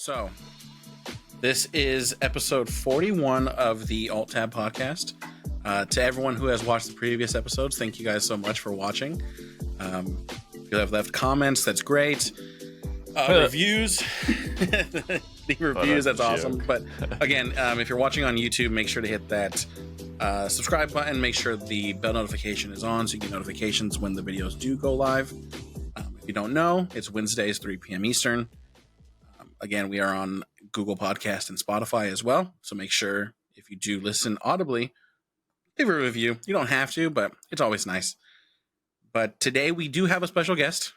So, this is episode 41 of the Alt Tab podcast. To everyone who has watched the previous episodes, thank you guys so much for watching. If you have left comments, that's great. Reviews, the reviews, that's awesome. But again, if you're watching on YouTube, make sure to hit that subscribe button. Make sure the bell notification is on so you get notifications when the videos do go live. If you don't know, it's Wednesdays, 3 p.m. Eastern. Again, we are on Google Podcast and Spotify as well. So make sure if you do listen audibly, leave a review. You don't have to, but it's always nice. But today we do have a special guest.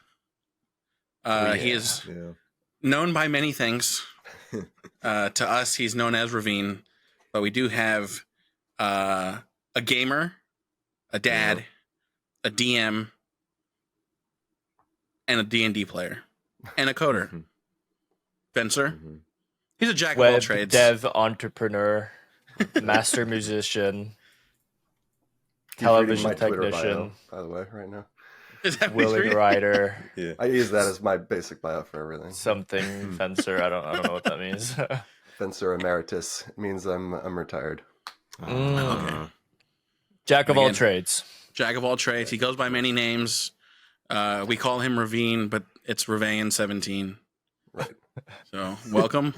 He is known by many things. To us, he's known as Rvaen. But we do have a gamer, a dad, a DM, and a D&D player, and a coder. Fencer. He's a jack of all trades. Dev entrepreneur, master musician, television technician, by the way, right now. Is that willing writer. Yeah, I use that as my basic bio for everything. Something fencer. I don't know what that means. Fencer emeritus. It means I'm retired. Okay. Jack of all trades. Jack of all trades. He goes by many names. We call him Rvaen, but it's Rvaen17. Right. So welcome.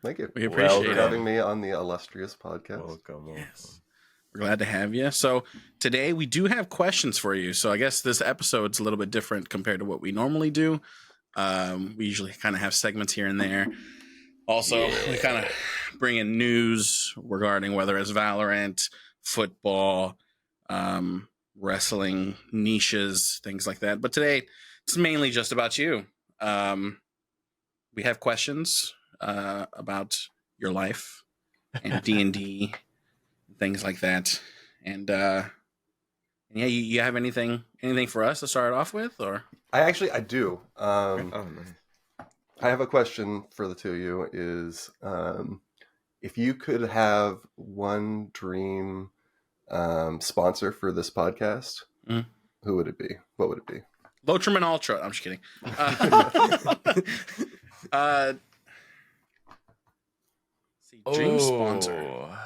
Thank you. We appreciate it. Having me on the illustrious podcast. Welcome. Yes. We're glad to have you. So today we do have questions for you. So I guess this episode's a little bit different compared to what we normally do. We usually kind of have segments here and there. Also, we kind of bring in news regarding whether it's Valorant, football, wrestling, niches, things like that. But today it's mainly just about you. We have questions about your life and D&D, things like that. And yeah, you have anything for us to start off with, or? I do. I have a question for the two of you. Is if you could have one dream sponsor for this podcast, who would it be? What would it be? Lotriman Ultra. I'm just kidding. Dream sponsor.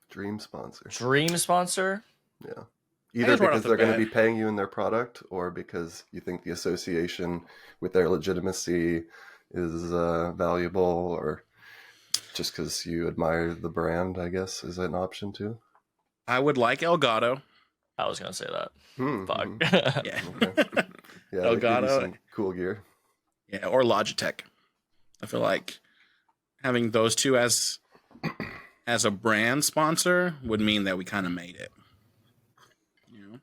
Dream sponsor. Dream sponsor? Yeah. Either because they're going to be paying you in their product, or because you think the association with their legitimacy is valuable, or just because you admire the brand, I guess, is an option too. I would like Elgato. I was going to say that. Fuck. Yeah. Okay. Yeah, Elgato. Some cool gear. Yeah, or Logitech. I feel like having those two as a brand sponsor would mean that we kind of made it. You know?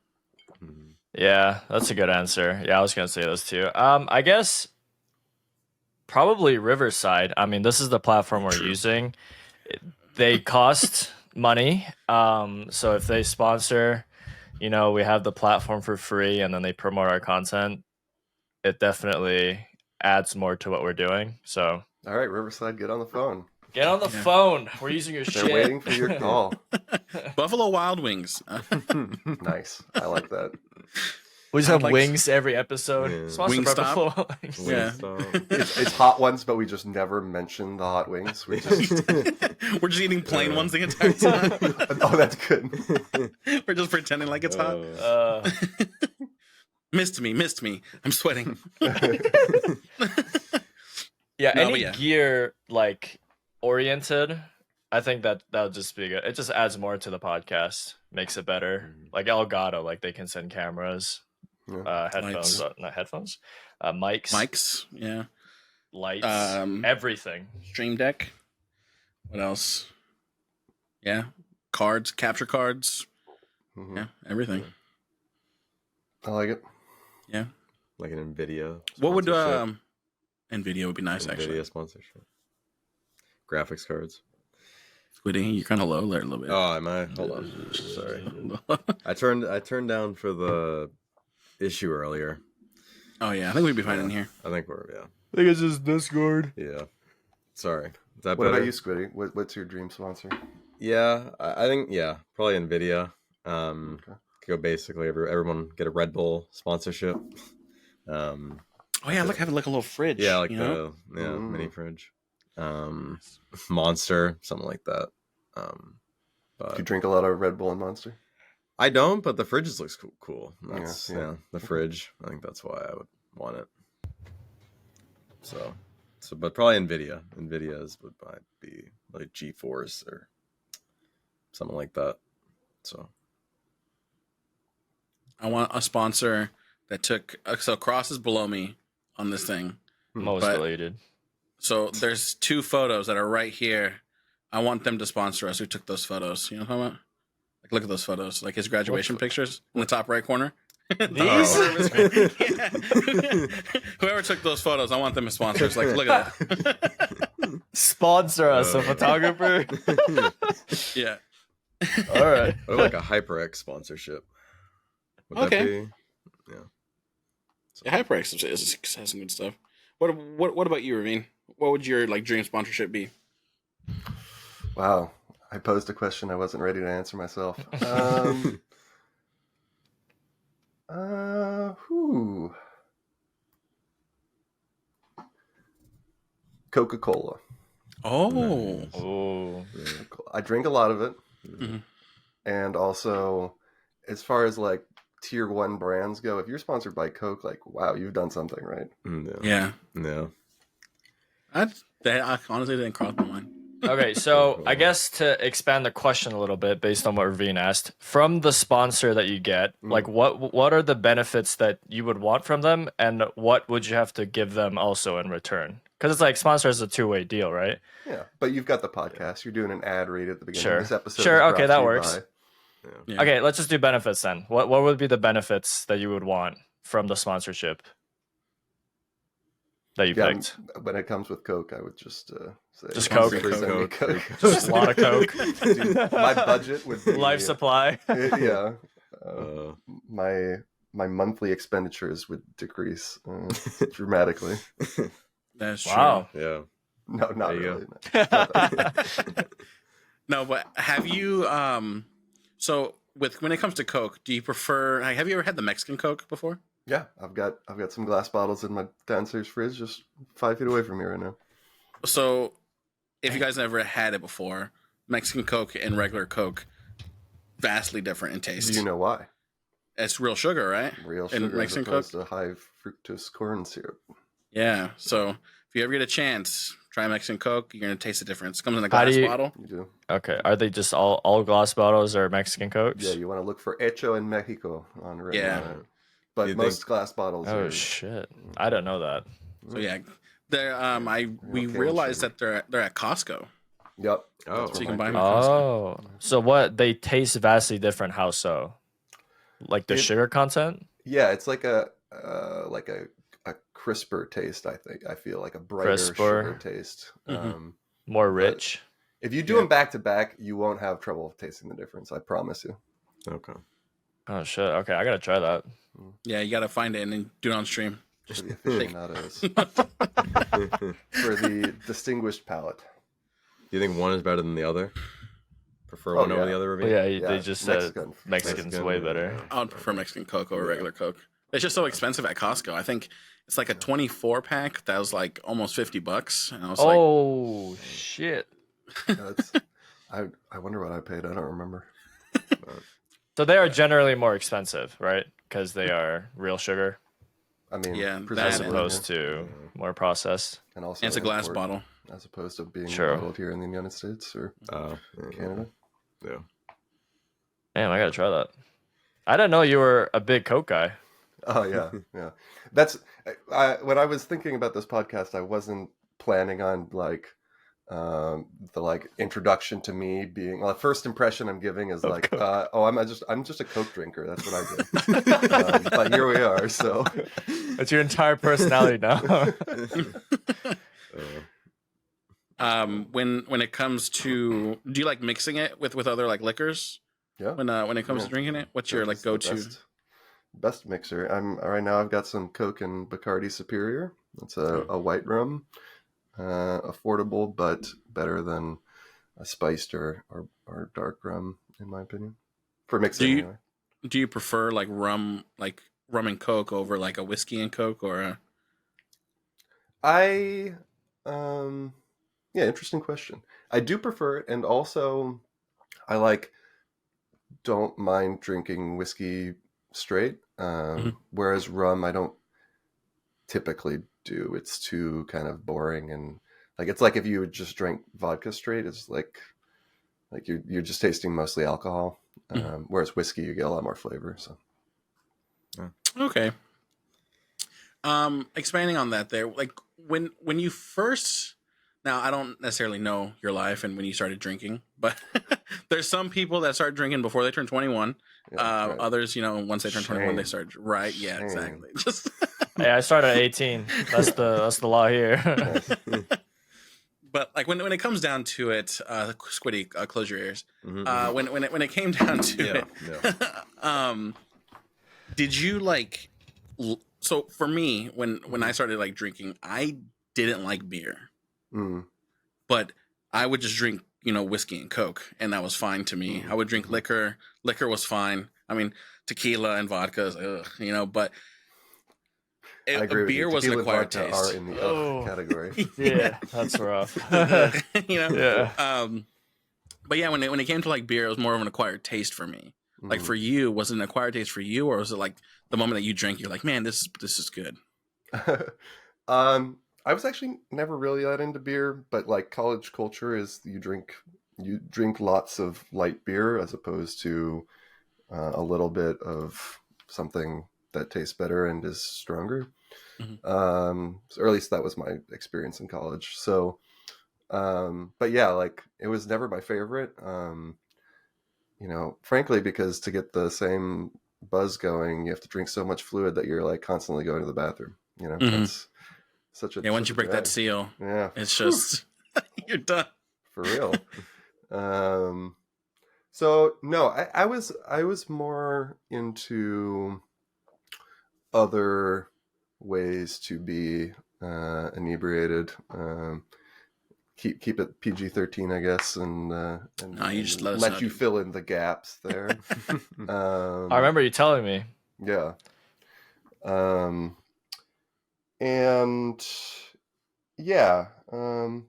Yeah, that's a good answer. Yeah, I was going to say those two. I guess probably Riverside. I mean, this is the platform we're using. They cost money. So if they sponsor, we have the platform for free and then they promote our content, it definitely adds more to what we're doing. So, all right, Riverside, get on the phone. Get on the phone. We're using your shit. They're waiting for your call. Buffalo Wild Wings. Nice. I like that. We just have wings every episode. Yeah. Wingstop. Yeah. It's hot ones, but we just never mention the hot wings. We're just eating plain ones the entire time. Oh, that's good. We're just pretending like it's hot. Missed me. I'm sweating. Yeah, any gear oriented, I think that would just be good. It just adds more to the podcast, makes it better. Like Elgato, they can send cameras, headphones, not headphones, mics, yeah, lights, everything. Stream Deck. What else? Yeah, cards, capture cards. Yeah, everything. I like it. Yeah, like an NVIDIA. What would NVIDIA would be nice, NVIDIA actually. sponsorship. Graphics cards. Squiddy, you're kind of low there a little bit. Oh, am I? Hold on. Sorry. I turned down for the issue earlier. Oh yeah, I think we'd be fine in here. I think we're I think it's just Discord. Yeah. Sorry. Is that what better? about you, Squiddy? What's your dream sponsor? Yeah, I think probably NVIDIA. Go basically everyone get a Red Bull sponsorship. Oh yeah, look, having like a little fridge. Yeah, like you know? the mini fridge. Monster, something like that. Do you drink a lot of Red Bull and Monster? I don't, but the fridge looks cool. That's Yeah. the fridge. I think that's why I would want it. So, but probably Nvidia. Nvidia's would might be like GeForce or something like that. So, I want a sponsor that took so Cross is below me on this thing. Most But- deleted. So there's 2 photos that are right here. I want them to sponsor us. Who took those photos? You know what I'm talking about? Like, look at those photos. Like his graduation pictures in the top right corner. These? Yeah. Whoever took those photos, I want them as sponsors. Like, look at that. Sponsor us, a photographer. Yeah. All right. or like a HyperX sponsorship. Would that Okay. be? Yeah, HyperX has some good stuff. What about you, Rvaen? What would your like dream sponsorship be? Wow. I posed a question I wasn't ready to answer myself. Coca-Cola. Oh. Oh. I drink a lot of it. Mhm. And also, as far as like tier 1 brands go, if you're sponsored by Coke, like, wow, you've done something, right? Yeah. No. I honestly didn't cross my mind. Okay, so I guess to expand the question a little bit based on what Rvaen asked, from the sponsor that you get, like what are the benefits that you would want from them, and what would you have to give them also in return? Because it's like sponsor is a two-way deal, right? Yeah, but you've got the podcast. You're doing an ad read at the beginning. Sure. This episode Sure, is brought okay, to that you works. by- Yeah. Okay, let's just do benefits then. What would be the benefits that you would want from the sponsorship that you Yeah, picked? when it comes with Coke, I would just say Just Coke? send me Coke. Just a lot of Coke. Dude, my budget would be Life supply. yeah. Uh, My monthly expenditures would decrease dramatically. That's true. Wow. yeah. No, not There you really. No. No, but have you so when it comes to Coke, do you prefer have you ever had the Mexican Coke before? Yeah, I've got some glass bottles in my downstairs fridge, just 5 feet away from me right now. So if you guys never had it before, Mexican Coke and regular Coke vastly different in taste. Do you know why? It's real sugar, right? Real In sugar as Mexican opposed to high fructose corn syrup. Yeah. So if you ever get a chance, try Mexican Coke. You're gonna taste the difference. It comes in a How do glass you- bottle. You do. Okay, are they just all glass bottles or Mexican Cokes? Yeah, you want to look for Hecho in Mexico on it. Yeah. But You most think- glass bottles Oh are... shit! I didn't know that. So yeah, they're we Okay, realized sure. that they're at Costco. Yep. Oh. That's So you where can buy mine them. came from. Oh, so what? They taste vastly different. How so? Like the It- sugar content? Yeah, it's like a crisper taste, I think. I feel like a brighter Crisper. sugar taste. Mhm. More rich? If you do Yeah. them back to back, you won't have trouble tasting the difference. I promise you. Okay. Oh shit! Okay, I gotta try that. Yeah, you gotta find it and then do it on stream. For the aficionados. For the distinguished palate. Do you think one is better than the other? Prefer Oh, one over yeah. the other? Well, Rvaen? yeah, they just said Mexican's Mexican, way better. yeah. I would prefer Mexican Coke over regular Coke. It's just so expensive at Costco. I think it's like a 24 pack that was like almost $50, and I was like, Oh shit! That's, I wonder what I paid. I don't remember. So they are generally more expensive, right? Because they are real sugar I mean, Yeah, that as presumably, opposed to more processed. and also and it's a glass import, bottle. as opposed to being True. bottled here in the United States or Yeah. Canada. Yeah. Damn, I gotta try that. I didn't know you were a big Coke guy. Oh yeah, yeah. That's when I was thinking about this podcast, I wasn't planning on like the like introduction to me being the first impression I'm giving is like I'm just a Coke drinker. That's what I do. But here we are. So That's your entire personality now. When it comes to, do you like mixing it with other like liquors? yeah, When it comes to drinking it, what's your Coke like is the go-to? best mixer. I'm right now. I've got some Coke and Bacardi Superior. It's a white rum, affordable but better than a spiced or dark rum, in my opinion. For mixing, Do you- anyway. Do you prefer like rum and Coke over like a whiskey and Coke or a... I Yeah, interesting question. I do prefer it, and also I don't mind drinking whiskey straight. Whereas rum, I don't typically do. It's too kind of boring, and it's like if you would just drink vodka straight, it's like you're just tasting mostly alcohol. Whereas whiskey, you get a lot more flavor. So Okay. Expanding on that, there, like when you first, now I don't necessarily know your life and when you started drinking, but there's some people that start drinking before they turn 21. right. Others, once they turn 21, they Shame. start. Right? Yeah, Shame. exactly. Just Yeah, I started at 18. That's the law here. Nice. but like when it comes down to it, Squiddy, close your ears. Mhm. When it came down to Yeah, it, did you like? So for me, when I started like drinking, I didn't like beer, Mm. but I would just drink whiskey and Coke, and that was fine to me. I would drink liquor. Liquor was fine. I mean, tequila and vodka, but I agree with you. beer was an Tequila and acquired vodka taste. are in the Oh. category. Yeah, that's rough. Yeah. But yeah, when it came to like beer, it was more of an acquired taste for me. Like for you, was it an acquired taste for you, or was it like the moment that you drink, you're like, man, this is good? I was actually never really that into beer, but like college culture is you drink lots of light beer as opposed to a little bit of something that tastes better and is stronger. Or at least that was my experience in college. So, but yeah, like it was never my favorite. Frankly, because to get the same buzz going, you have to drink so much fluid that you're like constantly going to the bathroom. That's such a Once you break drag. that seal, Yeah, it's just you're done for real. So no, I was more into other ways to be inebriated. Keep it PG-13, I guess, and you just let you fill in the gaps there. I remember you telling me. Yeah. And yeah,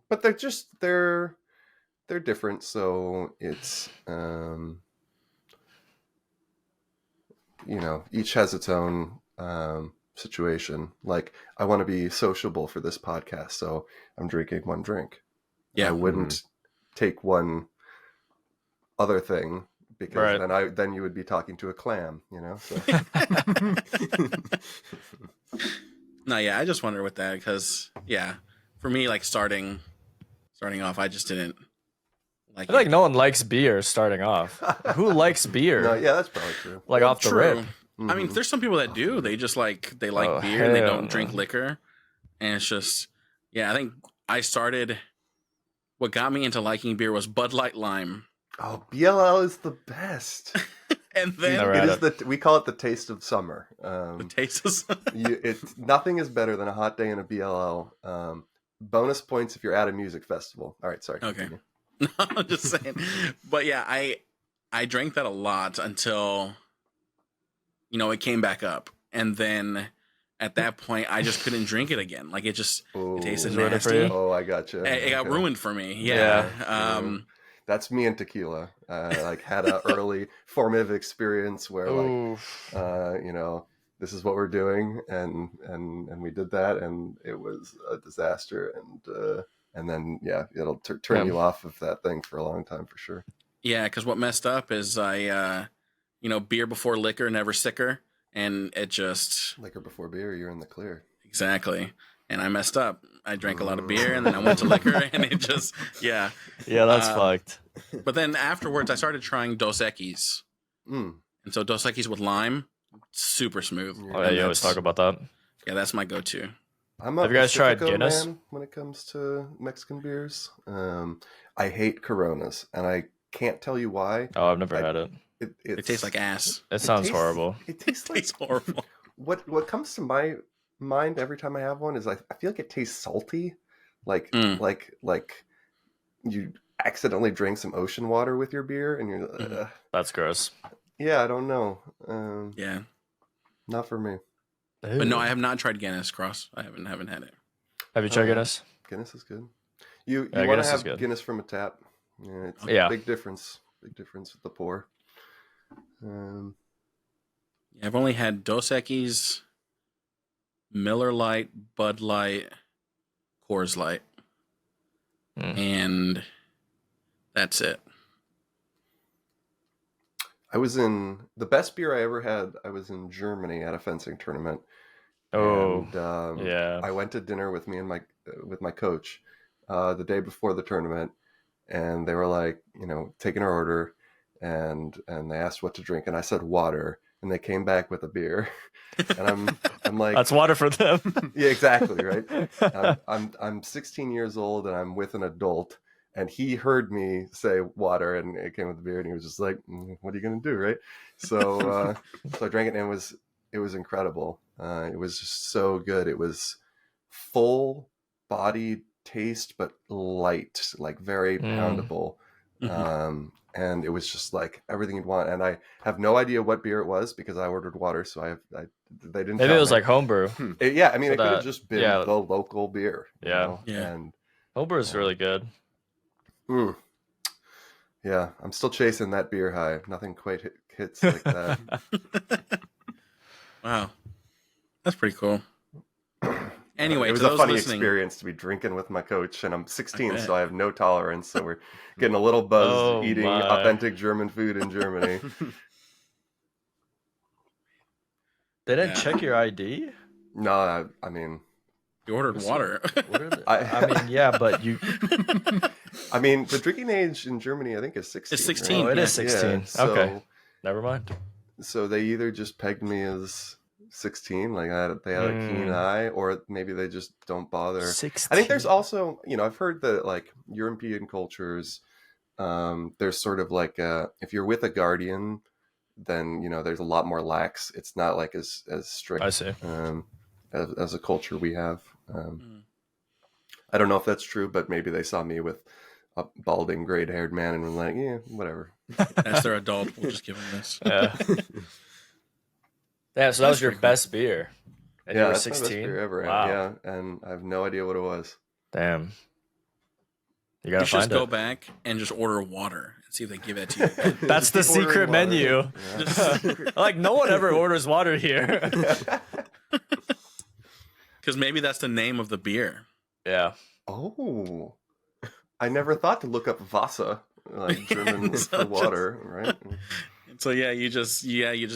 but they're different, so it's each has its own situation. Like I want to be sociable for this podcast, so I'm drinking one drink. Yeah. I wouldn't take one other thing because then you would be talking to a clam, So. No, yeah, I just wonder with that because for me, like starting off, I just didn't like. I feel like no one likes beer starting off. Who likes beer? No, yeah, that's probably true. Like off the rip. I mean, there's some people that do. They just like beer and they don't drink liquor, and it's just I think I started. What got me into liking beer was Bud Light Lime. Oh, BLL is the best. And then we call it the taste of summer. The taste of summer. Nothing is better than a hot day in a BLL. Bonus points if you're at a music festival. All right, sorry. Okay. No, I'm just saying. But yeah, I drank that a lot until it came back up, and then at that point I just couldn't drink it again. Like it tasted nasty. Oh, I gotcha. It got ruined for me. Yeah. That's me and tequila. Had an early formative experience where this is what we're doing, and we did that, and it was a disaster, and then it'll turn you off of that thing for a long time for sure. Yeah, because what messed up is I beer before liquor, never sicker, and it just liquor before beer, you're in the clear. Exactly. And I messed up. I drank a lot of beer, and then I went to liquor, and it just yeah, that's fucked. But then afterwards, I started trying Dos Equis, and so Dos Equis with lime, super smooth. Oh yeah, you always talk about that. Yeah, that's my go-to. Have you guys tried Guinness? When it comes to Mexican beers, I hate Coronas, and I can't tell you why. Oh, I've never had it. It tastes like ass. It sounds horrible. It tastes horrible. What comes to my mind every time I have one is I feel like it tastes salty, like you accidentally drank some ocean water with your beer, and you're that's gross. Yeah, I don't know. Not for me. But no, I have not tried Guinness Cross. I haven't had it. Have you tried Guinness? Guinness is good. You Yeah, want to Guinness is have good. Guinness from a tap. Yeah, it's Yeah. a big difference. Big difference with the pour. I've only had Dos Equis, Miller Lite, Bud Light, Coors Light, and that's it. I was in the best beer I ever had. I was in Germany at a fencing tournament. Oh, And yeah. I went to dinner with my coach the day before the tournament, and they were like, taking our order, and they asked what to drink, and I said water, and they came back with a beer, and I'm like, That's water for them. yeah, exactly, right. I'm 16 years old, and I'm with an adult, and he heard me say water, and it came with a beer, and he was just like, what are you gonna do, right? So so I drank it, and it was incredible. It was just so good. It was full body taste, but light, like very poundable. And it was just like everything you'd want. And I have no idea what beer it was because I ordered water, so they didn't. Maybe it was like homebrew. Yeah, I mean, it could have just been yeah. the local beer. You know? Yeah. And homebrew is really good. Yeah, I'm still chasing that beer high. Nothing quite hits like that. Wow, that's pretty cool. Anyway, it was to a those funny listening, experience to be drinking with my coach, and I'm 16, so I have no tolerance. So we're getting a little buzzed eating authentic German food in Germany. They didn't check your ID? No, I mean, you ordered water. I mean, yeah, but you. I mean, the drinking age in Germany, I think, is 16. It's 16. Right? Oh, it is 16. Yeah, so, okay, never mind. So they either just pegged me as 16, like they had a keen eye, or maybe they just don't bother. 16. I think there's also, I've heard that like European cultures, there's sort of like if you're with a guardian, then there's a lot more lax. It's not like as strict. I see. As a culture we have. I don't know if that's true, but maybe they saw me with a balding, gray-haired man and were like, yeah, whatever. As their adult, we'll just give them this. Yeah. Yeah, so that was your best beer. And you were that's 16? my best beer ever. Wow. Yeah, and I have no idea what it was. Damn. You gotta You should find just go it. back and just order water and see if they give it to you. That's the secret menu. Yeah. Like, no one ever orders water here. Because maybe that's the name of the beer. Yeah. Oh, I never thought to look up Wasser, like German for water, right? So you just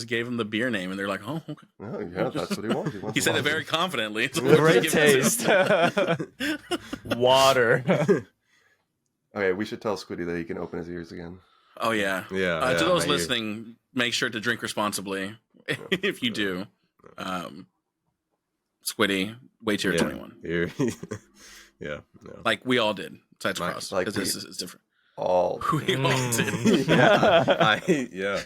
gave him the beer name, and they're like, "Oh, okay." Oh, yeah, that's what he wants. He said it very confidently. So Great taste. Water. Okay, we should tell Squiddy that he can open his ears again. Oh yeah, Yeah. To those my ear. listening, make sure to drink responsibly. If you do, Squiddy, wait till you're 21. Yeah. No. Like we all did. Besides Like- Cross, like because this is different. All We all did. yeah.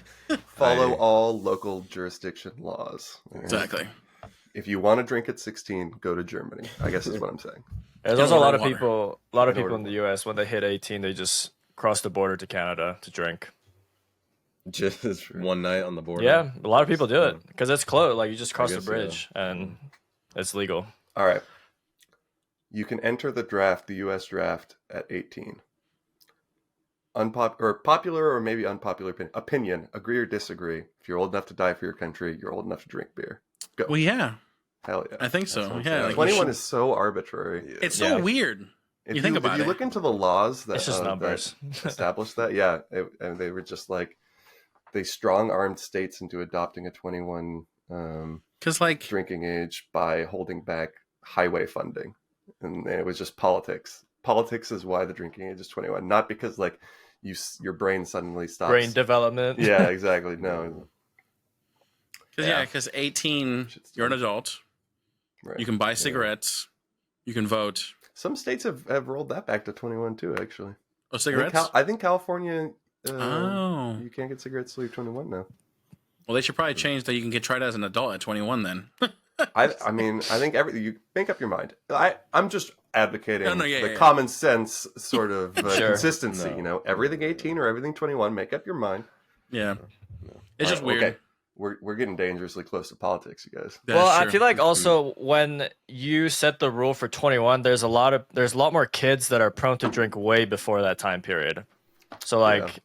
Follow all local jurisdiction laws. Exactly. If you want to drink at 16, go to Germany. I guess is what I'm saying. There's also a lot of Water. people. A lot of people in the U.S. when they hit 18, they just cross the border to Canada to drink. Just one night on the border. Yeah, a lot of people do it because it's close. Like you just cross the guess, bridge and it's legal. All right. You can enter the U.S. draft at 18. Popular or maybe unpopular opinion, agree or disagree. If you're old enough to die for your country, you're old enough to drink beer. Go. Well, yeah, Hell yeah. I think so. Yeah, like 21 is so arbitrary. It's so weird. If you think about if you it. look into the laws that, It's just numbers. that established that, yeah, and they were just like, they strong-armed states into adopting a 21 Because like drinking age by holding back highway funding. And it was just politics. Politics is why the drinking age is 21, not because like your brain suddenly stops. Brain development. Yeah, exactly. No. because 18, you're an adult. Right. You can buy cigarettes. You can vote. Some states have rolled that back to 21 too, actually. Oh, cigarettes. I think California, Oh, you can't get cigarettes till you're 21 now. well, they should probably change that. You can get tried as an adult at 21. Then. I mean, I think you make up your mind. I'm just advocating Yeah. common sense sort of Sure. consistency. Everything 18 or everything 21. Make up your mind. Yeah, it's just All right, weird. Okay. we're getting dangerously close to politics, you guys. Well, That's I true. feel like also when you set the rule for 21, there's a lot more kids that are prone to drink way before that time period. So like,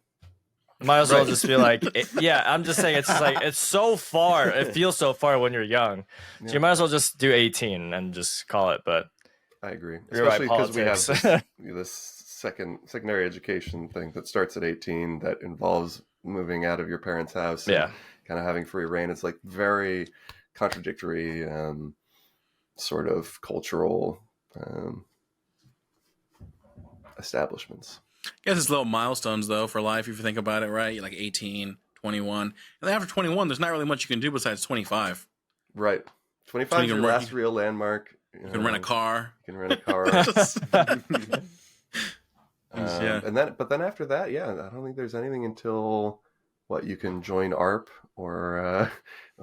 might as well just be like, I'm just saying it's just like it's so far. It feels so far when you're young. So you might as well just do 18 and just call it. But I agree, you're right, especially because we have politics. this secondary education thing that starts at 18 that involves moving out of your parents' house. And kind of having free reign. It's like very contradictory sort of cultural establishments. I guess it's little milestones, though, for life, if you think about it, right? You're like 18, 21. And then after 21, there's not really much you can do besides 25. Right. 25 is your last real landmark. You can rent a car. You can rent a car. But then after that, I don't think there's anything until, you can join ARP or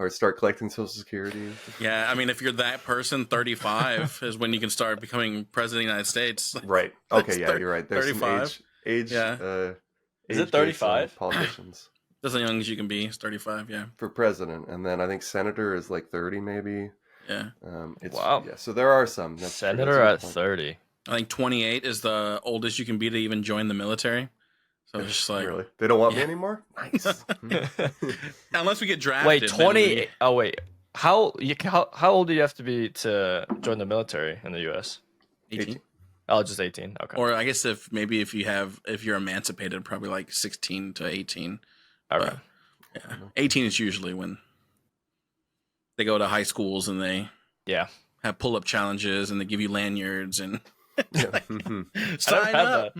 start collecting Social Security. Yeah, I mean, if you're that person, 35 is when you can start becoming president of the United States. Right. Okay, you're right. There's 35. some age. Is it 35? Politicians. That's as young as you can be. It's 35, yeah. For president. And then I think senator is like 30 maybe. Yeah. Wow. Yeah, so there are some. Senator at 30. I think 28 is the oldest you can be to even join the military. So it's just like... Really? They don't want me anymore? Nice. Unless we get drafted. Wait, 20... Oh, wait. How old do you have to be to join the military in the U.S.? 18. Oh, just 18. Okay. Or I guess if you're emancipated, probably like 16 to 18. All right. Yeah. 18 is usually when they go to high schools and they have pull-up challenges and they give you lanyards and sign up.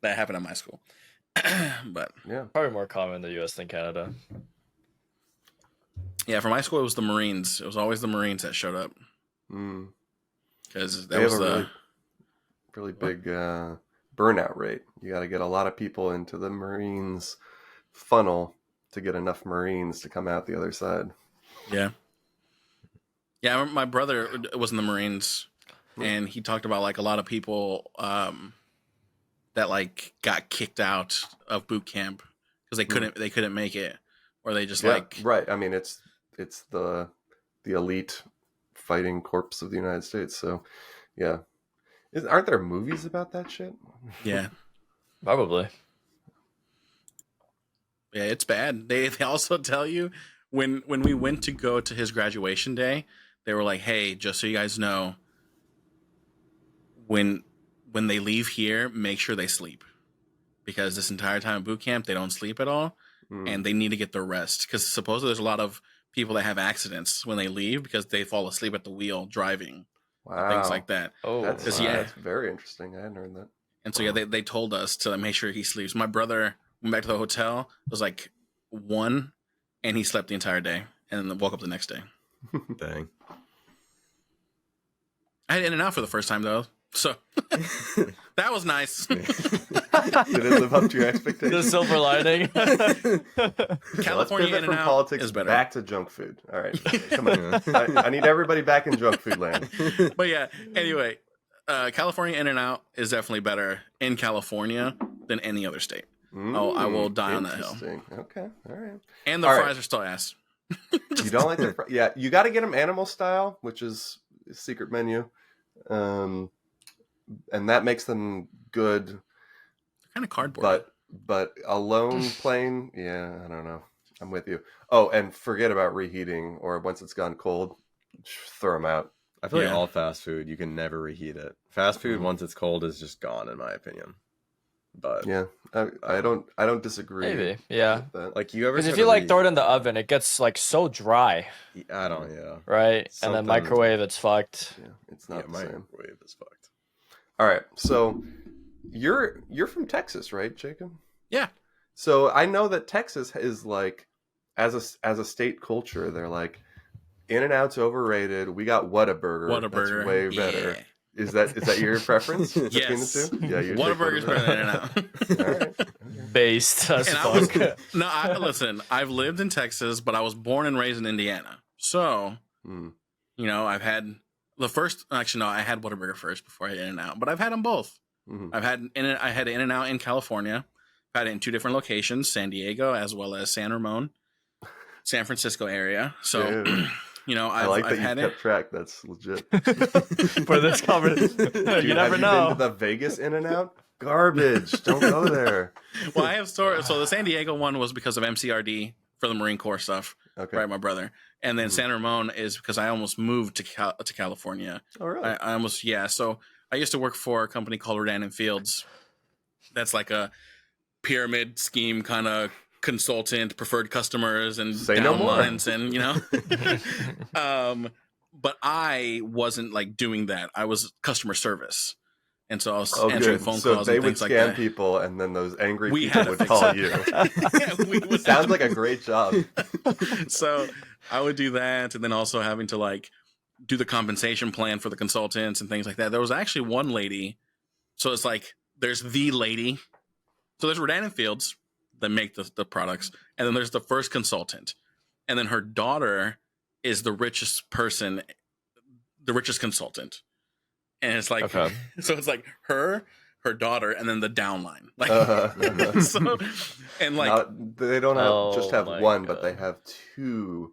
That happened at my school. But probably more common in the U.S. than Canada. Yeah, for my school it was the Marines. It was always the Marines that showed up. Because that was the really big burnout rate. You got to get a lot of people into the Marines funnel to get enough Marines to come out the other side. Yeah. Yeah, my brother was in the Marines, and he talked about like a lot of people that like got kicked out of boot camp because they couldn't make it, or they just right. I mean, it's the elite fighting corps of the United States. So, yeah, aren't there movies about that shit? Yeah, probably. Yeah, it's bad. They also tell you when we went to go to his graduation day, they were like, "Hey, just so you guys know, when they leave here, make sure they sleep, because this entire time of boot camp, they don't sleep at all, and they need to get their rest. Because supposedly there's a lot of people that have accidents when they leave because they fall asleep at the wheel driving, things like that. Oh, that's very interesting. I hadn't heard that. And so they told us to make sure he sleeps. My brother went back to the hotel. It was like 1, and he slept the entire day, and then woke up the next day. Dang. I had In-N-Out for the first time though. So that was nice. Did it live up to your expectations? The silver lining. California from politics is better. Back to junk food. All right, come on. I need everybody back in junk food land. But yeah, anyway, California In-N-Out is definitely better in California than any other state. I will die on that hill. Okay, all right. And the fries are still ass. You don't like the fries? Yeah, you got to get them animal style, which is a secret menu. And that makes them good. They're kind of cardboard. But alone plain, I don't know. I'm with you. Oh, and forget about reheating, or once it's gone cold, throw them out. I feel like all fast food, you can never reheat it. Fast food, once it's cold, is just gone, in my opinion. But yeah, I don't disagree. Maybe, yeah. Like you ever? Because if you like throw it in the oven, it gets like so dry. I don't. Yeah. Right, and then microwave, it's fucked. Yeah, it's not the same. Microwave is fucked. All right, so you're from Texas, right, Jacob? Yeah. So I know that Texas is like, as a state culture, they're like, In-N-Out's overrated. We got Whataburger. Whataburger, that's way better. Is that your preference between Yes. the two? Yeah, you Whataburger's better than In-N-Out. All right. Based as fuck. Listen, I've lived in Texas, but I was born and raised in Indiana. So, I've had the first. Actually, no, I had Whataburger first before I had In-N-Out, but I've had them both. I had In-N-Out in California. I've had it in 2 different locations, San Diego as well as San Ramon. San Francisco area. So, Dude. you know, I like I've that had you it. kept track. That's legit. For this conversation. Dude, You never have know. you been to the Vegas In-N-Out? Garbage. Don't go there. Well, I have stories. So the San Diego one was because of MCRD for the Marine Corps stuff, Okay. right? My brother. And then San Ramon is because I almost moved to California. Oh, really? I almost, yeah. So I used to work for a company called Rvaen17. That's like a pyramid scheme kind of consultant, preferred customers, and Say no more. downlines, and you know. But I wasn't like doing that. I was customer service, and so I was answering phone so calls they and would things scam like that. people, and then those angry We people had to would fix call it. you. Yeah, we would Sounds like a great job. So I would do that, and then also having to like do the compensation plan for the consultants and things like that. There was actually one lady. So it's like there's the lady. So there's Rodan and Fields that make the products, and then there's the first consultant, and then her daughter is the richest person, the richest consultant, and it's like Okay. so it's like her daughter, and then the downline, like so, and like they don't have just have Oh my one, but God. they have two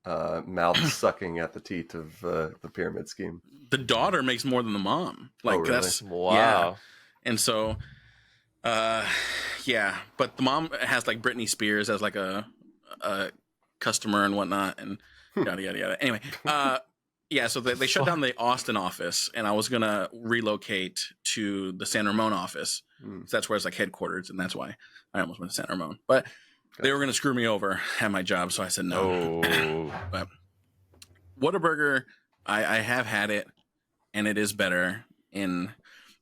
mouths sucking at the teat of the pyramid scheme. the daughter makes more than the mom, like really? that's Wow. yeah. And so yeah, but the mom has like Britney Spears as like a customer and whatnot, and yada yada yada. Anyway, yeah, so they shut down the Austin office, and I was gonna relocate to the San Ramon office. So that's where it's like headquarters, and that's why I almost went to San Ramon. But they were gonna screw me over at my job, so I said no. Oh. But Whataburger, I have had it, and it is better in.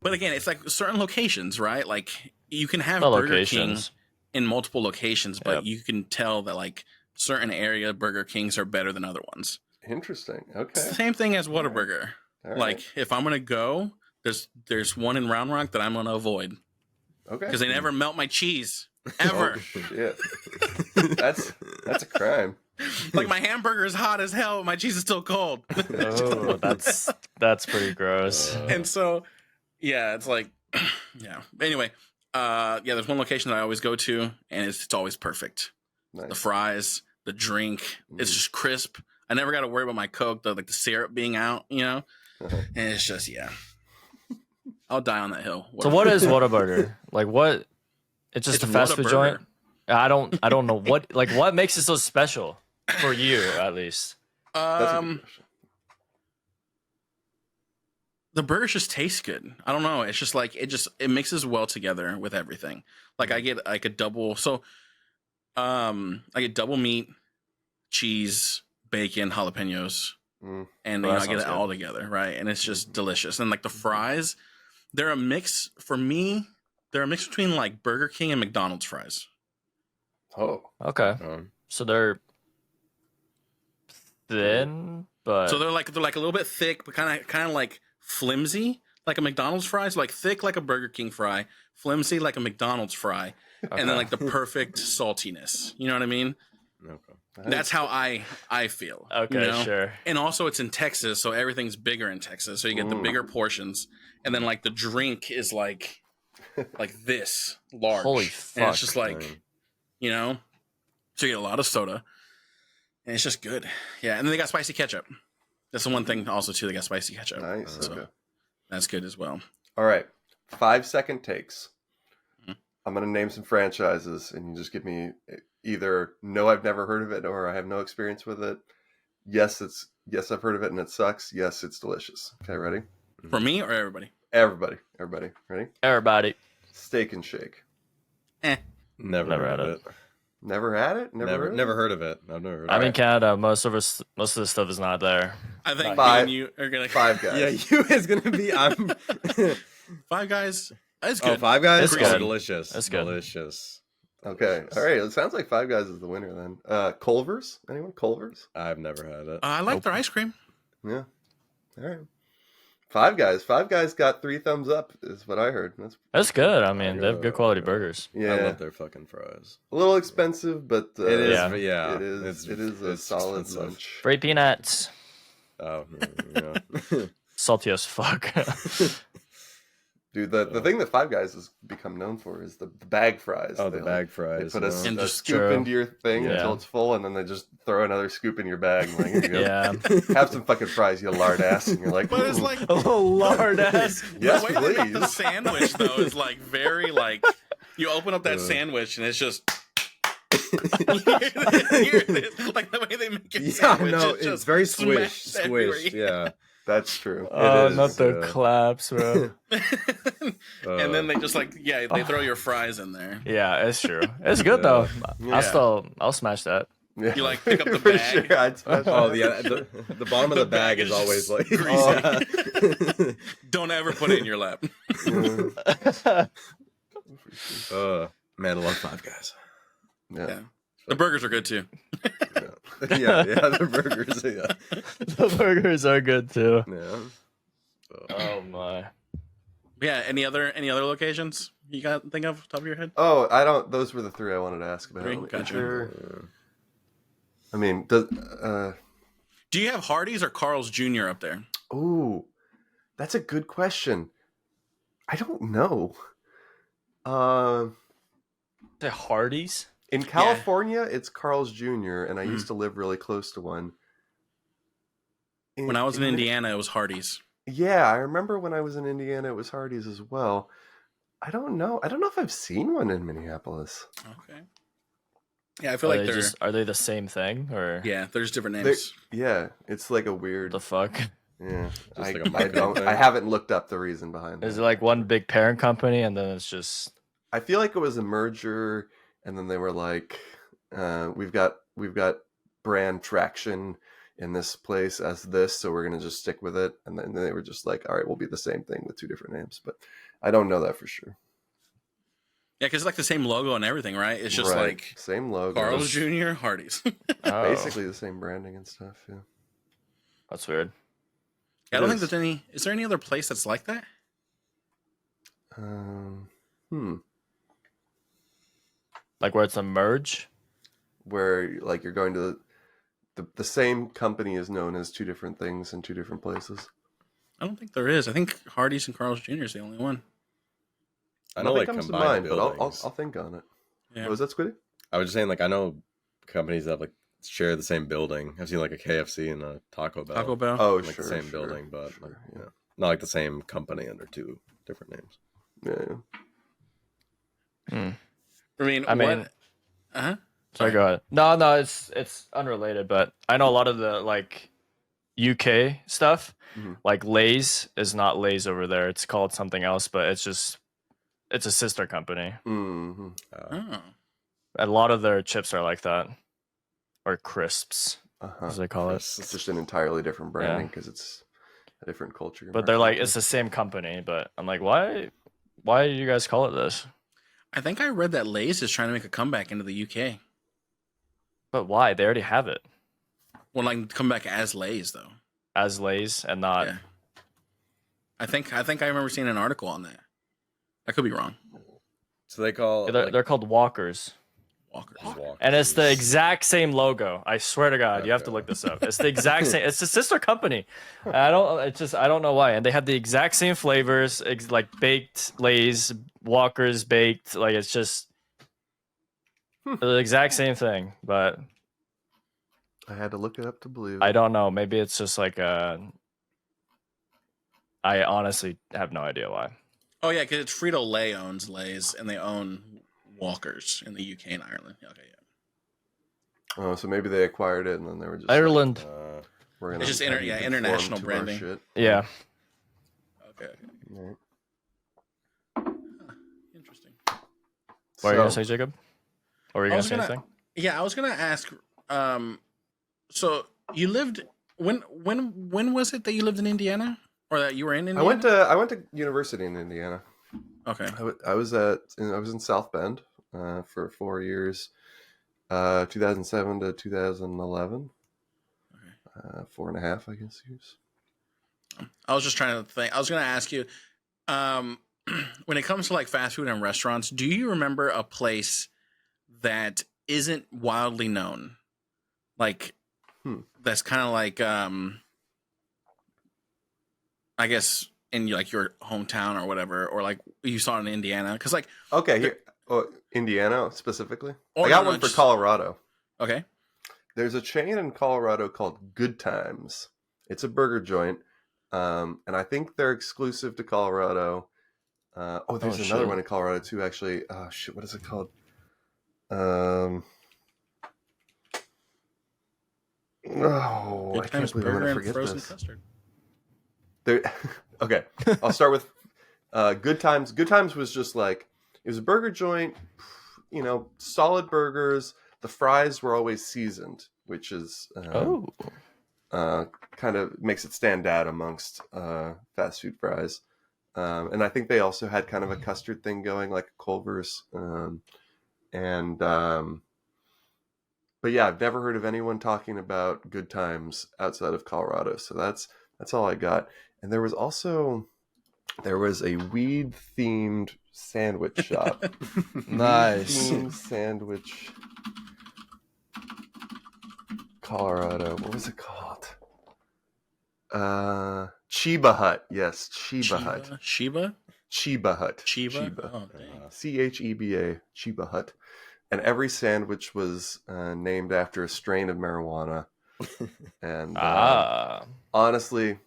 But again, it's like certain locations, right? Like you can have The Burger locations. King in multiple locations, but Yep. you can tell that like certain area Burger Kings are better than other ones. Interesting. It's Okay. the same thing as Whataburger. All right. Like if I'm gonna go, there's one in Round Rock that I'm gonna avoid Okay. because they never melt my cheese ever. Oh, shit. That's a crime. Like my hamburger is hot as hell, my cheese is still cold. Oh, that's pretty gross. And so yeah, it's like yeah. Anyway, yeah, there's one location that I always go to, and it's always perfect. The Nice. fries, the drink, it's just crisp. I never got to worry about my Coke, the syrup being out, you know. Uh-huh. And it's just yeah, I'll die on that hill. So what is Whataburger? Like what? It's just It's a fast food Whataburger. joint. I don't know what makes it so special for you at least. That's a good question. The burgers just taste good. I don't know. It's just like it mixes well together with everything. Like I get like a double. So, I get double meat, cheese, bacon, jalapenos, Mm. and Well, you know, that I get it sounds all together, right? And it's just delicious. And like the fries, they're a mix for me. They're a mix between like Burger King and McDonald's fries. Oh. Okay, Um, so they're thin, but So they're like a little bit thick, but kind of like flimsy, like a McDonald's fry. So like thick like a Burger King fry, flimsy like a McDonald's fry, and then like the perfect saltiness. You know what I mean? okay. That's how I feel. okay, you know? sure. And also it's in Texas, so everything's bigger in Texas. So you get the bigger portions, and then like the drink is like this large. Holy And fuck. it's just like, you know, so you get a lot of soda, and it's just good. Yeah, and then they got spicy ketchup. That's the one thing also too. They got spicy ketchup. Nice. So Okay. that's good as well. All right. 5-second takes. Mhm. I'm going to name some franchises, and you just give me either no, I've never heard of it, or I have no experience with it. Yes, I've heard of it and it sucks. Yes, it's delicious. Okay, ready? For me or everybody? Everybody, ready? Everybody. Steak and Shake. Never Never heard had of it. it. Never had it. Never heard of it. I've never heard of I'm it. in Canada. Most of the stuff is not there. I think me Five- and you are gonna Five Guys. Yeah, you is gonna be. I'm. Five Guys. That's Oh, good. Five Guys. It's Oh, good. delicious. It's good. Delicious. Okay. All right. It sounds like Five Guys is the winner then. Culver's. Anyone? Culver's? I've never had it. I like their ice cream. Yeah. All right. Five Guys. Five Guys got 3 thumbs up, is what I heard. That's good. I mean, they have good quality burgers. Yeah. I love their fucking fries. A little expensive, but It is. Yeah. Yeah. it is. It is a it's solid expensive. lunch. Free peanuts. Oh, yeah. Salty as fuck. Dude, the thing that Five Guys has become known for is the bag fries. Oh, the bag fries. They put a just scoop into your thing Yeah. until it's full, and then they just throw another scoop in your bag. And like, here you go. Yeah. Have some fucking fries, you lard ass. And you're like, But it's "Ooh." like Oh, lord ass. Yes, the way they make the please. sandwich though is like very like you open up that sandwich and it's just here it is. Like the way they make it. Yeah, sandwich, no, it's just very smashed everywhere. squished. Yeah. That's true. Oh, It is. not the yeah. claps, bro. And then they just like they throw your fries in there. Yeah, it's true. It's good though. Yeah. I'll smash that. Yeah. You like pick up the For bag. sure, I'd smash Oh, that. the bottom of the bag is just always like greasy. Don't ever put it in your lap. Man, I love Five Guys. Yeah. Yeah. The burgers are good too. Yeah, the burgers. Yeah, The burgers are good too. yeah. Oh my. Yeah. Any other locations you got think of top of your head? Oh, I don't. Those were the three I wanted to ask about. Three? Is Gotcha. there- I mean, does Do you have Hardee's or Carl's Jr. up there? ooh, that's a good question. I don't know. The Hardee's? In California, it's Carl's Jr., and I used to live really close to one. When I was in Indiana, it was Hardee's. Yeah, I remember when I was in Indiana, it was Hardee's as well. I don't know. I don't know if I've seen one in Minneapolis. Okay. Yeah, I feel like they're are they the same thing or yeah, there's different They're- names. Yeah, it's like a weird. the fuck? Yeah, Just I, like a I marketing don't. thing. I haven't looked up the reason behind Is it. it like one big parent company and then it's just I feel like it was a merger, and then they were like, "We've got brand traction in this place as this, so we're gonna just stick with it." And then they were just like, "All right, we'll be the same thing with two different names." But I don't know that for sure. Yeah, because it's like the same logo and everything, right? It's just Right. like Same logo, Carl's Jr., Hardee's. oh, basically the same branding and stuff. Yeah. that's weird. I don't It think is. there's any. Is there any other place that's like that? Hmm. Like where it's a merge? Where like you're going to the same company is known as two different things in two different places. I don't think there is. I think Hardee's and Carl's Jr. is the only one. I know, Nothing like comes to combined mind, but buildings. I'll think on it. Yeah. Was that Squiddy? I was just saying, like, I know companies that like share the same building. I've seen like a KFC and a Taco Bell. Taco Bell. Oh, like sure. the same sure, building, but sure, like, yeah. not like the same company under two different names. Yeah. I mean, I mean- huh? Sorry, go ahead. No, it's unrelated, but I know a lot of the like UK stuff. Mhm. Like Lay's is not Lay's over there. It's called something else, but it's a sister company. Mm-hmm. Oh. A lot of their chips are like that. Or crisps, Uh-huh. as they call it. It's just an entirely different branding because it's a different culture. But they're like it's the same company, but I'm like, why do you guys call it this? I think I read that Lay's is trying to make a comeback into the UK. But why? They already have it Well, like come back as Lay's though. as Lay's and not. Yeah. I think I remember seeing an article on that. I could be wrong. So they call They're called Walkers. Walkers. And it's the exact same logo. I swear to God, you have to Okay. look this up. It's the exact same. It's a sister company. I don't know why. And they have the exact same flavors, like baked Lay's, Walkers baked. Like it's just the exact same thing. But I had to look it up to believe. I don't know. Maybe it's just like I honestly have no idea why. Oh yeah, because it's Frito Lay owns Lay's and they own Walkers in the UK and Ireland. Okay, yeah. Oh, so maybe they acquired it and then they were just Ireland. Like, we're gonna It's just have you conform international to our branding. shit. Yeah. Okay. Right. Interesting. What are you gonna say, Jacob? Or were you I gonna was say gonna- anything? Yeah, I was gonna ask. So you lived when was it that you lived in Indiana or that you were in Indiana? I went to university in Indiana. Okay. I was in South Bend for 4 years, 2007 to 2011. 4.5, I guess years. I was just trying to think. I was gonna ask you, when it comes to like fast food and restaurants, do you remember a place that isn't wildly known, like that's kind of like I guess in like your hometown or whatever, or like you saw it in Indiana? Because like Okay, here, Indiana specifically. Or I got no, one for just- Colorado. okay, There's a chain in Colorado called Good Times. It's a burger joint, and I think they're exclusive to Colorado. There's another one in Colorado too. Actually, oh shit, what is it called? I can't believe I'm going to forget this. Custard. There, okay, I'll start with Good Times. Good Times was just like, it was a burger joint, you know, solid burgers. The fries were always seasoned, which is kind of makes it stand out amongst fast food fries. And I think they also had kind of a custard thing going, like a Culver's. But yeah, I've never heard of anyone talking about Good Times outside of Colorado. So that's all I got. And there was a weed themed sandwich shop. Nice. Weed-themed sandwich, Colorado. What was it called? Chiba Hut. Yes, Chiba Hut. Chiba? Chiba Hut. Chiba? Oh, dang. Cheba. Chiba Hut. And every sandwich was named after a strain of marijuana. And honestly,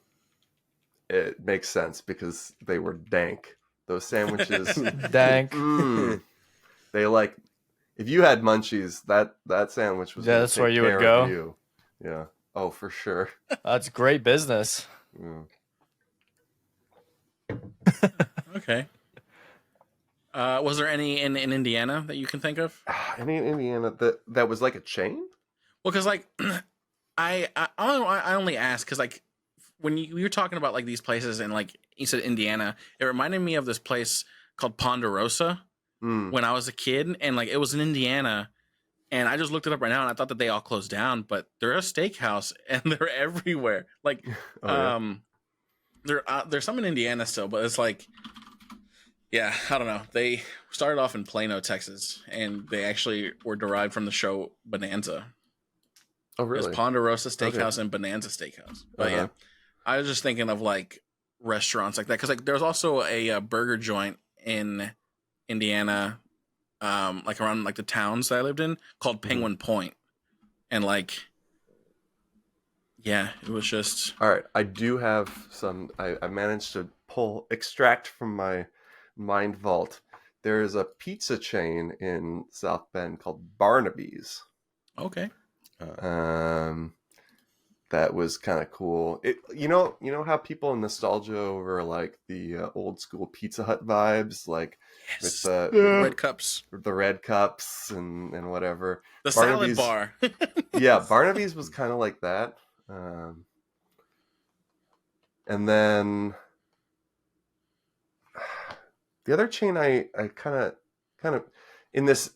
it makes sense because they were dank. Those sandwiches, dank. They like, if you had munchies, that sandwich was. Yeah, that's where you would go. You. Yeah. Oh, for sure. That's great business. Okay. Was there any in Indiana that you can think of? Any in Indiana that was like a chain? Well, because like I only ask because like when you were talking about like these places and like you said Indiana, it reminded me of this place called Ponderosa when I was a kid, and like it was in Indiana, and I just looked it up right now, and I thought that they all closed down, but they're a steakhouse and they're everywhere. Like, there's some in Indiana still, but it's like. Yeah, I don't know. They started off in Plano, Texas, and they actually were derived from the show Bonanza. Oh, really? There's Ponderosa Steakhouse and Bonanza Steakhouse. But yeah, I was just thinking of like restaurants like that because like there's also a burger joint in Indiana, like around like the towns that I lived in called Penguin Point, and like, yeah, it was just. All right, I do have some. I managed to extract from my mind vault. There is a pizza chain in South Bend called Barnaby's. Okay. That was kind of cool. You know how people nostalgia over like the old school Pizza Hut vibes, like with the red cups, and whatever. The salad bar. Yeah, Barnaby's was kind of like that. And then the other chain I kind of in this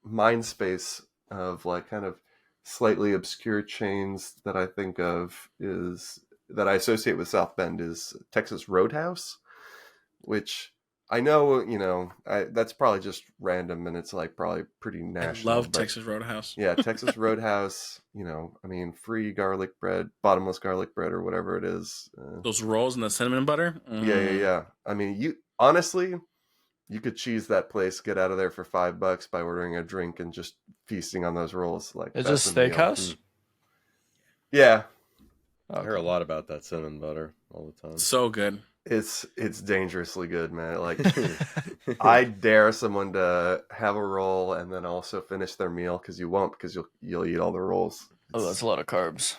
mind space of like kind of slightly obscure chains that I think of is that I associate with South Bend is Texas Roadhouse, which I know, you know, that's probably just random and it's like probably pretty national. I love Texas Roadhouse. Yeah, Texas Roadhouse, you know, I mean, free garlic bread, bottomless garlic bread or whatever it is. Those rolls and the cinnamon butter. Yeah. I mean, honestly, you could cheese that place, get out of there for $5 by ordering a drink and just feasting on those rolls. Like it's just steakhouse. Yeah, I hear a lot about that cinnamon butter all the time. So good. It's dangerously good, man. Like I dare someone to have a roll and then also finish their meal because you won't, because you'll eat all the rolls. That's a lot of carbs.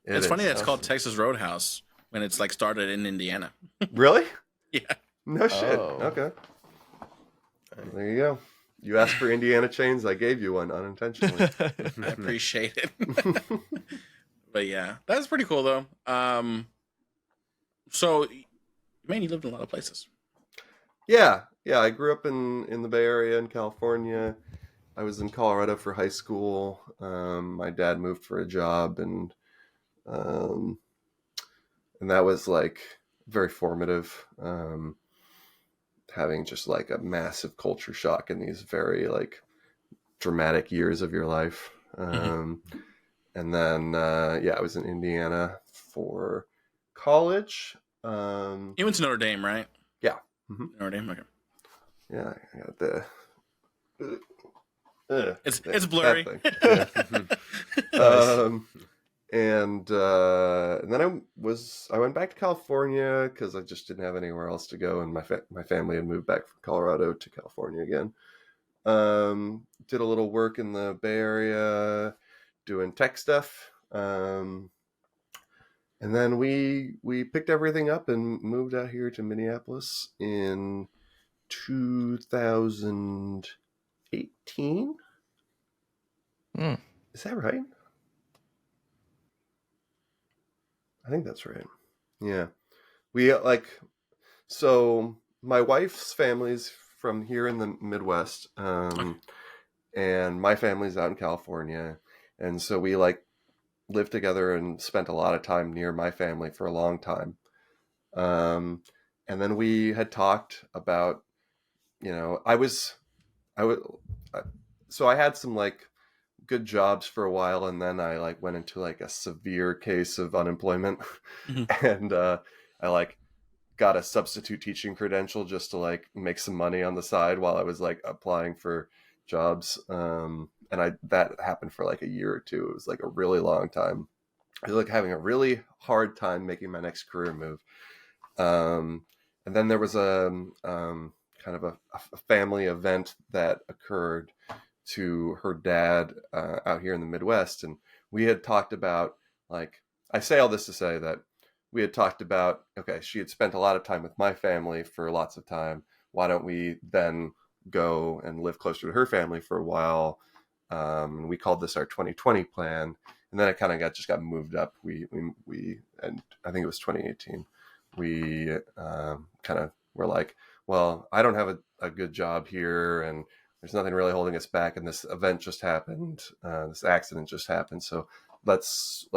It's funny that it's called Texas Roadhouse when it's like started in Indiana. Really? Yeah. No shit. Okay. There you go. You asked for Indiana chains, I gave you one unintentionally. I appreciate it. But yeah, that's pretty cool though. So, man, you lived in a lot of places. Yeah. I grew up in the Bay Area in California. I was in Colorado for high school. My dad moved for a job, and that was like very formative. Having just like a massive culture shock in these very like dramatic years of your life. And then, I was in Indiana for college. You went to Notre Dame, right? Yeah. Mm-hmm. Notre Dame. Okay. Yeah, I got the. It's blurry. Yeah. Nice. And then I went back to California because I just didn't have anywhere else to go, and my family had moved back from Colorado to California again. Did a little work in the Bay Area, doing tech stuff. And then we picked everything up and moved out here to Minneapolis in 2018. Is that right? I think that's right. Yeah. We so my wife's family's from here in the Midwest. And my family's out in California. And so we lived together and spent a lot of time near my family for a long time. And then we had talked about, so I had some good jobs for a while, and then I went into a severe case of unemployment. Mm-hmm. And I got a substitute teaching credential just to make some money on the side while I was applying for jobs. And that happened for a year or two. It was a really long time. I was having a really hard time making my next career move. And then there was a kind of a family event that occurred to her dad out here in the Midwest. And we had talked about, I say all this to say that we had talked about, okay, she had spent a lot of time with my family for lots of time. Why don't we then go and live closer to her family for a while? We called this our 2020 plan. And then it kind of just got moved up. We and I think it was 2018. We kind of were well, I don't have a good job here, and there's nothing really holding us back. And this event just happened. This accident just happened. So let's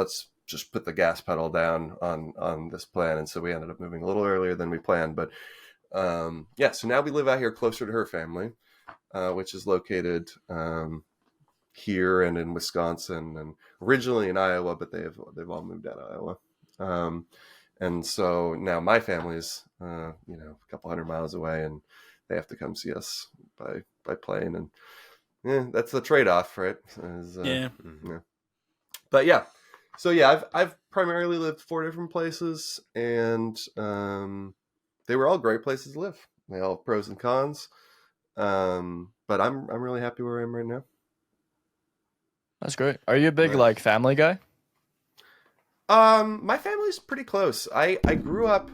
just put the gas pedal down on this plan. And so we ended up moving a little earlier than we planned. But so now we live out here closer to her family, which is located here and in Wisconsin, and originally in Iowa, but they've all moved out of Iowa. And so now my family's a couple hundred miles away, and they have to come see us by plane, and that's the trade-off, right? Yeah. But yeah, so yeah, I've primarily lived 4 different places, and they were all great places to live. They all have pros and cons, but I'm really happy where I am right now. That's great. Are you a big family guy? My family's pretty close. I grew up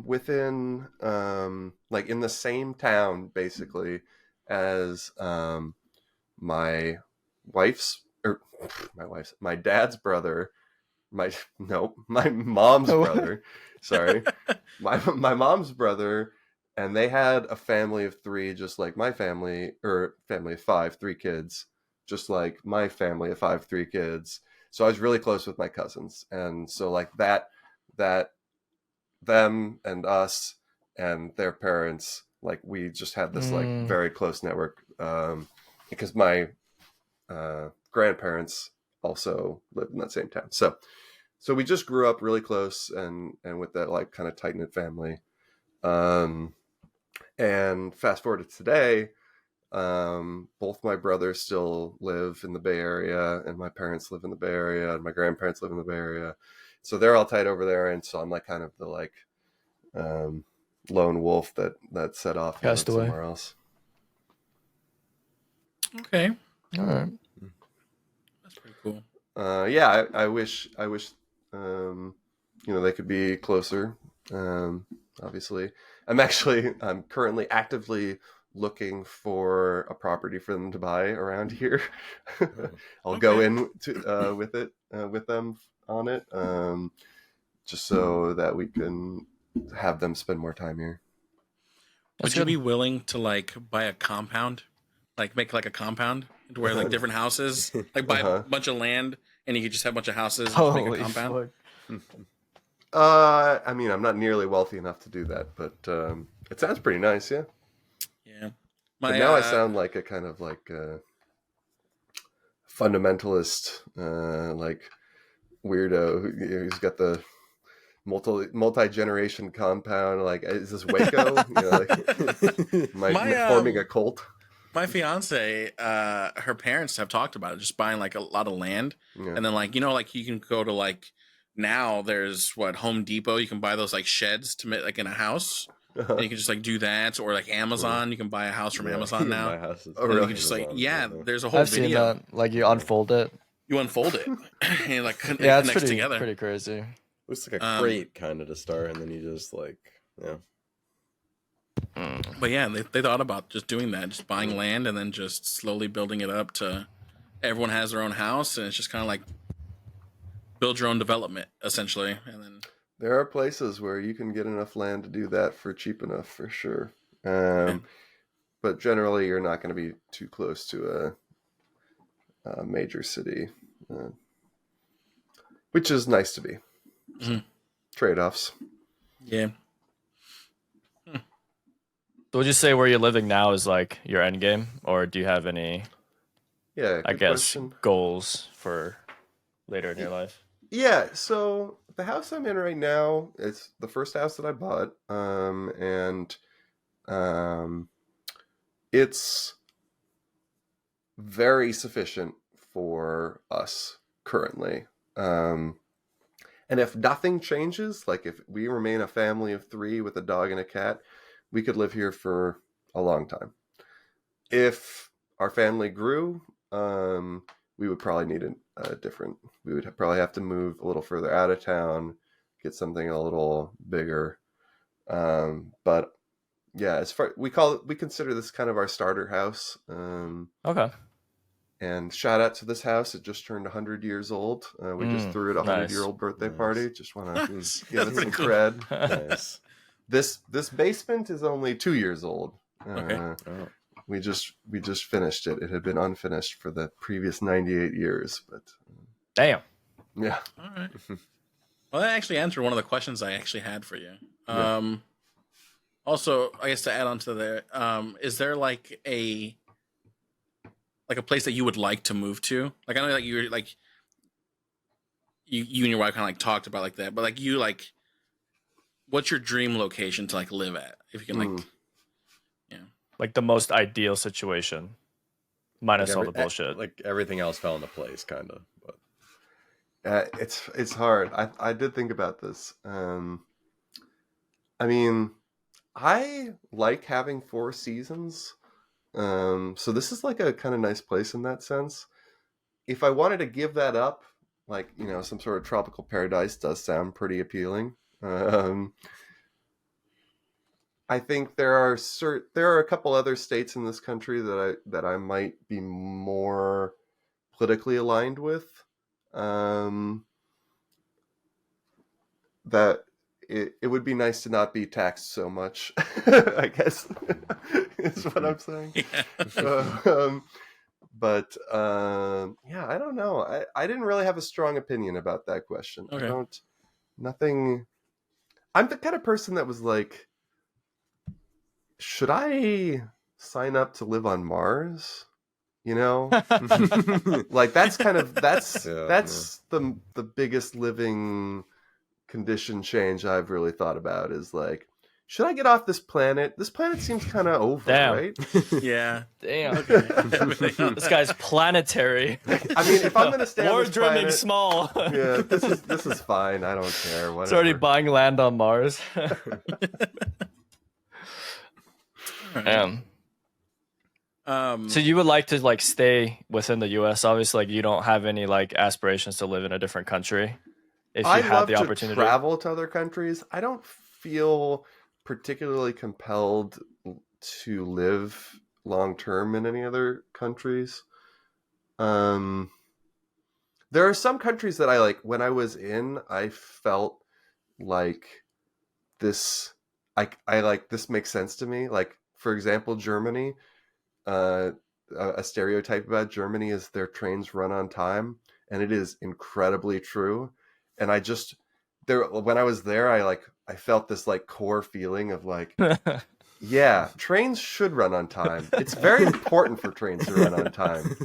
within in the same town basically as my dad's brother, my mom's brother. Sorry. My mom's brother, and they had a family of 3 just like my family, or family of 5, 3 kids, just like my family of 5, 3 kids. So I was really close with my cousins. And so that them and us and their parents, we just had this very close network, because my grandparents also lived in that same town. So we just grew up really close and with that kind of tight-knit family. And fast forward to today, both my brothers still live in the Bay Area, and my parents live in the Bay Area, and my grandparents live in the Bay Area. So they're all tight over there, and so I'm kind of the lone wolf that set off and lived somewhere else. Okay. All right. That's pretty cool. Yeah, I wish they could be closer. Obviously, I'm currently actively looking for a property for them to buy around here. I'll go in to with them on it, just so that we can have them spend more time here. Would you be willing to buy a compound, make a compound where different houses, buy a bunch of land and you could just have a bunch of houses and make a compound? I mean, I'm not nearly wealthy enough to do that, but it sounds pretty nice, yeah. Yeah. But now I sound like a kind of fundamentalist, weirdo who's got the multi-generation compound. Like, is this Waco? Am I forming a cult? My fiance, her parents have talked about it, just buying like a lot of land, and then like you can go to like now there's Home Depot, you can buy those like sheds to make like in a house. And you can just like do that, or like Amazon, you can buy a house from Amazon now. My house is you can just like there's a whole I've video. seen that. Like you unfold it. You unfold it, and like it it's connects together. Pretty crazy. Looks like a crate kind of to start, and then you just like But yeah, they thought about just doing that, just buying land and then just slowly building it up to everyone has their own house, and it's just kind of like build your own development essentially. And then there are places where you can get enough land to do that for cheap enough, for sure. But generally, you're not going to be too close to a major city, which is nice to be. Trade-offs. Yeah. So would you say where you're living now is like your end game, or do you have any, question. goals for later in your life? Yeah, so the house I'm in right now, it's the first house that I bought, and it's very sufficient for us currently. And if nothing changes, like if we remain a family of 3 with a dog and a cat, we could live here for a long time. If our family grew, we would probably need we would probably have to move a little further out of town, get something a little bigger. But yeah, we consider this kind of our starter house. Okay. And shout out to this house. It just turned 100 years old. We just threw it a 100-year-old birthday party. Just want to give it some cred. Nice. This basement is only 2 years old. Okay. We just finished it. It had been unfinished for the previous 98 years, but damn. Yeah. All right. Well, that actually answered one of the questions I actually had for you. Also, I guess to add on to that, is there like a place that you would like to move to? Like, I know like you and your wife kind of like talked about like that, but like what's your dream location to like live at? If you can like the most ideal situation, minus all the bullshit. Like everything else fell into place, kind of. But it's hard. I did think about this. I mean, I like having 4 seasons. So this is like a kind of nice place in that sense. If I wanted to give that up, like, some sort of tropical paradise does sound pretty appealing. I think there are a couple other states in this country that I might be more politically aligned with. That it would be nice to not be taxed so much, I guess, is what I'm saying. Yeah. But I don't know. I didn't really have a strong opinion about that question. Okay. I'm the kind of person that was like, should I sign up to live on Mars? Like that's the biggest living condition change I've really thought about is like, should I get off this planet? This planet seems kind of over, right? Yeah. Damn. Okay. This guy's planetary. I mean, if I'm going to stay on Or this dreaming planet, small. yeah, this is fine. I don't care. Whatever. It's already buying land on Mars. Damn. So you would like to like stay within the U.S. Obviously, like you don't have any like aspirations to live in a different country. If you had the opportunity to travel to other countries, I don't feel particularly compelled to live long term in any other countries. There are some countries that I like. When I was in, I felt like this. I like this makes sense to me. Like, for example, Germany. A stereotype about Germany is their trains run on time, and it is incredibly true. And when I was there, I felt this like core feeling of like, yeah, trains should run on time. It's very important for trains to run on time.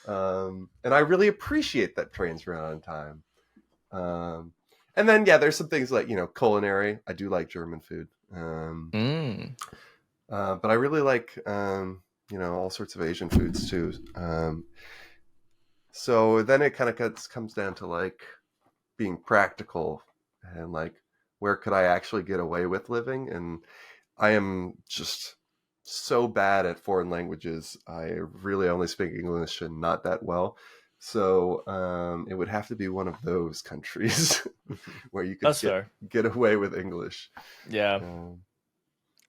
And I really appreciate that trains run on time. And then there's some things like culinary. I do like German food, but I really like all sorts of Asian foods too. So then it kind of comes down to like being practical and like where could I actually get away with living? And I am just so bad at foreign languages. I really only speak English and not that well. So it would have to be one of those countries where you could get away with English. Yeah.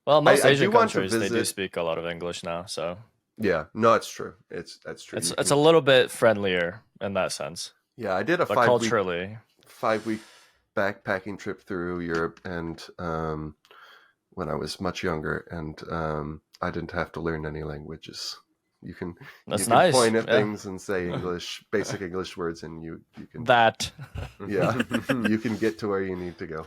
Well, most Asian countries, they do speak a lot of English now. So yeah, no, it's true. That's true. It's a little bit friendlier in that sense. Yeah, I did a culturally 5-week backpacking trip through Europe, and when I was much younger, and I didn't have to learn any languages. You can nice. Point at things and say English, basic English words, and you can that. Yeah, you can get to where you need to go.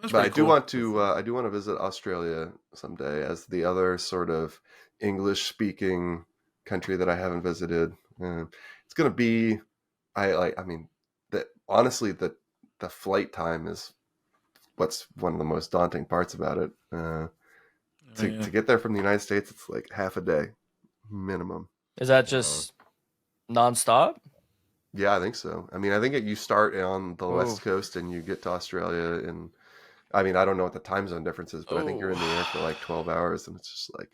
But I do want to visit Australia someday as the other sort of English speaking country that I haven't visited. It's going to be, honestly, the flight time is what's one of the most daunting parts about it. To get there from the United States, it's like half a day minimum. Is that just nonstop? Yeah, I think so. I mean, I think you start on the West Coast and you get to Australia in, I don't know what the time zone difference is, but I think you're in the air for like 12 hours and it's just like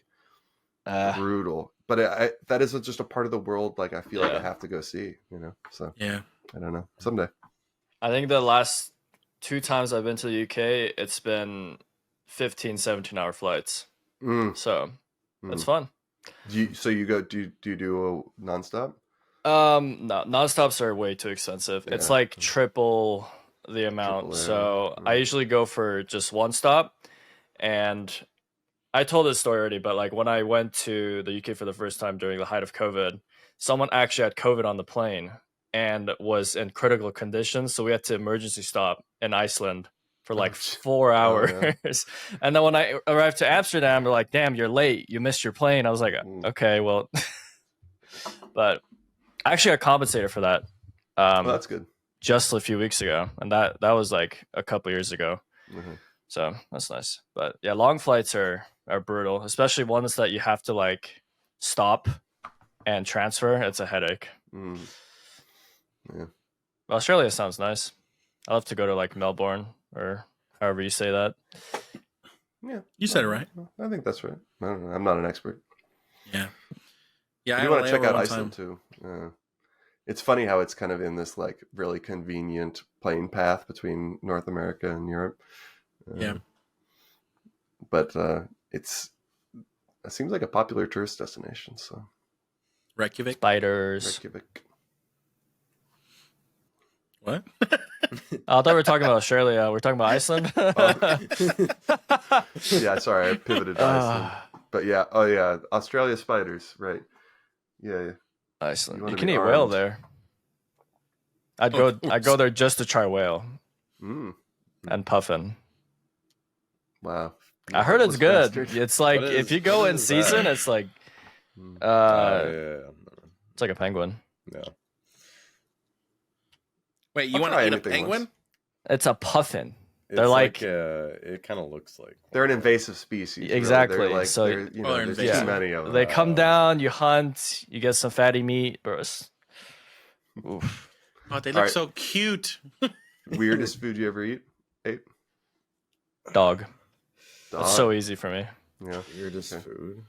brutal. But that is just a part of the world like I feel like I have to go see, So yeah, I don't know. Someday. I think the last 2 times I've been to the UK, it's been 15, 17-hour flights. So it's fun. Do you do a nonstop? No, nonstops are way too expensive. Yeah. It's like triple the amount. So I usually go for just one stop. And I told this story already, but like when I went to the UK for the first time during the height of COVID, someone actually had COVID on the plane and was in critical condition. So we had to emergency stop in Iceland for like 4 hours. Oh, yeah. And then when I arrived to Amsterdam, they're like, damn, you're late. You missed your plane. I was like, okay, well, but I actually got compensated for that. That's good. Just a few weeks ago. And that was like a couple years ago. Mm-hmm. So that's nice. But yeah, long flights are brutal, especially ones that you have to like stop and transfer. It's a headache. Yeah. Australia sounds nice. I'll have to go to like Melbourne or however you say that. Yeah, you said it right. I think that's right. I don't know. I'm not an expert. Yeah. I want to check out Iceland too. It's funny how it's kind of in this like really convenient plane path between North America and Europe. But it seems like a popular tourist destination. So Reykjavik. Spiders. Reykjavik. What? I thought we were talking about Australia. We're talking about Iceland. Yeah, sorry, I pivoted to Iceland. But yeah, Australia spiders, right? Yeah. Iceland. You can eat whale there. I'd go there just to try whale. And puffin. Wow. I heard it's good. Bastard. It's like if you go in season, it's like it's like a penguin. Yeah. Wait, you want to eat a penguin? It's a puffin. They're like it kind of looks like they're an invasive species. Exactly. Really. Like, so there's too many of them. They come down, you hunt, you get some fatty meat, bro. Oof. Oh, they look so cute. Weirdest food you ever ate? Dog. That's so easy for me. Yeah. Weirdest food.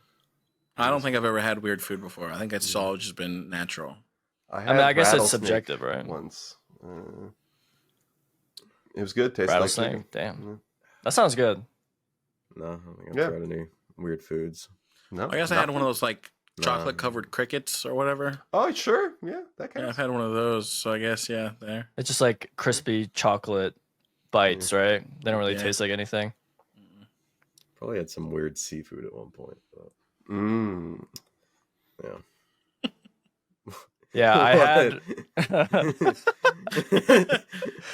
I don't think I've ever had weird food before. I think it's all just been natural. I guess it's subjective, right? Once. It was good. Tasted rattlesnake. Like damn. Yeah. That sounds good. No, I don't think I've tried any weird foods. No, I guess I had one of those like chocolate covered crickets or whatever. Oh, sure. Yeah, that kind of. I've had one of those, so I guess there. It's just like crispy chocolate bites, right? They don't really taste like anything. Probably had some weird seafood at one point. But... Yeah. Yeah, I had.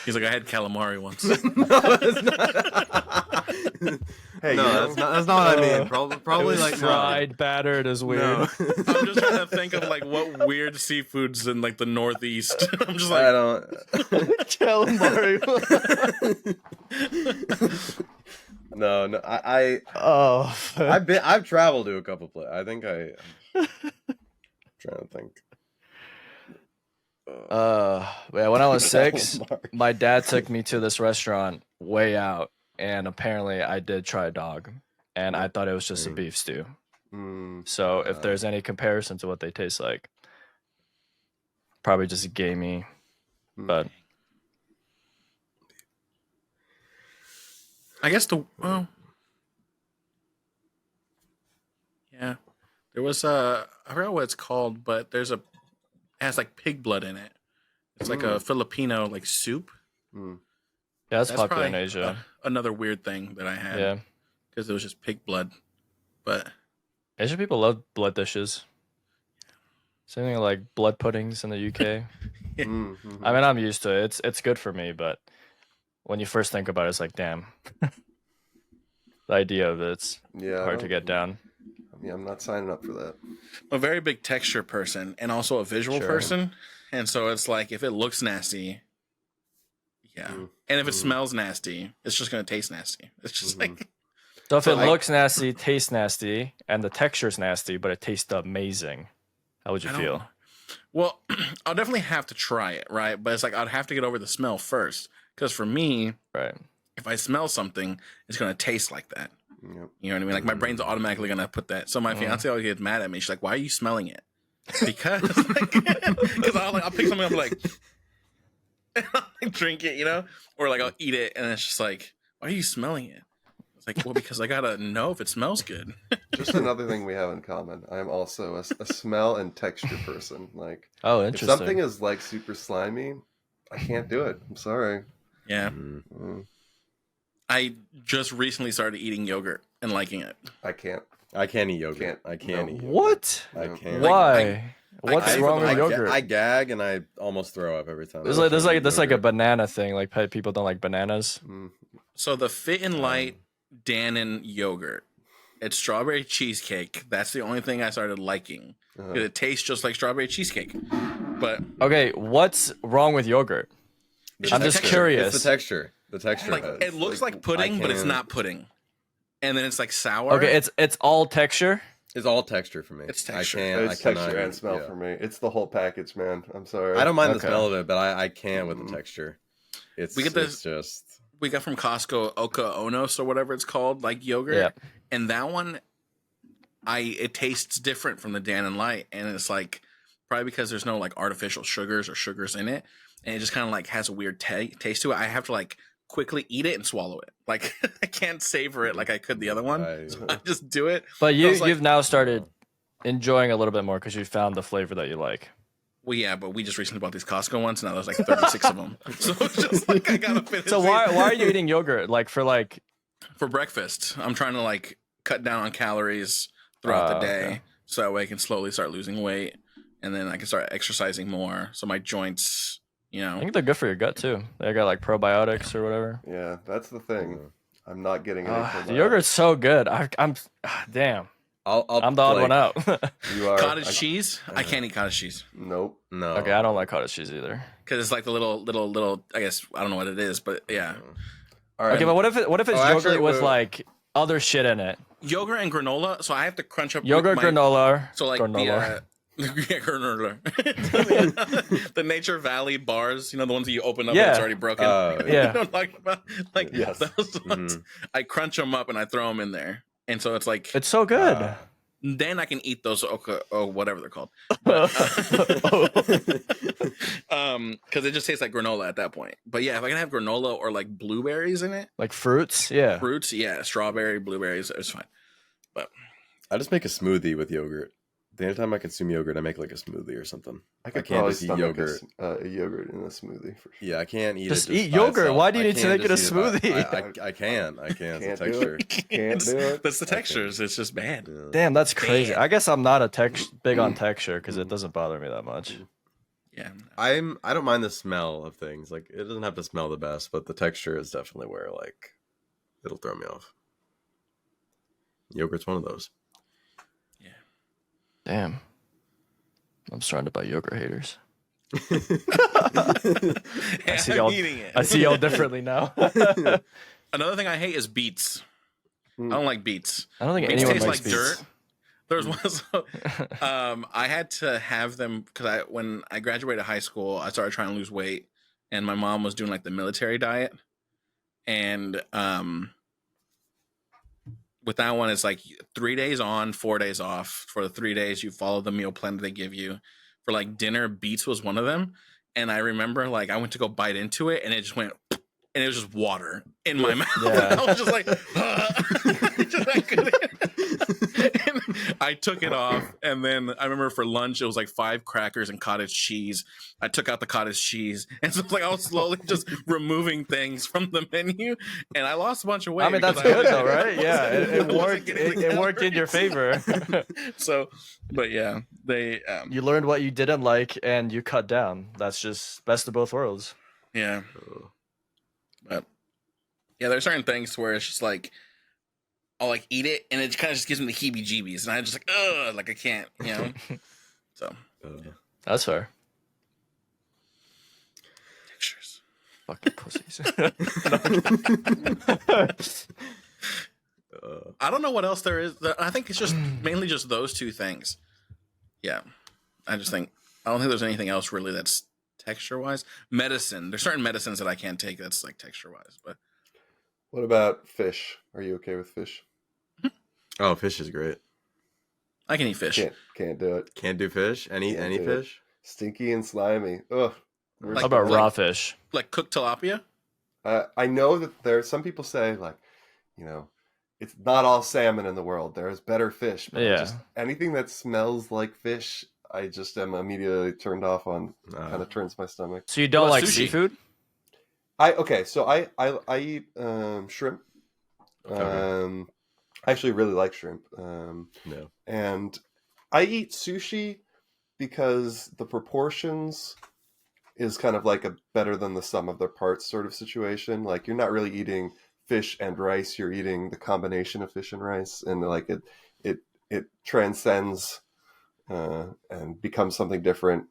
He's like, I had calamari once. No, it's not. Hey, No, that's not what I mean. Probably like fried, battered is weird. No. I'm just trying to think of like what weird seafoods in like the Northeast. I'm just I like, don't. Calamari. No. Oh, I've traveled to a couple places. I think I'm trying to think. yeah. When I was 6, Calamari. my dad took me to this restaurant way out, and apparently I did try a dog, and I thought it was just a beef stew. So if there's any comparison to what they taste like, probably just gamey, but I guess yeah, there was I forgot what it's called, but it has like pig blood in it. It's like a Filipino like soup. yeah, that's popular in probably Asia. Another weird thing that I had. Yeah, because it was just pig blood. But Asian people love blood dishes. Same thing like blood puddings in the UK. I mean, I'm used to it. It's good for me, but when you first think about it, it's like, damn. The idea of it's hard to get down. I mean, I'm not signing up for that. I'm a very big texture person and also a visual person. And so it's like, if it looks nasty, yeah. And if it smells nasty, it's just going to taste nasty. It's just like... So if it looks nasty, tastes nasty, and the texture's nasty, but it tastes amazing, how would you feel? Well, I'll definitely have to try it, right? But it's like, I'd have to get over the smell first. Because for me, right, if I smell something, it's going to taste like that. Yep. You know what I mean? Like, my brain's automatically going to put that. So my fiance always gets mad at me. She's like, why are you smelling it? Because I'll pick something up like, and I'll like drink it, you know? Or like I'll eat it, and it's just like, why are you smelling it? It's like, well, because I got to know if it smells good. Just another thing we have in common. I am also a smell and texture person. Like, oh, if interesting. something is like super slimy, I can't do it. I'm sorry. Yeah. I just recently started eating yogurt and liking it. I can't. I can't eat yogurt. I can't eat yogurt. What? I can't. Why? What's I- wrong with I- yogurt? I gag and I almost throw up every time. There's like a banana thing. Like people don't like bananas. So the Fit and Light Dannon yogurt, it's strawberry cheesecake. That's the only thing I started liking. 'Cause it tastes just like strawberry cheesecake. But Okay, what's wrong with yogurt? I'm just curious. It's the texture. The texture. like, of it. it looks like pudding, but it's not pudding. And then it's like sour. Okay, it's all texture. It's all texture for me. It's texture. It's texture and smell for me. It's the whole package, man. I'm sorry. I don't mind the smell of it, but I can't with the texture. We get this. We got from Costco Oka Onos or whatever it's called, like yogurt. Yeah. And that one, it tastes different from the Dannon Light, and it's like probably because there's no like artificial sugars or sugars in it, and it just kind of like has a weird taste to it. I have to like quickly eat it and swallow it. Like I can't savor it like I could the other one. So I just do it. But you've now started enjoying a little bit more because you found the flavor that you like. Well, yeah, but we just recently bought these Costco ones. Now there's like 36 of them. So it's just like I gotta finish. So why are you eating yogurt? Like for breakfast? I'm trying to like cut down on calories throughout the day, so that way I can slowly start losing weight, and then I can start exercising more. So my joints, I think they're good for your gut too. They got like probiotics or whatever. Yeah, that's the thing. I'm not getting any probiotics. The yogurt's so good. I'm damn. I'm the odd one out. You are. Cottage cheese? I can't eat cottage cheese. Nope. No. Okay, I don't like cottage cheese either. Because it's like the little. I guess I don't know what it is, but yeah. All right. Okay, but what if it's yogurt with like other shit in it? Yogurt and granola. So I have to crunch up granola. So like granola. granola. The Nature Valley bars, the ones that you open up and it's already broken. Yeah. You know what I'm talking about? Like Yes. those ones. I crunch them up and I throw them in there, and so it's like It's so good. then I can eat those whatever they're called. Because it just tastes like granola at that point. But yeah, if I can have granola or like blueberries in it, Like fruits, yeah. fruits, yeah, strawberry, blueberries, it's fine. But I just make a smoothie with yogurt. The only time I consume yogurt, I make like a smoothie or something. I could can't probably just eat stomach yogurt. a yogurt in a smoothie for sure. Yeah, I can't eat Just it. eat by yogurt. itself. Why do you need to can't make it a just eat smoothie? I can't. It's Can't the do texture. it. Can't do it. that's the textures. It's just bad. Yeah. Damn, that's crazy. I guess I'm not big on texture because it doesn't bother me that much. Yeah. I don't mind the smell of things. Like it doesn't have to smell the best, but the texture is definitely where like it'll throw me off. Yogurt's one of those. Yeah. Damn. I'm surrounded by yogurt haters. I see y'all. Eating it. I see y'all differently now. Another thing I hate is beets. I don't like beets. I don't think Beets anyone taste likes like beets. dirt. There's one. So, I had to have them because when I graduated high school, I started trying to lose weight, and my mom was doing like the military diet, and with that one, it's like 3 days on, 4 days off. For the 3 days, you follow the meal plan that they give you. For like dinner, beets was one of them, and I remember like I went to go bite into it, and it just went. And it was just water in my mouth. Yeah. I was just like, I couldn't. And I took it off, and then I remember for lunch it was like 5 crackers and cottage cheese. I took out the cottage cheese, and so it's like I was slowly just removing things from the menu, and I lost a bunch of weight. I mean, that's good though, right? Yeah, it worked. It worked in your favor. So, but yeah, they You learned what you didn't like, and you cut down. That's just best of both worlds. yeah. But yeah, there's certain things where it's just like I'll like eat it and it kind of just gives me the heebie-jeebies, and I just like like I can't, you know. So That's fair. textures. Fucking pussies. I don't know what else there is. I think it's just mainly just those two things. Yeah, I don't think there's anything else really that's texture-wise. Medicine. There's certain medicines that I can't take that's like texture-wise, but. What about fish? Are you okay with fish? Oh, fish is great. I can eat fish. Can't do it. Can't do fish. Any fish. Stinky and slimy. Ugh. How about raw fish? Like cooked tilapia? I know that there. Some people say like, you know, it's not all salmon in the world. There's better fish. But Yeah. just anything that smells like fish, I just am immediately turned off on. Kind of turns my stomach. So you don't like sushi? seafood? So I eat shrimp. Okay. I actually really like shrimp. No. And I eat sushi because the proportions is kind of like a better than the sum of their parts sort of situation. Like you're not really eating fish and rice, you're eating the combination of fish and rice, and like it transcends and becomes something different.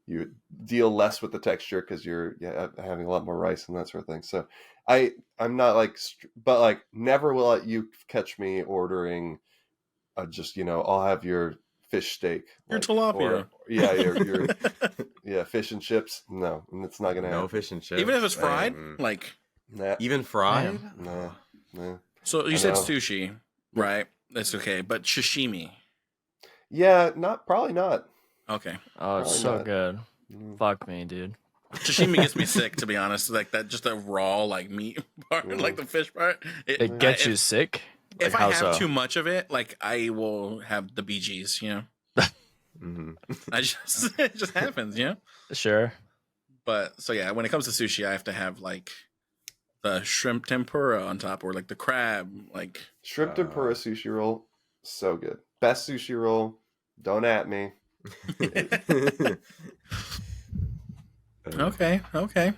You deal less with the texture because you're having a lot more rice and that sort of thing. So I'm not like, but like never will you catch me ordering just, I'll have your fish steak. Your tilapia. Your fish and chips. No, it's not going to happen. No fish and chips. Even if it's fried? Like. Nah. Even fried? No. So you said sushi, right? That's okay. But sashimi. Yeah, probably not. Okay. Oh, it's Probably so not. good. Fuck me, dude. Sashimi gets me sick, to be honest. Like that, just the raw like meat part, like the fish part. It gets you sick. If Like, I how have so? too much of it, like I will have the BGs. You know, it just happens. You know. Sure. But so yeah, when it comes to sushi, I have to have like the shrimp tempura on top, or like the crab, like Shrimp tempura sushi roll, so good. Best sushi roll. Don't at me. Okay.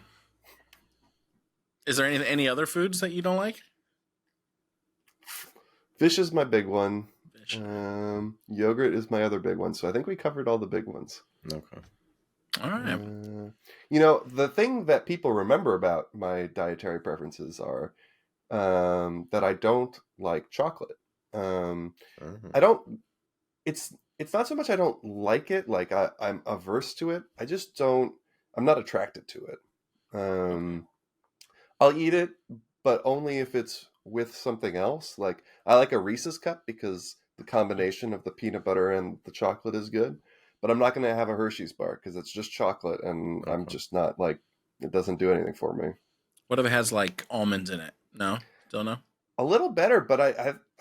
Is there any other foods that you don't like? Fish is my big one. Fish. Yogurt is my other big one. So I think we covered all the big ones. Okay. All right. The thing that people remember about my dietary preferences are that I don't like chocolate. I don't. It's not so much I don't like it. Like I'm averse to it. I just don't. I'm not attracted to it. I'll eat it, but only if it's with something else. Like I like a Reese's cup because the combination of the peanut butter and the chocolate is good. But I'm not going to have a Hershey's bar because it's just chocolate, and I'm just not like it doesn't do anything for me. What if it has like almonds in it? No, don't know. A little better, but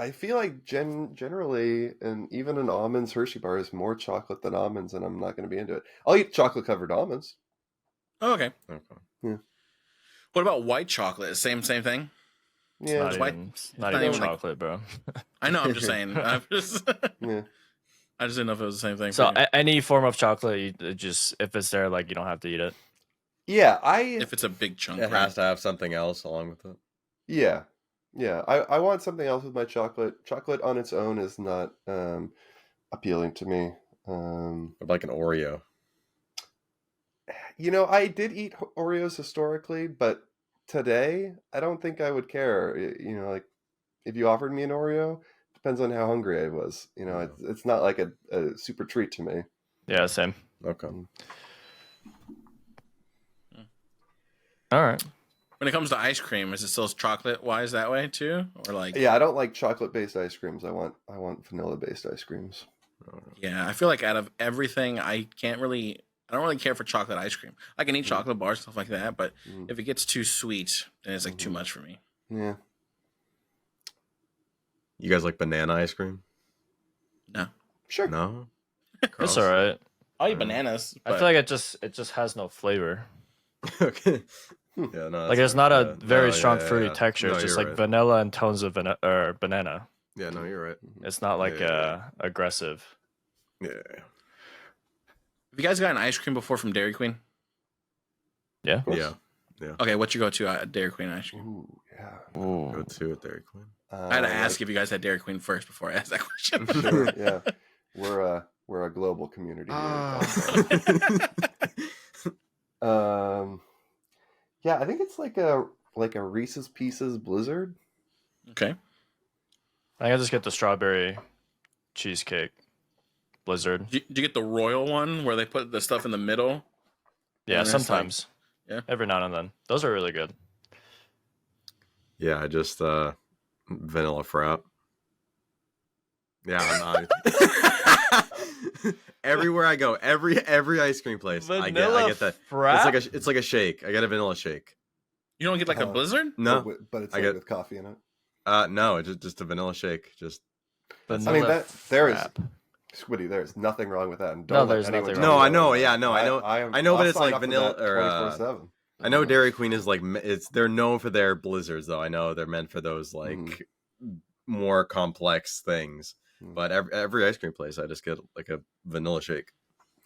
I feel like generally, and even an almonds Hershey bar is more chocolate than almonds, and I'm not going to be into it. I'll eat chocolate covered almonds. Oh, okay. Yeah. What about white chocolate? Same thing. Yeah, Not white- even, it's not not even even like- chocolate, bro. I know. I'm just saying. yeah. I just didn't know if it was the same thing. So for you. any form of chocolate, just if it's there, like you don't have to eat it. Yeah, If it's a big chunk, It right? has to have something else along with it. yeah. Yeah, I want something else with my chocolate. Chocolate on its own is not appealing to me. Like an Oreo. You know, I did eat Oreos historically, but today I don't think I would care. You know, like if you offered me an Oreo, depends on how hungry I was. You know, it's not like a super treat to me. Yeah, same. Okay. All right. When it comes to ice cream, is it still chocolate wise that way too, or like? Yeah, I don't like chocolate based ice creams. I want vanilla based ice creams. Yeah, I feel like out of everything, I don't really care for chocolate ice cream. I can eat chocolate bars, stuff like that, but if it gets too sweet, then it's like too much for me. Yeah. You guys like banana ice cream? No. Sure. No. It's all right. I'll eat bananas. I feel like it just has no flavor. Okay. Yeah, no. Like it's not a very strong fruity texture. No, It's just you're like right. vanilla and tones of banana. Yeah, no, you're right. It's not like Yeah. aggressive. Yeah. Have you guys gotten ice cream before from Dairy Queen? Yeah. Yeah. Okay, what's your go-to Dairy Queen ice cream? Ooh, yeah. Ooh. Go to at Dairy Queen. I had to ask if you guys had Dairy Queen first before I asked that question. Sure, yeah. We're a global community. Yeah, I think it's like a Reese's Pieces Blizzard. Okay. I just get the strawberry cheesecake blizzard. Do you get the royal one where they put the stuff in the middle? Yeah, And it's sometimes. yeah. Every now and then. Those are really good. Yeah, I just vanilla frap. Yeah, I'm not. Everywhere I go, every ice cream place, I get that. Frap? It's like a shake. I get a vanilla shake. You don't get like a blizzard? No, but it's I like get- with coffee in it. no, just a vanilla shake. Just I mean there is Squiddy. There's nothing wrong with that. And No, don't let there's anyone nothing tell wrong you I know. otherwise. Yeah, no, I know. I know, but I'll it's sign like up for vanilla that or 24/7. I know Dairy Queen is like they're known for their blizzards though. I know they're meant for those like more complex things. But every ice cream place, I just get like a vanilla shake.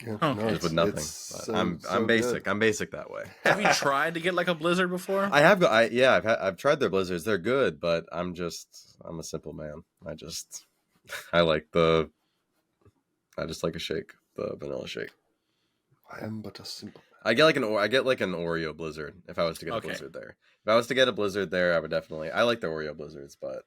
Yeah, Oh, no, Just with nothing. But I'm basic. good. I'm basic that way. Have you tried to get like a blizzard before? I have. I've tried their blizzards. They're good, but I'm a simple man. I just like a shake, the vanilla shake. I am but a simple. I get like an Oreo blizzard if I was to get a blizzard there. If I was to get a blizzard there, I would definitely. I like the Oreo blizzards, but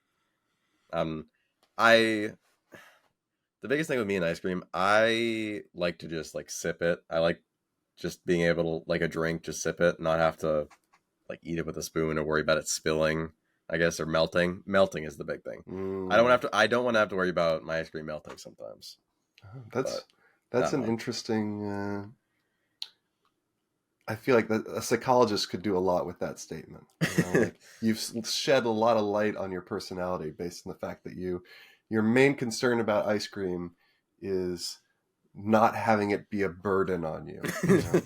the biggest thing with me in ice cream, I like to just like sip it. I like just being able to like a drink, just sip it, not have to like eat it with a spoon or worry about it spilling, I guess, or melting. Melting is the big thing. I don't want to have to worry about my ice cream melting sometimes. That's an interesting. I feel like a psychologist could do a lot with that statement. You know, like you've shed a lot of light on your personality based on the fact that your main concern about ice cream is not having it be a burden on you. You know?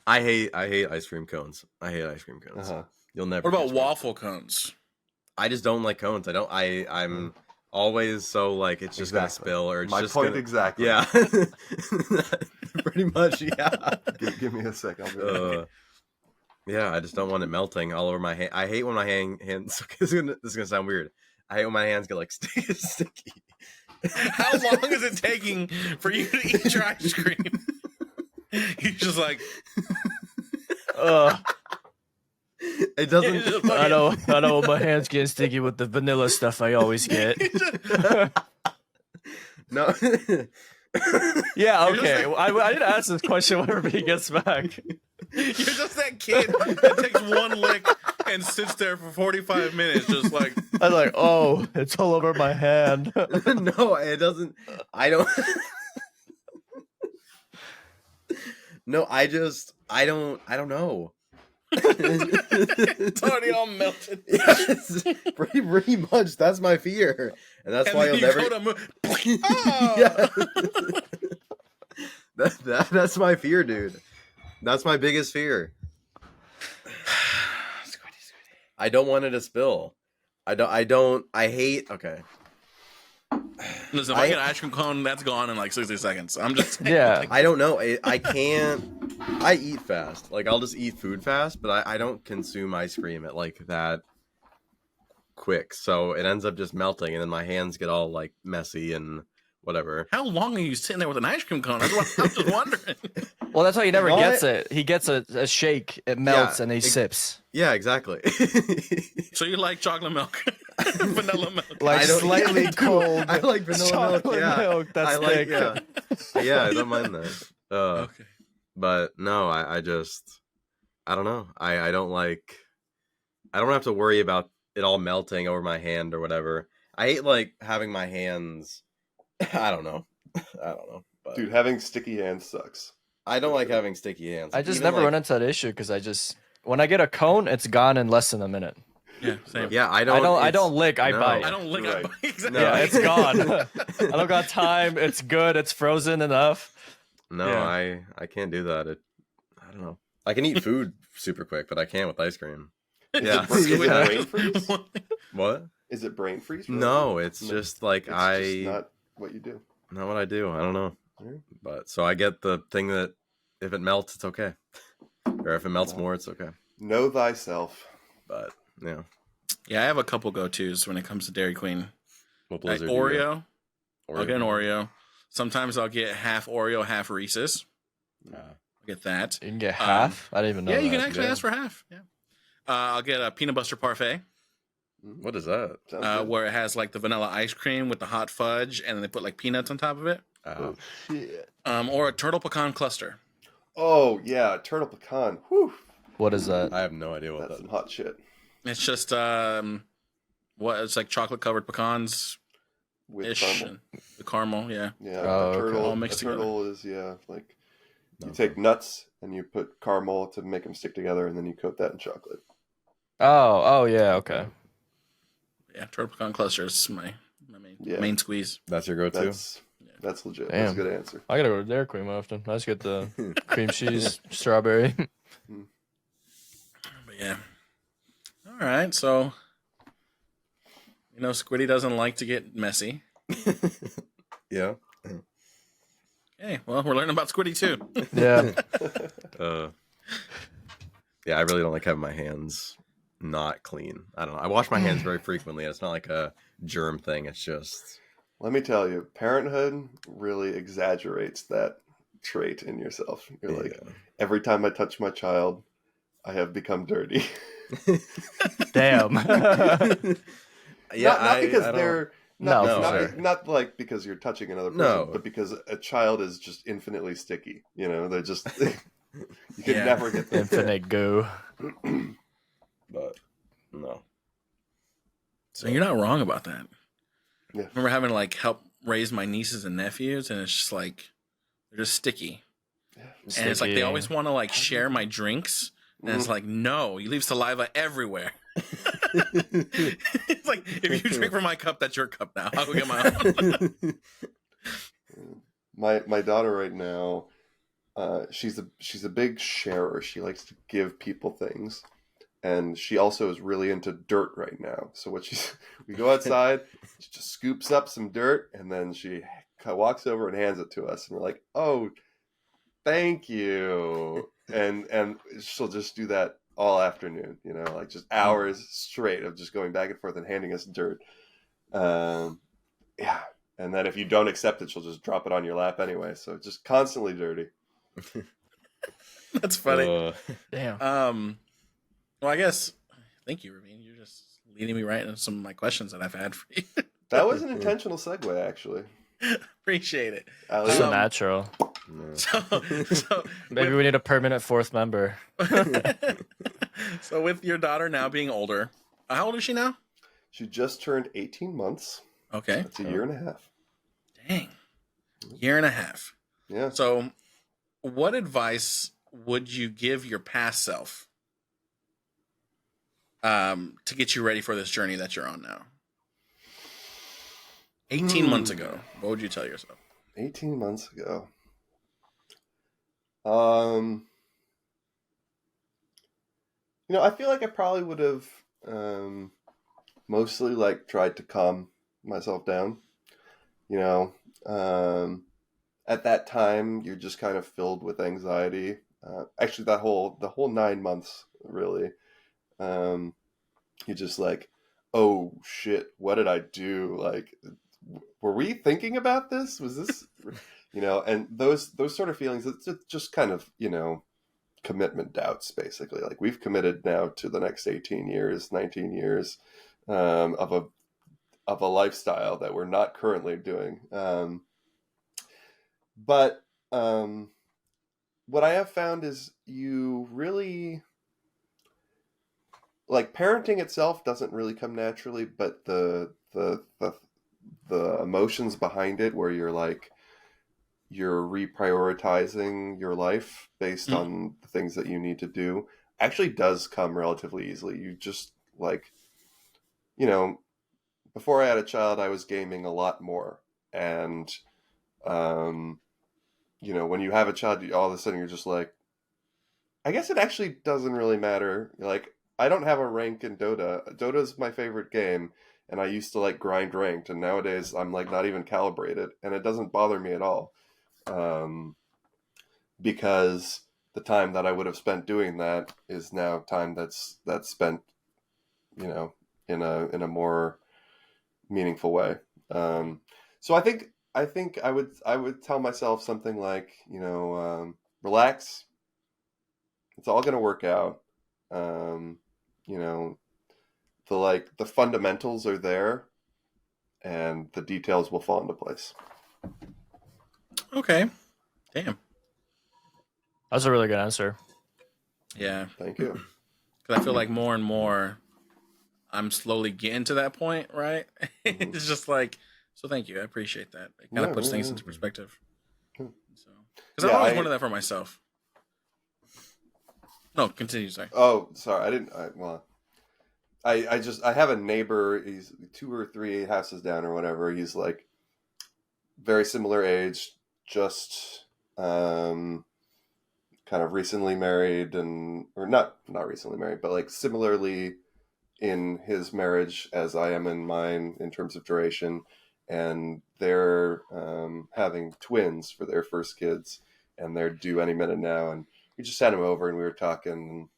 I hate ice cream cones. I hate ice cream cones. You'll never. What about catch me. waffle cones? I just don't like cones. I'm always so like it's just gonna spill or it's my just point gonna, exactly. Yeah, pretty much. Yeah. Give me a sec. I'll be back. Yeah, I just don't want it melting all over my hand. I hate when my hands. This is gonna sound weird. I hate when my hands get like sticky. How long is it taking for you to eat your ice cream? You're just like, It doesn't. I know my hands getting sticky with the vanilla stuff I always get. No. Yeah, okay. I didn't ask this question whenever he gets back. you're just that kid that takes one lick and sits there for 45 minutes, just like. I was like, oh, it's all over my hand. No, it doesn't. I don't. No, I don't know. It's already all melted. Yes, pretty much. That's my fear, and that's And why then you'll you never. go to move. Oh! Yeah. That's my fear, dude. That's my biggest fear. I don't want it to spill. I hate. Okay. Listen, if I get an ice cream cone, that's gone in like 60 seconds. I'm just saying, Yeah. like, I don't know. I can't. I eat fast. Like I'll just eat food fast, but I don't consume ice cream at like that quick. So it ends up just melting, and then my hands get all like messy and whatever. How long are you sitting there with an ice cream cone? That's what I'm just wondering. Well, that's why he never What? gets it. He gets a shake, it melts, and he sips. Yeah, exactly. So you like chocolate milk, vanilla milk, Like I don't- slightly yeah, I do. cold. I like vanilla milk. chocolate Yeah, milk. That's I like. thick. Yeah, I don't mind that. Okay. But no, I just I don't know. I don't like. I don't have to worry about it all melting over my hand or whatever. I hate like having my hands. I don't know. But Dude, having sticky hands sucks. I don't like having sticky hands. I just Even, never like- run into that issue because when I get a cone, it's gone in less than a minute. Yeah, same. Yeah, I I don't don't lick. I no. bite. I don't lick Right. up. Exactly. No. Yeah, it's gone. I don't got time. It's good. It's frozen enough. No, Yeah. I can't do that. I don't know. I can eat food super quick, but I can't with ice cream. Yeah. Is it Yeah. brain freeze? What? Is it brain freeze? No, it's No. just like It's just not what you do. not what I do. I don't know. Alright. But so I get the thing that if it melts, it's okay, or if it melts Wow. more, it's okay. Know thyself. But yeah, Yeah, I have a couple go-tos when it comes to Dairy Queen. what Like Blizzard do you Oreo, get? I'll get an Oreo. Sometimes I'll get half Oreo, half Reese's. I'll get that. You can get half. I didn't even know. Yeah, you that. can actually yeah. ask for half. Yeah. I'll get a peanut butter parfait, What is that? Sounds good. where it has like the vanilla ice cream with the hot fudge, and then they put like peanuts on top of it. Oh, shit. Or a turtle pecan cluster. Oh, yeah, turtle pecan. Whew. What is that? I have no idea what That's that some is. hot shit. It's just it's like chocolate covered pecans With ish. caramel. The caramel, yeah. Yeah, Oh, a okay. turtle, All mixed a turtle is, like, you Okay. take nuts and you put caramel to make them stick together, and then you coat that in chocolate. Oh, yeah, okay. Yeah, turtle pecan cluster is my Yeah. main squeeze. That's your go-to. That's legit. Damn. That's a good answer. I gotta go to Dairy Queen more often. I just get the cream cheese, strawberry. But yeah. All right, so Squiddy doesn't like to get messy. Yeah. Okay, well, we're learning about Squiddy too. Yeah. Yeah, I really don't like having my hands not clean. I don't know. I wash my hands very frequently. It's not like a germ thing. It's just Let me tell you, parenthood really exaggerates that trait in yourself. You're like, every time I touch my child, I have become dirty. Damn. yeah. not because I don't- they're No, not like because you're touching another person, No. but because a child is just infinitely sticky. They're just you can Yeah. never get them. Infinite goo. But no. So you're not wrong about that. Yeah. I remember having to like help raise my nieces and nephews, and it's just like they're just sticky. And it's like they Sticky. always want to like share my drinks, and it's like, no, you leave saliva everywhere. It's like if you drink from my cup, that's your cup now. I'll go get my own. My daughter right now, she's a big sharer. She likes to give people things, and she also is really into dirt right now. So we go outside, she just scoops up some dirt, and then she walks over and hands it to us, and we're like, "Oh, thank you," and she'll just do that all afternoon. Like just hours straight of just going back and forth and handing us dirt. Yeah. And then if you don't accept it, she'll just drop it on your lap anyway. So it's just constantly dirty. That's funny. Damn. Well, I guess. Thank you, Rvaen. You're just leading me right into some of my questions that I've had for you. That was an intentional segue, actually. Appreciate it. Ali, So natural. No. So Maybe we need a permanent fourth member. so with your daughter now being older, how old is she now? she just turned 18 months. Okay. That's a year and a half. Dang. Year and a half. Yeah. So what advice would you give your past self to get you ready for this journey that you're on now? 18 months ago, what would you tell yourself? 18 months ago. I feel like I probably would have mostly like tried to calm myself down. At that time, you're just kind of filled with anxiety. actually the whole 9 months really. He just like, oh shit, what did I do? Like, were we thinking about this? Was this, and those sort of feelings, it's just kind of, commitment doubts, basically. Like, we've committed now to the next 18 years, 19 years of a lifestyle that we're not currently doing. But what I have found is you really, like, parenting itself doesn't really come naturally, but the emotions behind it, where you're reprioritizing your life based on the things that you need to do, actually does come relatively easily. You just, like, before I had a child, I was gaming a lot more. And, when you have a child, all of a sudden you're just like, I guess it actually doesn't really matter. Like, I don't have a rank in Dota. Dota's my favorite game, and I used to like grind ranked, and nowadays I'm like not even calibrated, and it doesn't bother me at all. Because the time that I would have spent doing that is now time that's spent, in a more meaningful way. So I think I would tell myself something like, relax. It's all going to work out. The fundamentals are there, and the details will fall into place. Okay. Damn. That's a really good answer. Yeah. Thank you. Because I feel like more and more I'm slowly getting to that point, right? It's just like, so thank you. I appreciate that. It kind of puts things into perspective. So, because I've always wanted that for myself. No, continue, sorry. Oh, sorry. I have a neighbor. He's 2 or 3 houses down or whatever. He's like very similar age, just kind of recently married, or not recently married, but like similarly in his marriage as I am in mine in terms of duration. And they're having twins for their first kids, and they're due any minute now. And we just had him over, and we were talking, and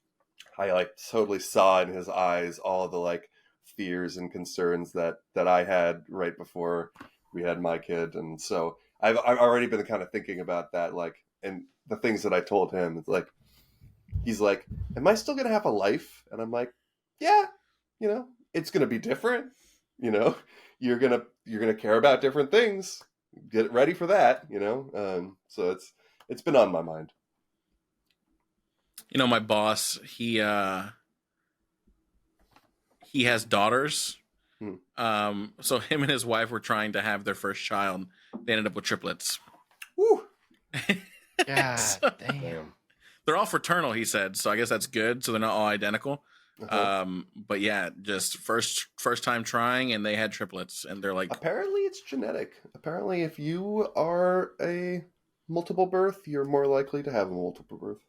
I like totally saw in his eyes all the like fears and concerns that I had right before we had my kid. And so I've already been kind of thinking about that, like, and the things that I told him. It's like, he's like, am I still gonna have a life? And I'm like, yeah, it's gonna be different. You're gonna care about different things. Get ready for that. So it's been on my mind. My boss, he has daughters. So him and his wife were trying to have their first child. They ended up with triplets. Woo! God damn. They're all fraternal, he said. So I guess that's good. So they're not all identical. Uh-huh. But yeah, just first time trying, and they had triplets, and they're like, apparently it's genetic. Apparently, if you are a multiple birth, you're more likely to have a multiple birth.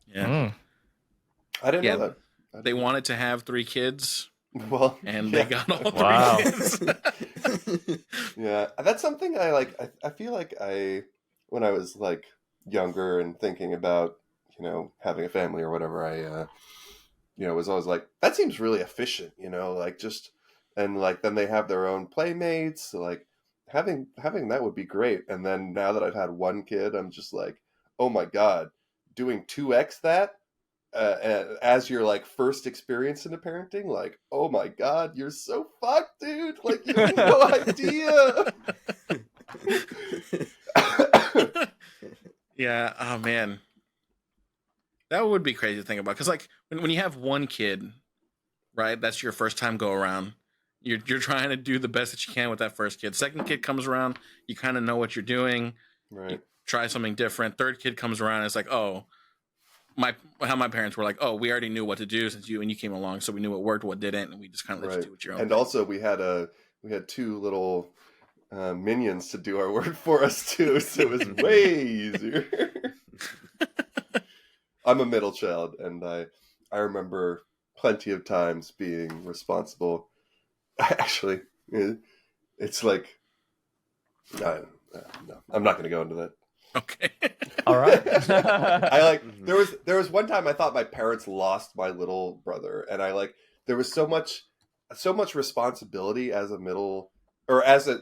Yeah. I didn't know that. They wanted to have 3 kids. Well, and they got all 3 kids. Yeah, that's something I like. I feel like when I was like younger and thinking about, having a family or whatever, I was always like, that seems really efficient, like just, and like then they have their own playmates, so like having that would be great. And then now that I've had 1 kid, I'm just like, oh my God, doing 2x that as your like first experience into parenting, like, oh my God, you're so fucked, dude. Like, you have no idea. Yeah. Oh man, that would be crazy to think about. Because like when you have 1 kid, right? That's your first time go around. You're trying to do the best that you can with that first kid. Second kid comes around, you kind of know what you're doing. Right. You try something different. Third kid comes around, and it's like, oh, how my parents were like, oh, we already knew what to do since you came along, so we knew what worked, what didn't, and we just kind of let you do what your own. And also, we had 2 little minions to do our work for us too, so it was way easier. I'm a middle child, and I remember plenty of times being responsible. Actually, it's like, no, I'm not going to go into that. Okay. All right. I like there was one time I thought my parents lost my little brother, and I like there was so much responsibility as a middle or as a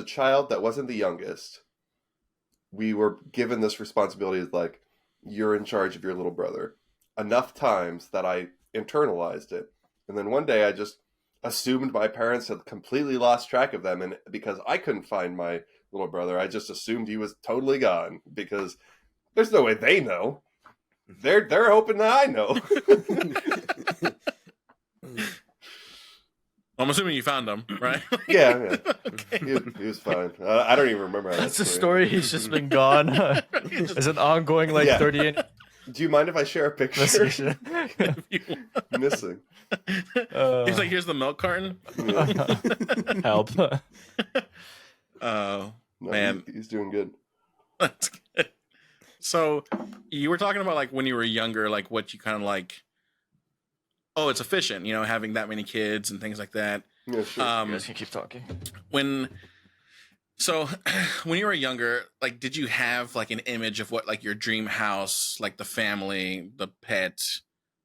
child that wasn't the youngest. We were given this responsibility of like, you're in charge of your little brother, enough times that I internalized it. And then one day I just assumed my parents had completely lost track of them. And because I couldn't find my little brother, I just assumed he was totally gone, because there's no way they know. They're hoping that I know. I'm assuming you found him, right? Yeah. Okay. He was fine. I don't even remember. That's the story. He's just been gone. It's an ongoing, like, Yeah. 30 Do you mind if I share a picture? investigation. Missing. He's like, here's the milk carton. Help. Oh, No, man. he's doing good. That's good. So you were talking about like when you were younger, like what you kind of like, oh, it's efficient, you know, having that many kids and things like that. Yeah, sure. You guys can keep talking. When you were younger, like, did you have like an image of what like your dream house, like the family, the pet,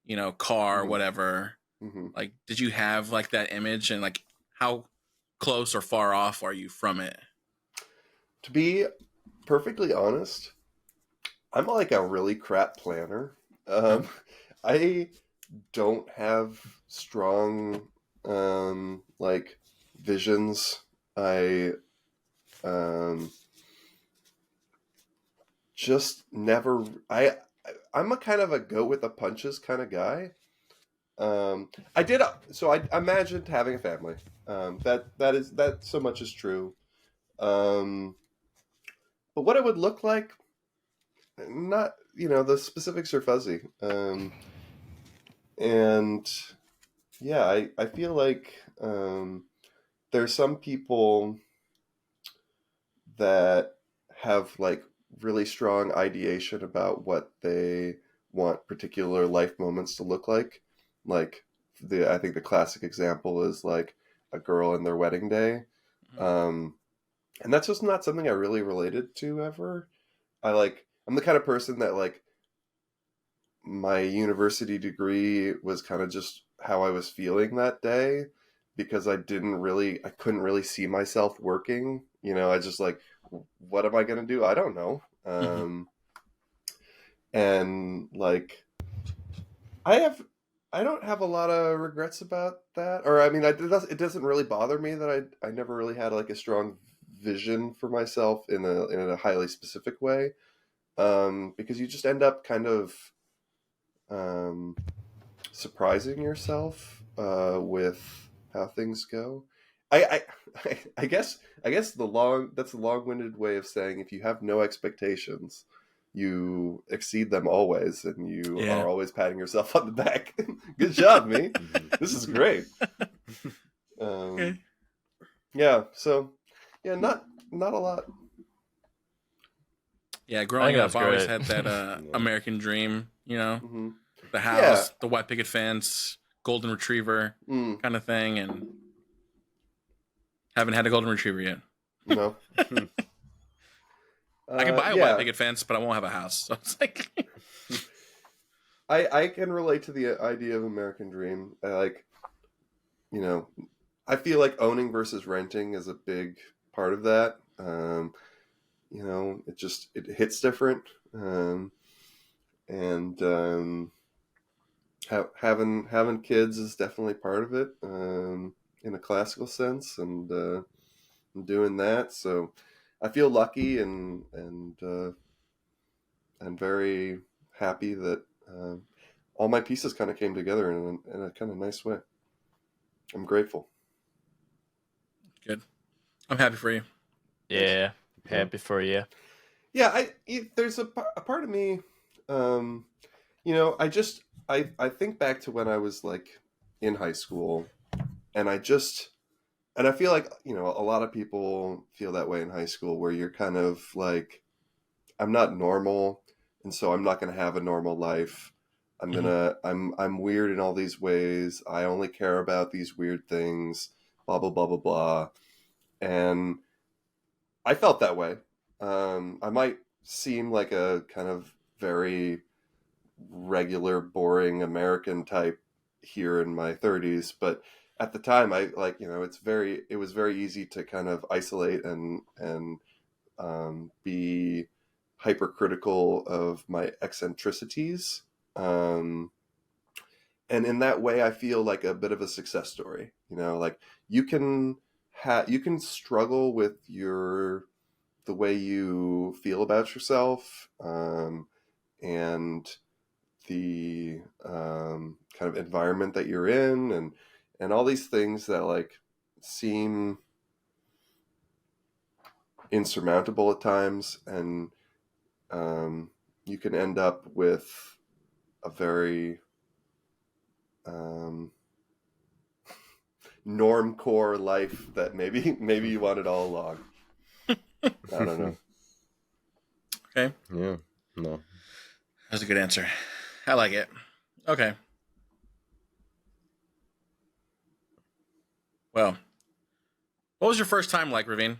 you know, car, Mhm. whatever? Mm-hmm. Like, did you have like that image, and like how close or far off are you from it? To be perfectly honest, I'm like a really crap planner. I don't have strong like visions. I just never. I'm a kind of a go with the punches kind of guy. I did. So I imagined having a family. That so much is true. But what it would look like, not, the specifics are fuzzy. And yeah, I feel like there's some people that have like really strong ideation about what they want particular life moments to look like. Like I think the classic example is like a girl in their wedding day. And that's just not something I really related to ever. I'm the kind of person that like my university degree was kind of just how I was feeling that day, because I couldn't really see myself working. I just like, what am I going to do? I don't know. And like, I don't have a lot of regrets about that. Or I mean, it doesn't really bother me that I never really had like a strong vision for myself in a highly specific way. Because you just end up kind of surprising yourself with how things go. I guess that's the long-winded way of saying, if you have no expectations, you exceed them always, and you are always patting yourself on the back. Good job, me. This is great. Okay. Yeah. So, yeah, not a lot. Yeah, growing up, that's I always great. had that American dream, Mm-hmm. the house, Yeah. the white picket fence, golden retriever kind of thing, and haven't had a golden retriever yet. No. I can buy a white picket fence, but I won't have a house. So it's like, I can relate to the idea of American dream. I feel like owning versus renting is a big part of that. It hits different. Having kids is definitely part of it, in a classical sense, and doing that. So I feel lucky and very happy that all my pieces kind of came together in a kind of nice way. I'm grateful. good. I'm happy for you. Yeah. Happy for you. Yeah, there's a part of me, I think back to when I was like in high school, and I feel like, a lot of people feel that way in high school, where you're kind of like, I'm not normal, and so I'm not going to have a normal life. I'm weird in all these ways. I only care about these weird things, blah, blah, blah, blah, blah. And I felt that way. I might seem like a kind of very regular, boring American type here in my 30s, but at the time, I like, you know, it was very easy to kind of isolate and be hypercritical of my eccentricities. And in that way, I feel like a bit of a success story. You know, like you can you can struggle with the way you feel about yourself, and the kind of environment that you're in, and all these things that like seem insurmountable at times, and you can end up with a very normcore life that maybe you wanted all along. I don't know. Okay. Yeah. No. That's a good answer. I like it. Okay. Well, what was your first time like, Rvaen?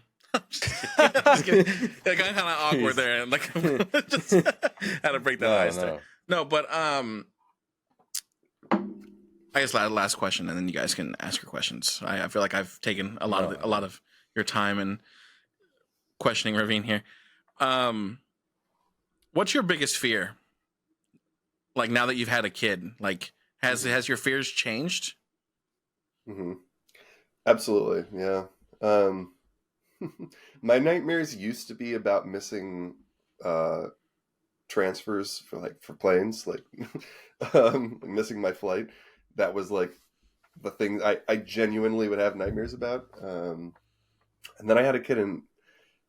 Just kidding. It got kind of awkward there, and like just had to break that ice there. No, but I guess last question, and then you guys can ask your questions. I feel like I've taken a lot of your time and questioning Rvaen here. What's your biggest fear? Like now that you've had a kid, like has your fears changed? Mm-hmm. Absolutely, yeah. My nightmares used to be about missing transfers for planes, like missing my flight. That was like the thing I genuinely would have nightmares about. And then I had a kid and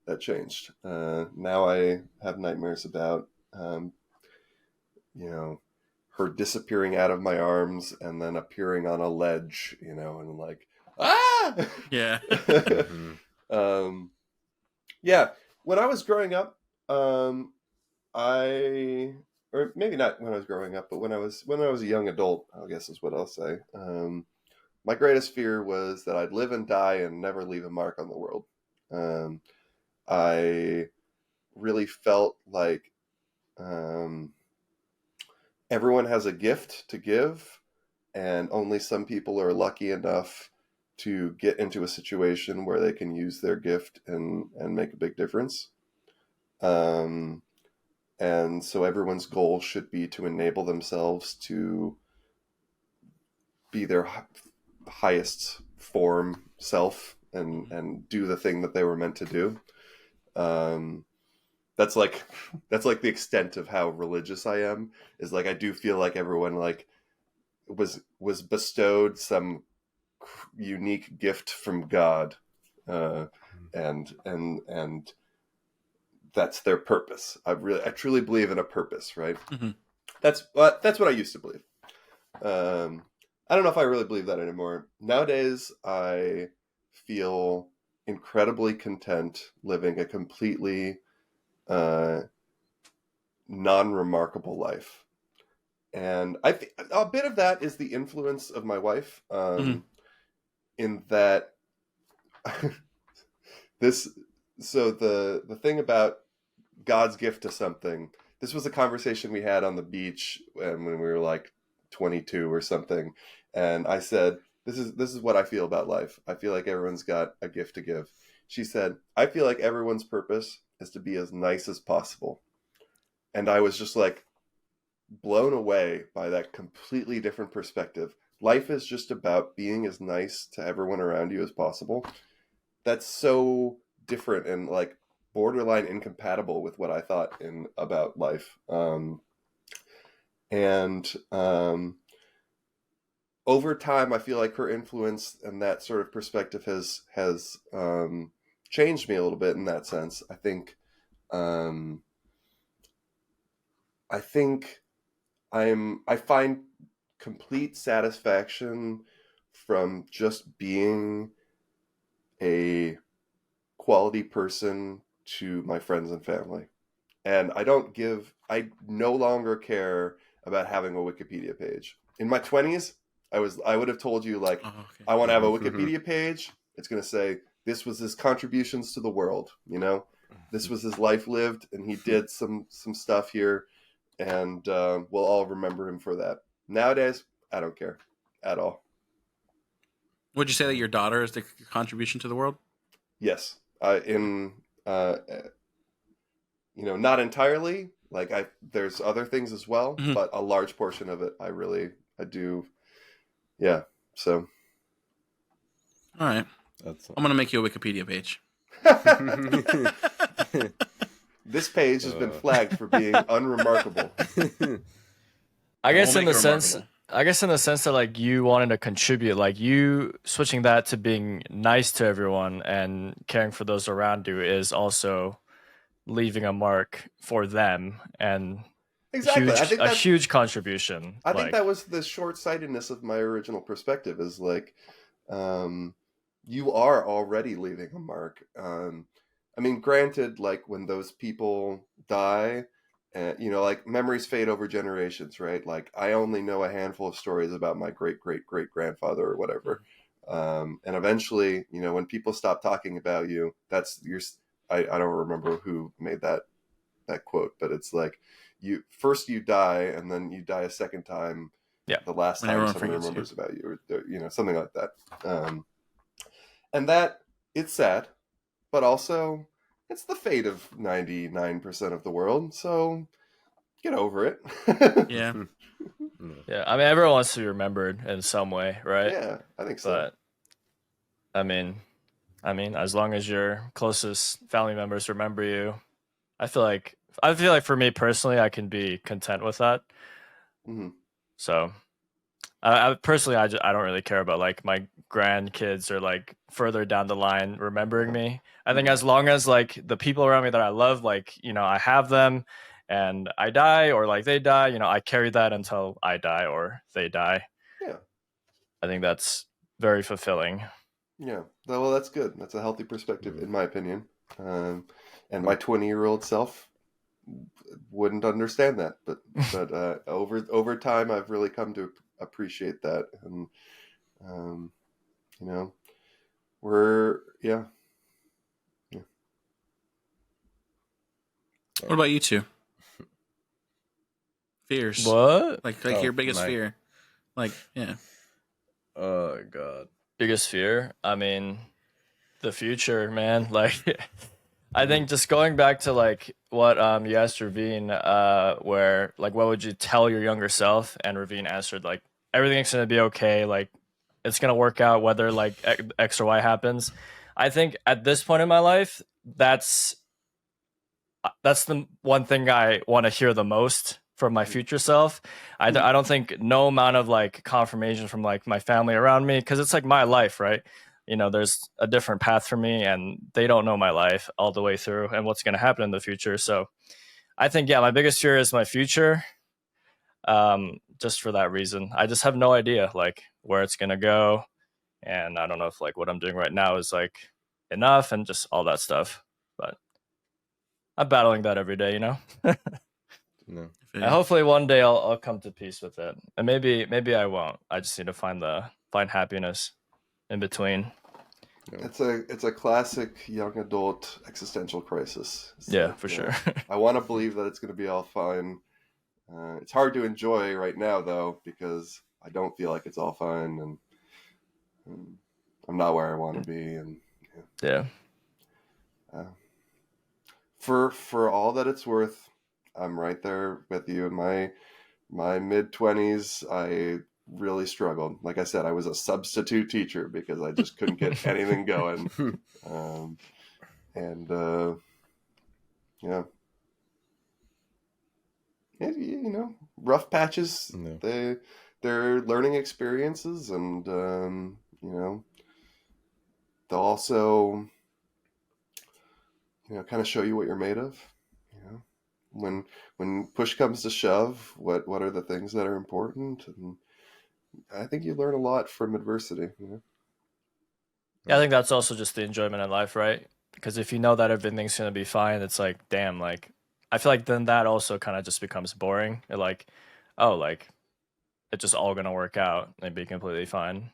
that changed. Now I have nightmares about, you know, her disappearing out of my arms and then appearing on a ledge, you know, and like, ah! Yeah. Yeah. When I was growing up, or maybe not when I was growing up, but when I was a young adult, I guess is what I'll say. My greatest fear was that I'd live and die and never leave a mark on the world. I really felt like everyone has a gift to give, and only some people are lucky enough to get into a situation where they can use their gift and make a big difference. And so everyone's goal should be to enable themselves to be their highest form self and do the thing that they were meant to do. That's like the extent of how religious I am, is like I do feel like everyone like was bestowed some unique gift from God, and that's their purpose. I truly believe in a purpose, right? Mm-hmm. That's what I used to believe. I don't know if I really believe that anymore. Nowadays, I feel incredibly content living a completely non-remarkable life. And I think a bit of that is the influence of my wife, in that the thing about God's gift to something. This was a conversation we had on the beach when we were like 22 or something, and I said, "This is what I feel about life. I feel like everyone's got a gift to give." She said, "I feel like everyone's purpose is to be as nice as possible," and I was just like blown away by that completely different perspective. Life is just about being as nice to everyone around you as possible. That's so different and like borderline incompatible with what I thought about life. Over time, I feel like her influence and that sort of perspective has changed me a little bit in that sense. I think I find complete satisfaction from just being a quality person to my friends and family. And I no longer care about having a Wikipedia page. In my 20s, I would have told you like, I want to have a Wikipedia page. It's going to say, this was his contributions to the world, you know? this was his life lived, and he did some stuff here, and we'll all remember him for that. Nowadays, I don't care at all. Would you say that your daughter is the contribution to the world? Yes, not entirely. Like there's other things as well, but a large portion of it, I do. Yeah. So. All right. I'm gonna make you a Wikipedia page. This page has been flagged for being unremarkable. I guess in the sense that like you wanted to contribute, like you switching that to being nice to everyone and caring for those around you is also leaving a mark for them, and exactly. a huge contribution. I think that was the short-sightedness of my original perspective, is like, you are already leaving a mark. I mean, granted, like when those people die, like memories fade over generations, right? Like I only know a handful of stories about my great-great-great-grandfather or whatever. And eventually, when people stop talking about you, I don't remember who made that quote, but it's like you die and then you die a second time. Yeah. The last time someone remembers about you, or something like that. And that, it's sad, but also it's the fate of 99% of the world. So get over it. Yeah. Yeah. I mean, everyone wants to be remembered in some way, right? Yeah, I think so. But I mean, as long as your closest family members remember you, I feel like for me personally, I can be content with that. Mm-hmm. So, I personally, I don't really care about like my grandkids or like further down the line remembering me. I think as long as like the people around me that I love, like I have them, and I die or like they die, I carry that until I die or they die. Yeah, I think that's very fulfilling. Yeah, well, that's good. That's a healthy perspective, in my opinion. And my 20-year-old self wouldn't understand that, but over time, I've really come to appreciate that, and yeah. What about you two? Fears. What? Like your biggest fear? Like, yeah. Oh God. Biggest fear? I mean, the future, man. Like, I think just going back to like what you asked Rvaen, where like what would you tell your younger self, and Rvaen answered like everything's gonna be okay, like it's gonna work out whether like X or Y happens. I think at this point in my life, that's the one thing I want to hear the most from my future self. I don't think no amount of like confirmation from like my family around me, because it's like my life, right? There's a different path for me, and they don't know my life all the way through and what's going to happen in the future. So I think, yeah, my biggest fear is my future. Just for that reason, I just have no idea like where it's going to go. And I don't know if like what I'm doing right now is like enough and just all that stuff, but I'm battling that every day, No. And hopefully one day I'll come to peace with it, and maybe I won't. I just need to find happiness in between. It's a classic young adult existential crisis. For sure. I want to believe that it's going to be all fine. It's hard to enjoy right now though, because I don't feel like it's all fine, and I'm not where I want to be, and for all that it's worth, I'm right there with you. In my mid-20s, I really struggled. Like I said, I was a substitute teacher because I just couldn't get anything going. Rough patches. No. They're learning experiences, and they'll also kind of show you what you're made of. When push comes to shove, what are the things that are important? And I think you learn a lot from adversity. Yeah, I think that's also just the enjoyment in life, right? Because if you know that everything's gonna be fine, it's like, damn, like I feel like then that also kind of just becomes boring. Like, oh, like it's just all gonna work out and be completely fine.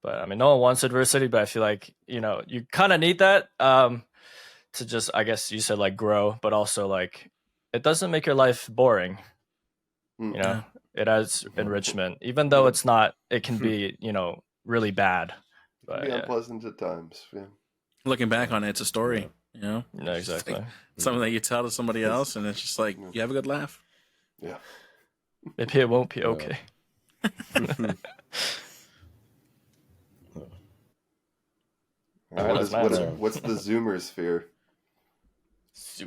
But I mean, no one wants adversity, but I feel like you kind of need that to just, I guess you said like grow, but also like it doesn't make your life boring. You know, it has enrichment, even though it's not. It can be, you know, really bad. It can be unpleasant at times. Yeah. Looking back on it, it's a story. You know, No, exactly. Like something that you tell to somebody else, and it's just like you have a good laugh. Yeah. Maybe it won't be okay. What's the Zoomer sphere? This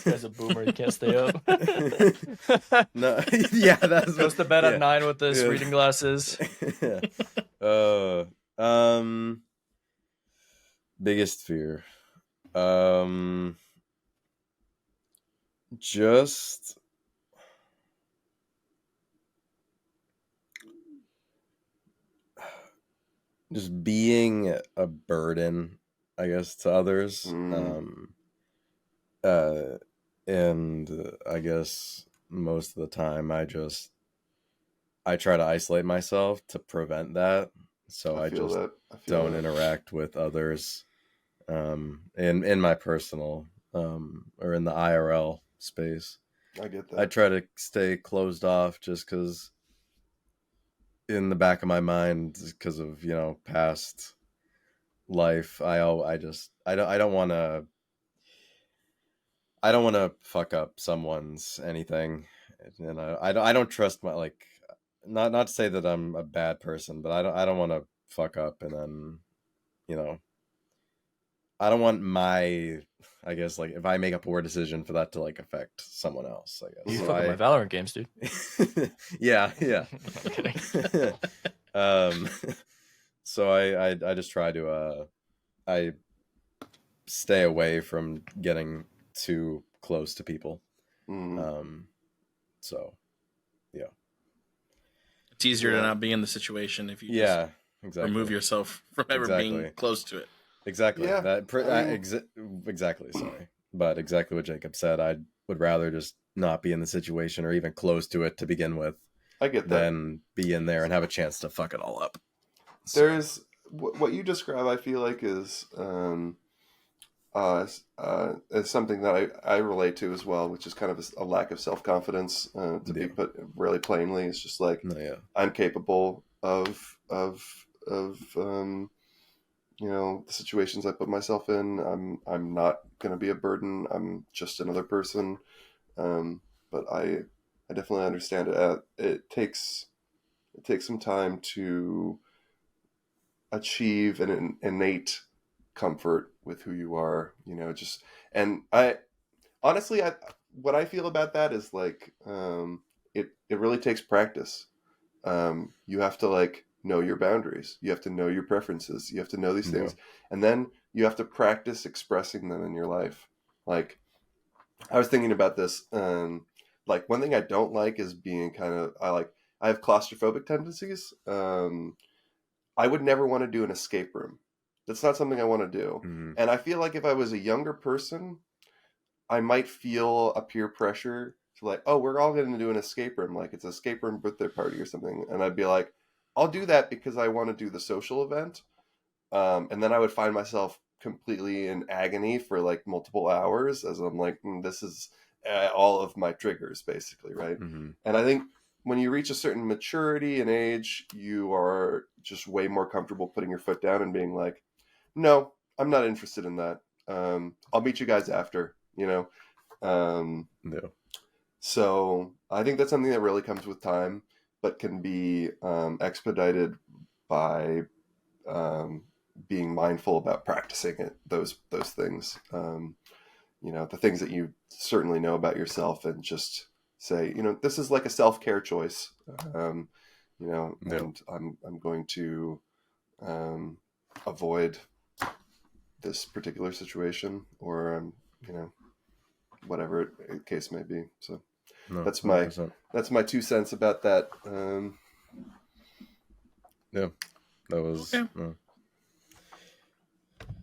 guy's a boomer. He can't stay up. No, yeah, that's goes to bed at 9 with his reading glasses. Biggest fear, just being a burden, I guess, to others. And I guess most of the time I try to isolate myself to prevent that. So I just don't interact with others in my personal or in the IRL space. I get that. I try to stay closed off just because in the back of my mind, because of, you know, past life, I don't want to fuck up someone's anything, and I don't trust my, like, not to say that I'm a bad person, but I don't want to fuck up, and then, you know, I don't want my, I guess, like, if I make a poor decision for that to like affect someone else, I guess. You fuck up my Valorant games, dude. yeah. I'm kidding. So I just try to I stay away from getting too close to people. So yeah, it's easier to not be in the situation if you just remove yourself from ever being close to it. Exactly. Yeah. Exactly. Sorry, but exactly what Jacob said. I would rather just not be in the situation or even close to it to begin with. I get that. Than be in there and have a chance to fuck it all up. There's what you describe. I feel like is something that I relate to as well, which is kind of a lack of self-confidence. To be put really plainly, it's just like I'm capable of you know, the situations I put myself in. I'm not going to be a burden. I'm just another person. But I definitely understand it. It takes some time to achieve an innate comfort with who you are, you know, just, and honestly, what I feel about that is like, it really takes practice. You have to like know your boundaries. You have to know your preferences. You have to know these things. And then you have to practice expressing them in your life. Like, I was thinking about this, like one thing I don't like is being I have claustrophobic tendencies. I would never want to do an escape room. That's not something I want to do. Mm-hmm. And I feel like if I was a younger person, I might feel a peer pressure to like, oh, we're all going to do an escape room. Like it's an escape room birthday party or something. And I'd be like, I'll do that because I want to do the social event. And then I would find myself completely in agony for like multiple hours as I'm like, this is all of my triggers basically. Right. Mm-hmm. And I think when you reach a certain maturity and age, you are just way more comfortable putting your foot down and being like, no, I'm not interested in that. I'll meet you guys after, you know? No. So I think that's something that really comes with time, but can be expedited by being mindful about practicing it, those things. You know, the things that you certainly know about yourself, and just say, you know, this is like a self-care choice, you know, and I'm going to avoid this particular situation, or you know, whatever the case may be. So that's my 2 cents about that. Yeah, that was.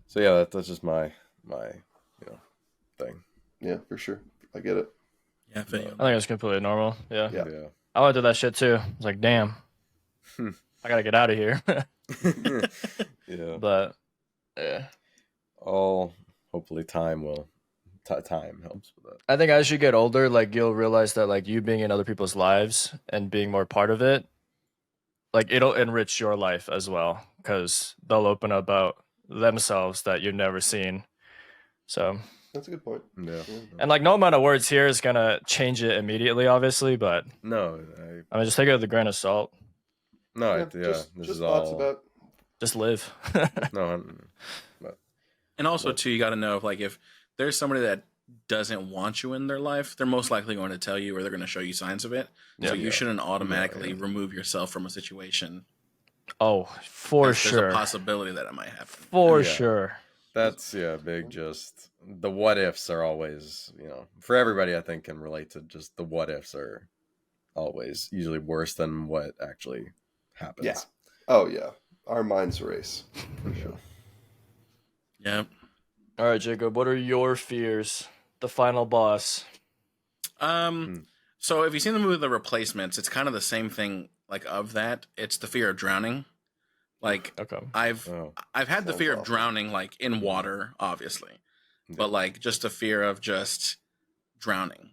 So yeah, that's just my you know thing. Yeah, for sure, I get it. Yeah, I think it's completely normal. Yeah. Yeah. I went through that shit too. I was like, damn, I gotta get out of here. Yeah. But yeah. All hopefully time will time helps with that. I think as you get older, like you'll realize that like you being in other people's lives and being more part of it, like it'll enrich your life as well because they'll open up about themselves that you've never seen. So That's a good point. Yeah. and like no amount of words here is gonna change it immediately, obviously, but No, I mean just take it with a grain of salt. no, Just this just is thoughts all about. Just live. no. And also, too, you got to know if there's somebody that doesn't want you in their life, they're most likely going to tell you or they're going to show you signs of it. So you shouldn't automatically remove yourself from a situation. Oh, for sure. There's a possibility that it might happen. For sure. That's big. Just the what ifs are always, for everybody. I think can relate to just the what ifs are always usually worse than what actually happens. Yeah. Oh yeah. Our minds race for sure. Yeah. All right, Jacob. What are your fears? The final boss. So if you've seen the movie The Replacements, it's kind of the same thing. Like of that, it's the fear of drowning. Like I've had the fear of drowning, like in water, obviously, but like just a fear of just drowning.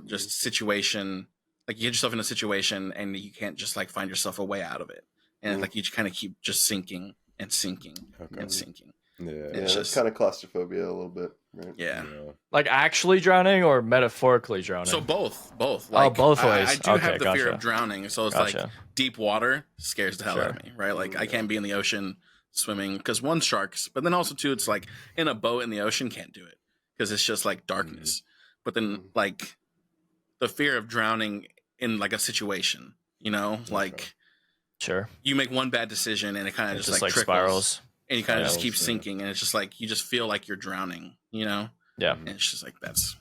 Just situation. Like you get yourself in a situation and you can't just like find yourself a way out of it, and like you kind of keep just sinking and sinking and sinking. Yeah, it's just kind of claustrophobia a little bit, right? Yeah. Like actually drowning or metaphorically drowning? So both. Like, both ways. I do have the fear of drowning, so it's like deep water scares the hell out of me, right? Like I can't be in the ocean swimming because one, sharks, but then also two, it's like in a boat in the ocean can't do it because it's just like darkness. But then like the fear of drowning in like a situation, like you make one bad decision and it kind of just like spirals. And you kind of just keep sinking, and it's just like you just feel like you're drowning, Yeah. And it's just like that's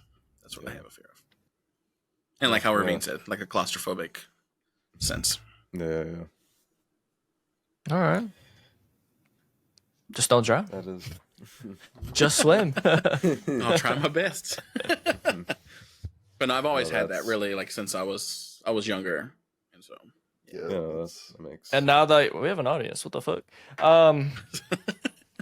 what I have a fear of. And like how Rvaen said, like a claustrophobic sense. Yeah. All right. Just don't drown. That is. Just swim. I'll try my best. But no, I've always had that really like since I was younger, and so. Yeah, that makes. And now that we have an audience, what the fuck?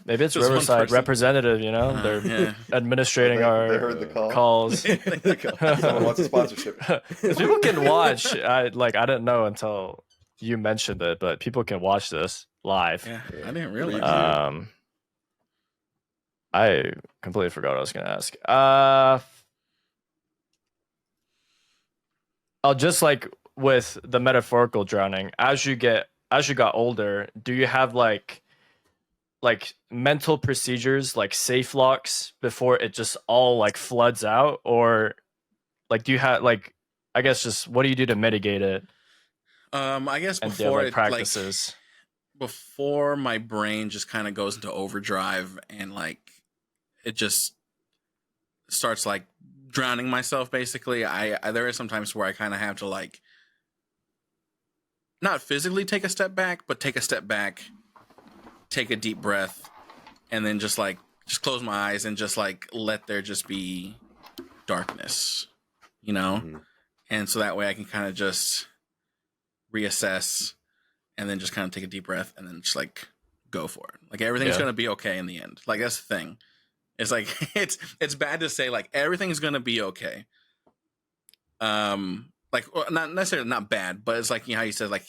Maybe it's Riverside representative. They're administrating our they heard the call. calls. Someone wants a sponsorship. People can watch. I didn't know until you mentioned it, but people can watch this live. Yeah, I didn't realize. I completely forgot what I was going to ask. I'll just like with the metaphorical drowning, as you got older, do you have like mental procedures like safe locks before it just all like floods out, or like do you have like I guess just what do you do to mitigate it? I guess before practices, before my brain just kind of goes into overdrive and like it just starts like drowning myself. Basically, I there are some times where I kind of have to like. Not physically take a step back, but take a step back, take a deep breath, and then just close my eyes and just like let there just be darkness, And so that way I can kind of just reassess and then just kind of take a deep breath and then just like go for it. Like everything's going to be okay in the end. Like that's the thing. It's like, it's bad to say like everything's going to be okay. Like not necessarily not bad, but it's like how you said like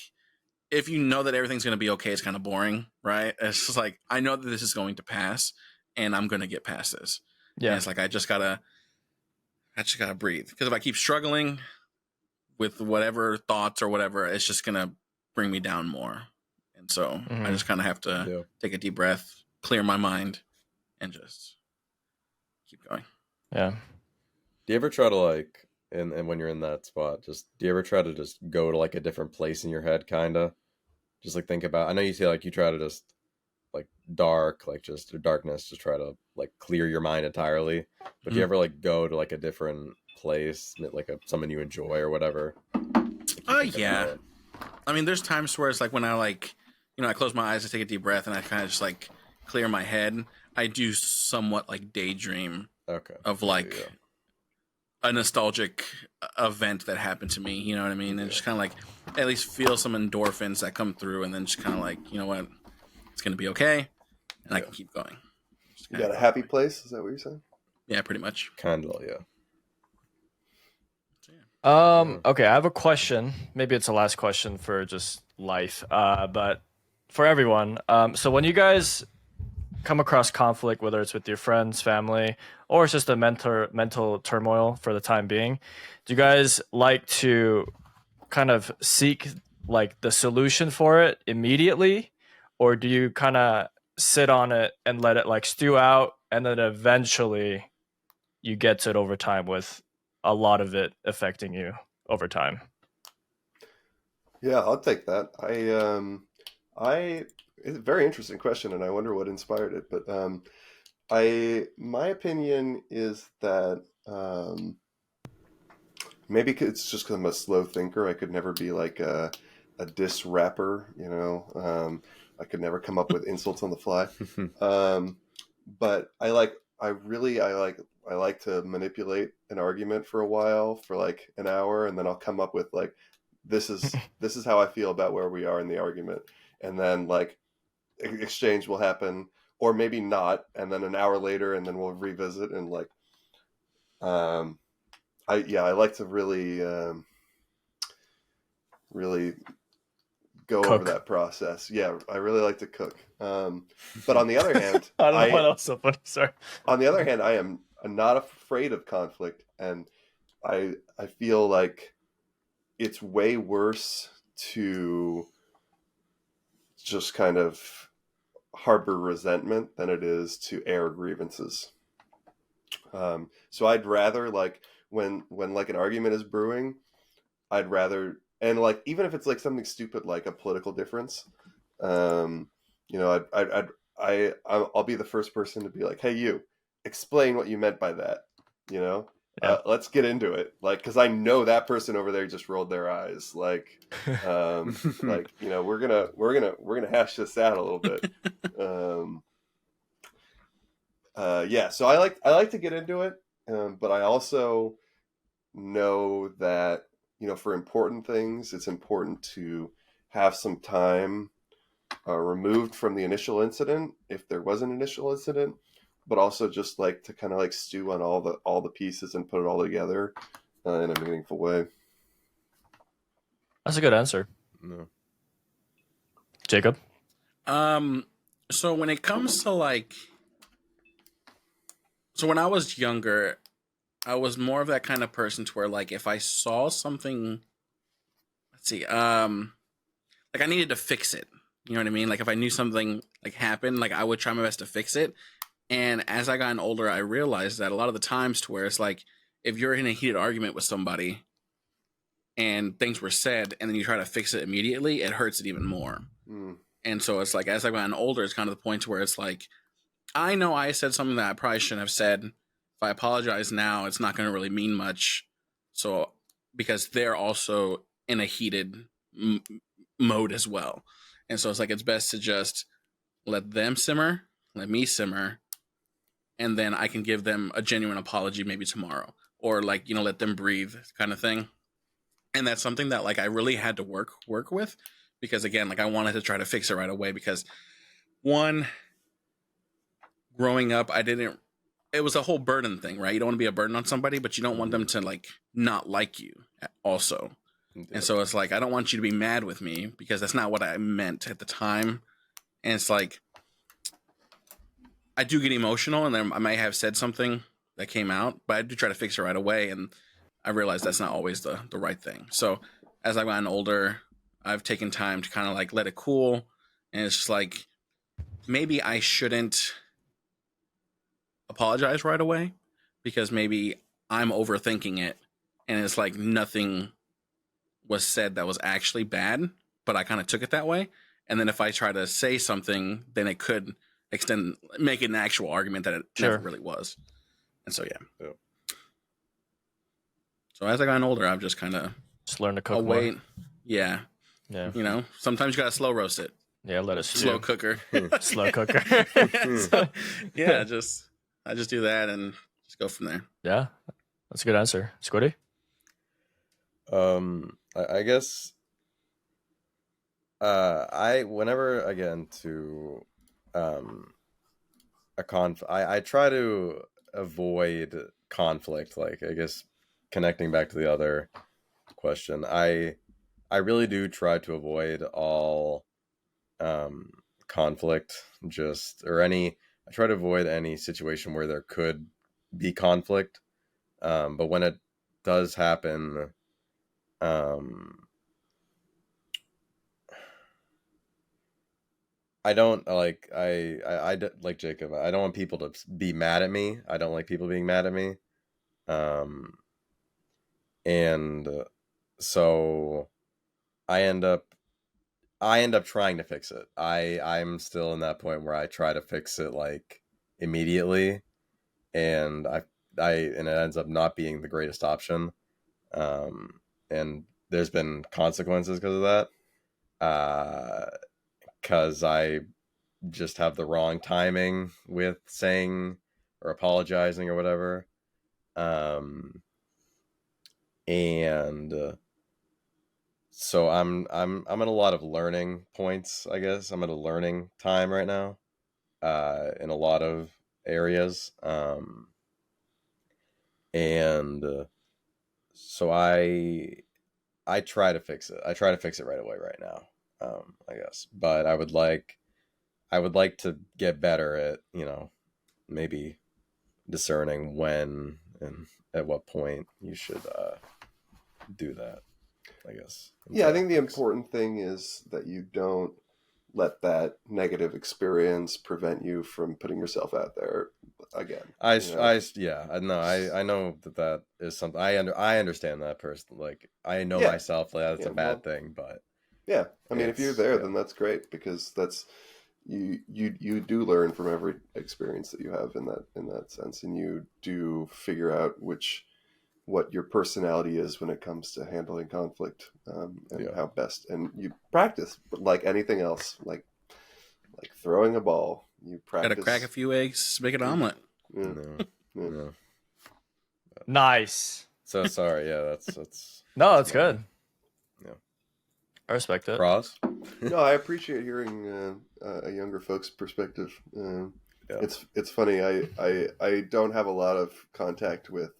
if you know that everything's gonna be okay, it's kind of boring, right? It's just like I know that this is going to pass, and I'm gonna get past this. Yeah, and it's like I just gotta breathe because if I keep struggling with whatever thoughts or whatever, it's just gonna bring me down more. And so I just kind of have to take a deep breath, clear my mind, and just keep going. Yeah. Do you ever try to like? And when you're in that spot, just do you ever try to just go to like a different place in your head, kind of just like think about? I know you say like you try to just like darkness, just try to like clear your mind entirely. But do you ever like go to like a different place, like someone you enjoy or whatever? Yeah. I mean, there's times where it's like when I like, I close my eyes, I take a deep breath, and I kind of just like clear my head. I do somewhat like daydream of like. A nostalgic event that happened to me, you know what I mean? And just kind of like at least feel some endorphins that come through and then just kind of like, you know what, it's going to be okay. And I can keep going. You got a happy place? Is that what you're saying? Yeah, pretty much. Kind of, yeah. Okay, I have a question. Maybe it's the last question for just life. But for everyone, so when you guys come across conflict, whether it's with your friends, family, or it's just a mental turmoil for the time being, do you guys like to kind of seek like the solution for it immediately, or do you kind of sit on it and let it like stew out, and then eventually you get to it over time with a lot of it affecting you over time? Yeah, I'll take that. It's a very interesting question, and I wonder what inspired it. But my opinion is that maybe it's just because I'm a slow thinker. I could never be like a diss rapper, you know. I could never come up with insults on the fly. But I like to manipulate an argument for a while, for like an hour, and then I'll come up with like, this is how I feel about where we are in the argument, and then like exchange will happen, or maybe not, and then an hour later, and then we'll revisit and like, I like to really go Cook. over that process. Yeah, I really like to cook. But on the other hand, I don't know what else so funny. Sorry. on the other hand, I am not afraid of conflict, and I feel like it's way worse to just kind of harbor resentment than it is to air grievances. So I'd rather like when like an argument is brewing, I'd rather, and like even if it's like something stupid like a political difference, you know, I'll be the first person to be like, hey, you, explain what you meant by that, you know. Yeah. Let's get into it, like, because I know that person over there just rolled their eyes, like, like, you know, we're gonna hash this out a little bit. Yeah, so I like to get into it, but I also know that, you know, for important things, it's important to have some time removed from the initial incident, if there was an initial incident, but also just like to kind of like stew on all the pieces and put it all together in a meaningful way. That's a good answer. No. Jacob? So when it comes to like, so when I was younger, I was more of that kind of person to where like if I saw something, let's see, like I needed to fix it. You know what I mean? Like if I knew something like happened, like I would try my best to fix it. And as I got older, I realized that a lot of the times to where it's like if you're in a heated argument with somebody and things were said and then you try to fix it immediately, it hurts it even more. And so it's like as I've gotten older, it's kind of the point to where it's like I know I said something that I probably shouldn't have said. If I apologize now, it's not going to really mean much. So because they're also in a heated mode as well. And so it's like it's best to just let them simmer, let me simmer, and then I can give them a genuine apology maybe tomorrow, or like, you know, let them breathe kind of thing. And that's something that like I really had to work with, because again, like I wanted to try to fix it right away, because one, growing up, it was a whole burden thing, right? You don't want to be a burden on somebody, but you don't want them to like not like you also. And so it's like, I don't want you to be mad with me because that's not what I meant at the time. And it's like, I do get emotional and then I might have said something that came out, but I do try to fix it right away. And I realize that's not always the right thing. So as I've gotten older, I've taken time to kind of like let it cool. And it's just like, maybe I shouldn't apologize right away because maybe I'm overthinking it. And it's like nothing was said that was actually bad, but I kind of took it that way. And then if I try to say something, then it could make it an actual argument that it never really was. And so, yeah. So as I got older, I've just kind of just learned to cook more. Wait. Yeah. Yeah. You know, sometimes you got to slow roast it. Yeah, let us slow cooker. Slow cooker. So, yeah, I just do that and just go from there. Yeah. That's a good answer. Squiddy? I guess I whenever again to I try to avoid conflict. Like, I guess connecting back to the other question, I really do try to avoid all conflict, just or any. I try to avoid any situation where there could be conflict. But when it does happen, I don't like like Jacob. I don't want people to be mad at me. I don't like people being mad at me. Um, and so I end up trying to fix it. I'm still in that point where I try to fix it like immediately, and and it ends up not being the greatest option. And there's been consequences because of that. Because I just have the wrong timing with saying or apologizing or whatever. And so I'm at a lot of learning points, I guess. I'm at a learning time right now, in a lot of areas. And so I try to fix it. I try to fix it right away right now. I guess. But I would like to get better at, maybe discerning when and at what point you should do that, I guess. Yeah, I think the important thing is that you don't let that negative experience prevent you from putting yourself out there again. I know that is something I understand that person. Like, I know myself, like, that's a bad thing, but yeah, I mean, if you're there, then that's great, because that's you do learn from every experience that you have in that sense, and you do figure out what your personality is when it comes to handling conflict, and how best, and you practice like anything else, like throwing a ball. You practice. Gotta crack a few eggs, make an omelet. Yeah. No. Nice. So sorry, that's No, it's good. Yeah, I respect it. Ross? No, I appreciate hearing a younger folks' perspective. It's funny. I don't have a lot of contact with,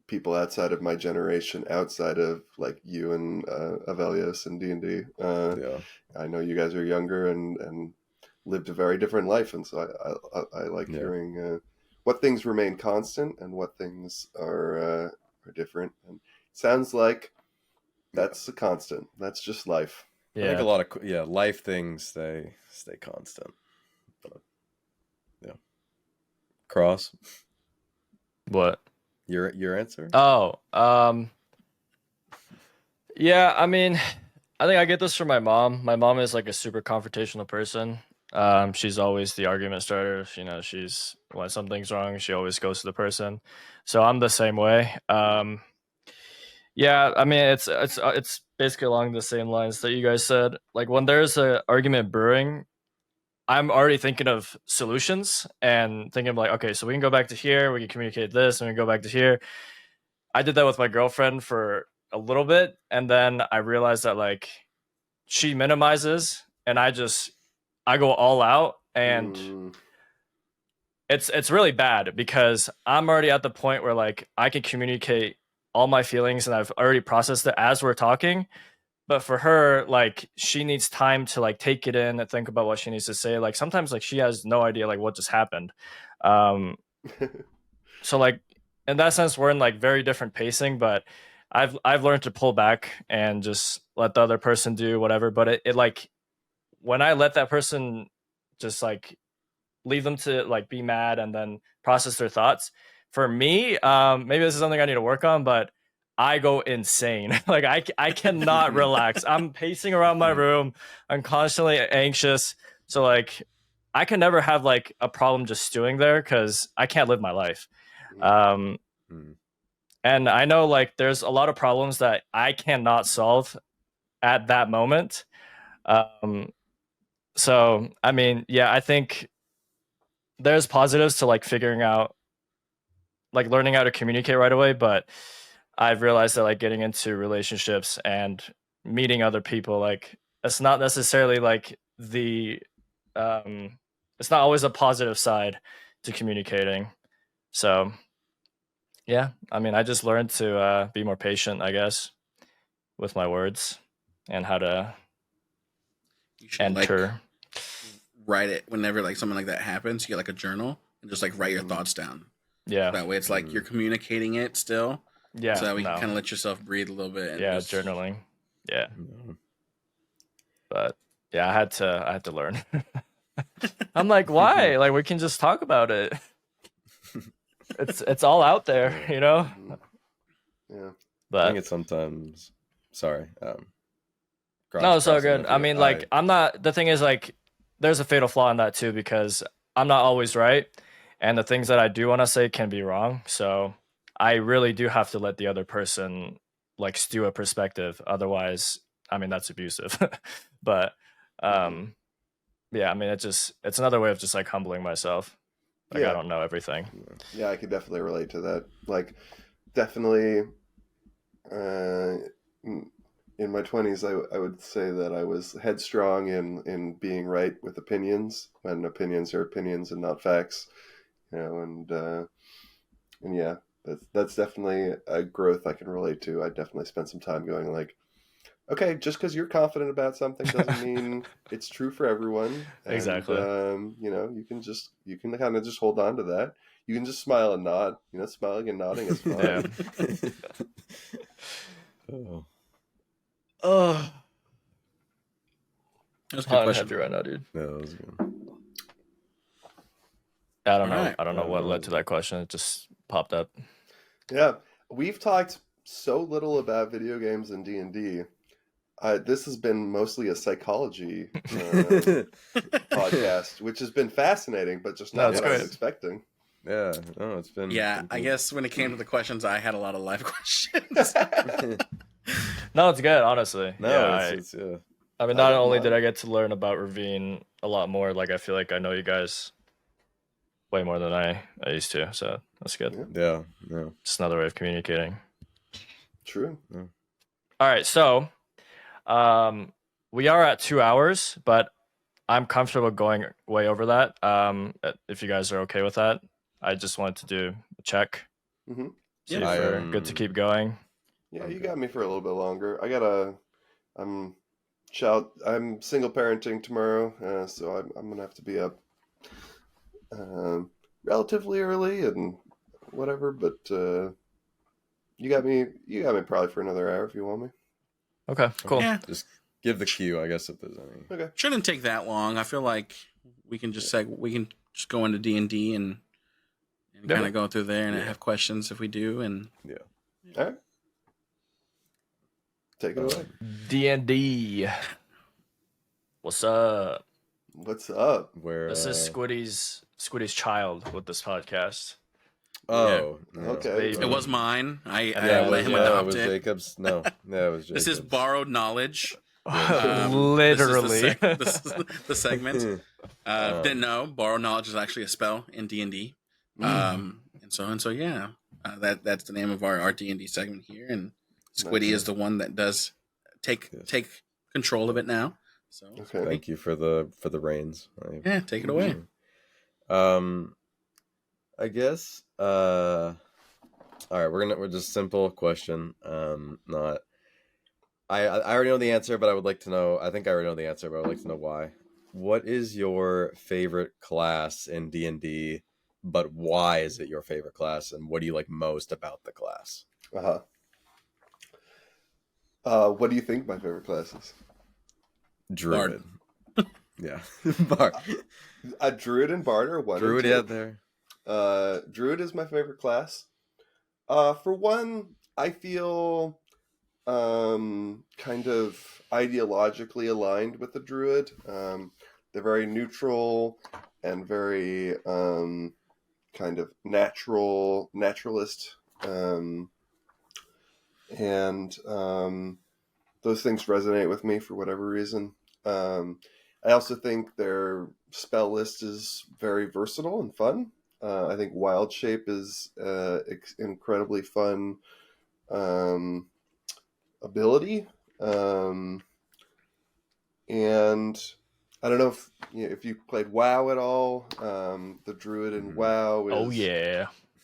people outside of my generation, outside of like you and Avelios and D&D. I know you guys are younger and lived a very different life, and so I like hearing what things remain constant and what things are different. And it sounds like that's a constant. That's just life. I think a lot of life things stay constant. But, yeah. Cross. What? Your answer? Oh, yeah. I mean, I think I get this from my mom. My mom is like a super confrontational person. She's always the argument starter. She's when something's wrong, she always goes to the person. So I'm the same way. Yeah, I mean, it's basically along the same lines that you guys said. Like, when there's an argument brewing, I'm already thinking of solutions and thinking of like, okay, so we can go back to here, we can communicate this, and we can go back to here. I did that with my girlfriend for a little bit, and then I realized that like she minimizes and I go all out, and it's really bad because I'm already at the point where like I can communicate all my feelings and I've already processed it as we're talking. But for her, like, she needs time to like take it in and think about what she needs to say. Like, sometimes like she has no idea like what just happened. So like in that sense, we're in like very different pacing, but I've learned to pull back and just let the other person do whatever. But it like when I let that person just like leave them to like be mad and then process their thoughts, for me, maybe this is something I need to work on, but I go insane. Like I cannot relax. I'm pacing around my room. I'm constantly anxious. So like I can never have like a problem just stewing there because I can't live my life. And I know like there's a lot of problems that I cannot solve at that moment. So I mean, yeah, I think there's positives to like figuring out, like learning how to communicate right away, but I've realized that like getting into relationships and meeting other people, like it's not necessarily like the it's not always a positive side to communicating. So yeah, I mean, I just learned to be more patient, I guess, with my words and how to You should enter. write it whenever like something like that happens. You get like a journal and just like write your thoughts down. Yeah. So that way, it's like you're communicating it still. Yeah. So that way you can kind of let yourself breathe a little bit. And yeah, just... journaling. Yeah. But yeah, I had to learn. I'm like, why? Like, we can just talk about it. It's all out there, you know. Yeah. But I think it's sometimes. Sorry. No, it's so good. I mean, like, I'm not. The thing is, like, there's a fatal flaw in that too, because I'm not always right, and the things that I do want to say can be wrong. So I really do have to let the other person like stew a perspective. Otherwise, I mean, that's abusive. But yeah, I mean, it's another way of just like humbling myself. Like, I don't know everything. Yeah, I could definitely relate to that. Like, definitely, in my 20s, I would say that I was headstrong in being right with opinions, when opinions are opinions and not facts. You know, and yeah, that's definitely a growth I can relate to. I definitely spent some time going like, okay, just because you're confident about something doesn't mean it's true for everyone. And, Exactly. you know, you can kind of just hold on to that. You can just smile and nod. You know, smiling and nodding is fine. Yeah. Oh, that's a good question. Heavy right now, dude. Yeah, that was good. I don't know. Right. I don't know what led to that question. It just popped up. Yeah, we've talked so little about video games and D&D. This has been mostly a psychology podcast, which has been fascinating, but just not what I was expecting. Yeah, no, it's been. Yeah, I guess when it came to the questions, I had a lot of live questions. No, it's good, honestly. No, yeah, it's yeah. I mean, not only did I get to learn about Rvaen a lot more, like I feel like I know you guys way more than I used to, so that's good. Yeah. Just another way of communicating. True. Yeah. All right, so we are at 2 hours, but I'm comfortable going way over that. If you guys are okay with that, I just wanted to do a check. Mm-hmm. See if we're good to keep going. Yeah, you got me for a little bit longer. I'm single parenting tomorrow, so I'm gonna have to be up relatively early and whatever. But you got me probably for another hour if you want me. Okay, cool. Yeah. Just give the cue, I guess, if there's any. Okay. Shouldn't take that long. I feel like we can just go into D&D and kind of go through there and have questions if we do. And all right. Take it away. D&D. What's up? What's up? This is Squiddy's child with this podcast. Oh, yeah. Okay. It was mine. I let him adopt it was it. Jacob's. No, yeah, it was Jacob's. This is borrowed knowledge. Literally. This is the segment. Didn't know borrowed knowledge is actually a spell in D&D. And so yeah, that's the name of our D&D segment here. And Squiddy is the one that does take control of it now. So thank you for the reins. Take it away. I guess. All right, we're just simple question. Not. I already know the answer, but I would like to know. I think I already know the answer, but I would like to know why. What is your favorite class in D&D? But why is it your favorite class, and what do you like most about the class? What do you think my favorite class is? Druid. Yeah, Bard. A Druid and Bard are one. Druid out there. Druid is my favorite class. For one, I feel kind of ideologically aligned with the Druid. They're very neutral and very kind of naturalist, and those things resonate with me for whatever reason. I also think their spell list is very versatile and fun. I think Wild Shape is incredibly fun ability, and I don't know if you played WoW at all. The druid in WoW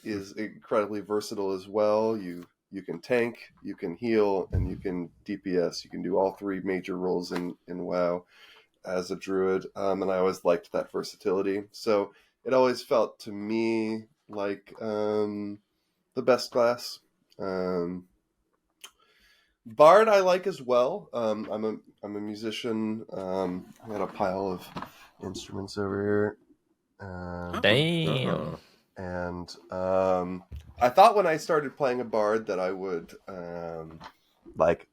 is incredibly versatile as well. You can tank, you can heal, and you can DPS. You can do all three major roles in WoW as a druid, and I always liked that versatility. So it always felt to me like the best class. Bard I like as well. I'm a musician. I got a pile of instruments over here. Damn. And I thought when I started playing a bard that I would like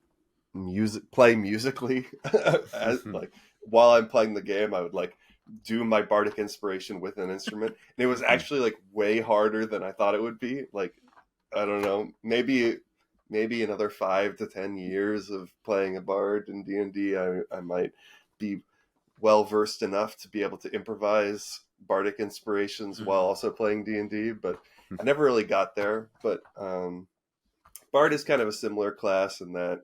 play musically as like while I'm playing the game. I would like do my bardic inspiration with an instrument, and it was actually like way harder than I thought it would be. Like, I don't know, maybe another 5 to 10 years of playing a bard in D&D, I might be well versed enough to be able to improvise bardic inspirations while also playing D&D, but I never really got there. But bard is kind of a similar class in that